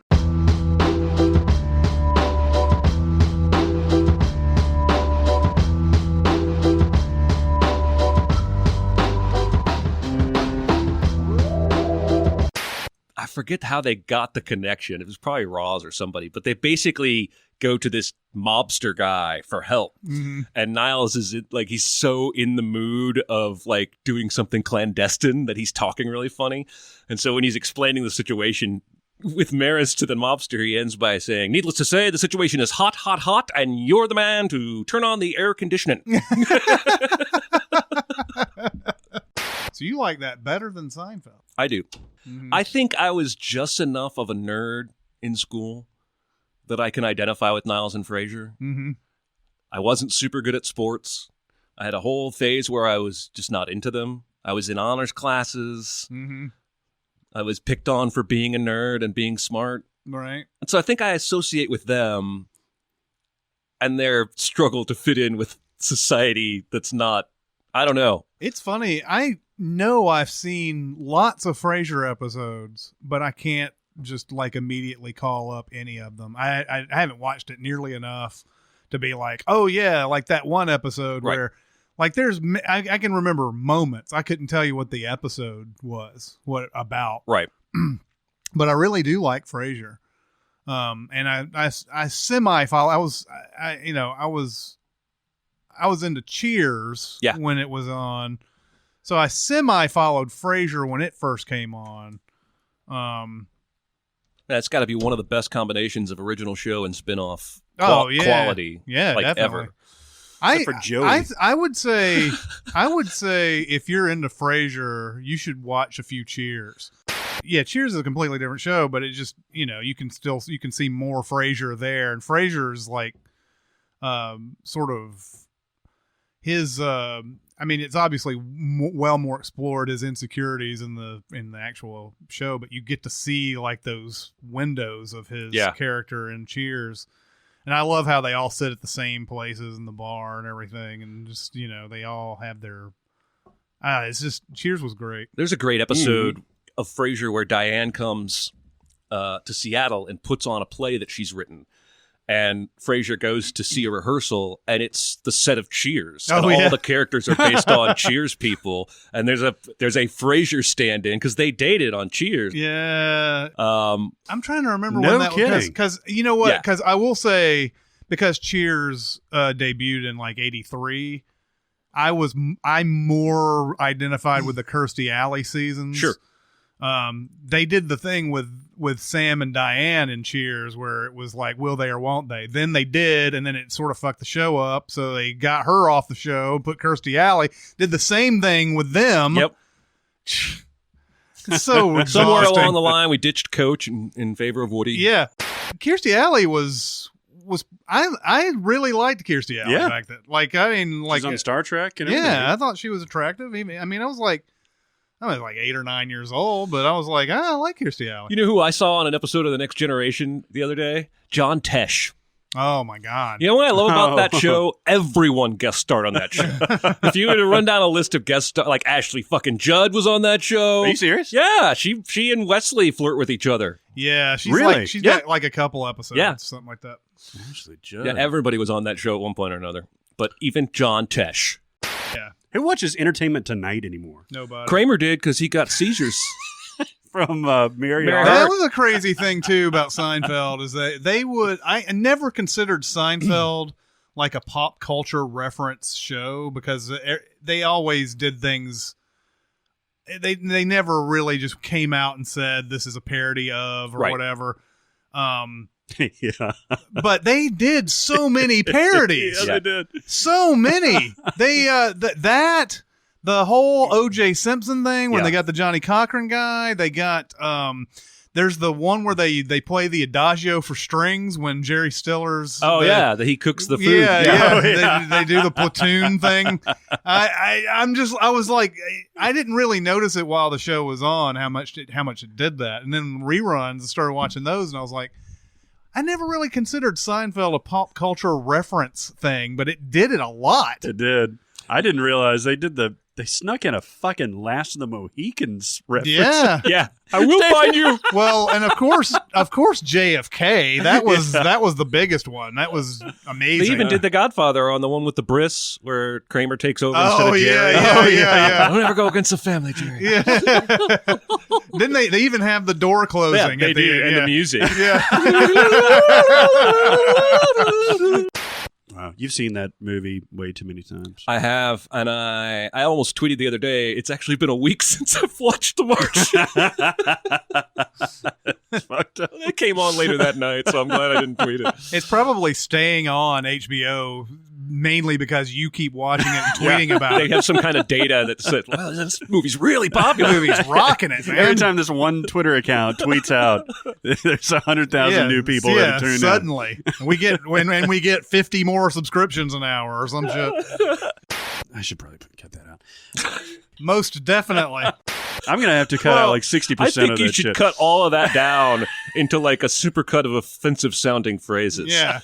I forget how they got the connection. It was probably Roz or somebody, but they basically go to this mobster guy for help. Mm-hmm. And Niles is like, he's so in the mood of like doing something clandestine that he's talking really funny. And so when he's explaining the situation with Maris to the mobster, he ends by saying, "Needless to say, the situation is hot, hot, hot, and you're the man to turn on the air conditioning." So you like that better than Seinfeld? I do. Mm-hmm. I think I was just enough of a nerd in school that I can identify with Niles and Frasier. Mm-hmm. I wasn't super good at sports. I had a whole phase where I was just not into them. I was in honors classes. Mm-hmm. I was picked on for being a nerd and being smart. Right. And so I think I associate with them and their struggle to fit in with society that's not, I don't know. It's funny. I know I've seen lots of Frasier episodes, but I can't just like immediately call up any of them. I haven't watched it nearly enough to be like, oh yeah, like that one episode Right. where like I can remember moments. I couldn't tell you what the episode was, what about. Right. But I really do like Frasier. And I semi follow. I was into Cheers when it was on. So I semi followed Frasier when it first came on. That's got to be one of the best combinations of original show and spin-off quality. Yeah, like definitely. ever. Except for Joey. I would say if you're into Frasier, you should watch a few Cheers. Yeah, Cheers is a completely different show, but it just, you can see more Frasier there, and Frasier is like sort of his I mean, it's obviously well more explored his insecurities in the actual show, but you get to see like those windows of his character in Cheers. And I love how they all sit at the same places in the bar and everything, and just they all have their. It's just Cheers was great. There's a great episode of Frasier where Diane comes to Seattle and puts on a play that she's written. And Frasier goes to see a rehearsal, and it's the set of Cheers. And all the characters are based on Cheers people. And there's a Frasier stand-in because they dated on Cheers. Yeah. I'm trying to remember when that was. Because you know what? Because I will say, because Cheers debuted in like 83, I'm more identified with the Kirstie Alley seasons. Sure. They did the thing with Sam and Diane in Cheers where it was like, will they or won't they? Then they did, and then it sort of fucked the show up. So they got her off the show, put Kirstie Alley, did the same thing with them. Yep. So somewhere along the line, we ditched Coach in favor of Woody. Yeah. Kirstie Alley was I really liked Kirstie Alley back then. Like, I mean, like she's on Star Trek and everything. Yeah, I thought she was attractive. I mean, I was like 8 or 9 years old, but I was like, I like Kirstie Alley. You know who I saw on an episode of The Next Generation the other day? John Tesh. Oh, my God. You know what I love about that show? Everyone guest starred on that show. If you were to run down a list of guest stars, like Ashley fucking Judd was on that show. Are you serious? Yeah, she and Wesley flirt with each other. Yeah, she's really? She's got like a couple episodes, something like that. Ashley Judd. Yeah, everybody was on that show at one point or another. But even John Tesh. Yeah. Who watches Entertainment Tonight anymore? Nobody. Kramer did because he got seizures. From Mary That was a crazy thing too about Seinfeld is that they would. I never considered Seinfeld like a pop culture reference show because they always did things. They never really just came out and said this is a parody of or whatever. Yeah, but they did so many parodies. They did So many. They the whole O.J. Simpson thing when they got the Johnny Cochran guy. They got there's the one where they play the Adagio for strings when Jerry Stiller's. That he cooks the food. Yeah. They do the platoon thing. I was like, I didn't really notice it while the show was on how much it did that, and then reruns. I started watching those, and I was like, I never really considered Seinfeld a pop culture reference thing, but it did it a lot. It did. I didn't realize they snuck in a fucking Last of the Mohicans reference. Yeah. Yeah. I will find you. Well, and of course JFK. That was the biggest one. That was amazing. They even did The Godfather on the one with the Briss where Kramer takes over instead of Jerry. Yeah. Don't ever go against the family, Jerry. Yeah. Didn't they even have the door closing? They do, and the music. Yeah. Wow, you've seen that movie way too many times. I have, and I almost tweeted the other day, it's actually been a week since I've watched The Martian. Fucked up. It came on later that night, so I'm glad I didn't tweet it. It's probably staying on HBO mainly because you keep watching it and tweeting about it. They have some kind of data that said, well, this movie's really popular. The movie's rocking it, man. Every time this one Twitter account tweets out, there's 100,000 new people that tune in. Suddenly. We get when we get 50 more subscriptions an hour or some shit. I should probably cut that out. Most definitely. I'm going to have to cut out like 60% of that shit. I think you should cut all of that down into like a supercut of offensive sounding phrases. Yeah.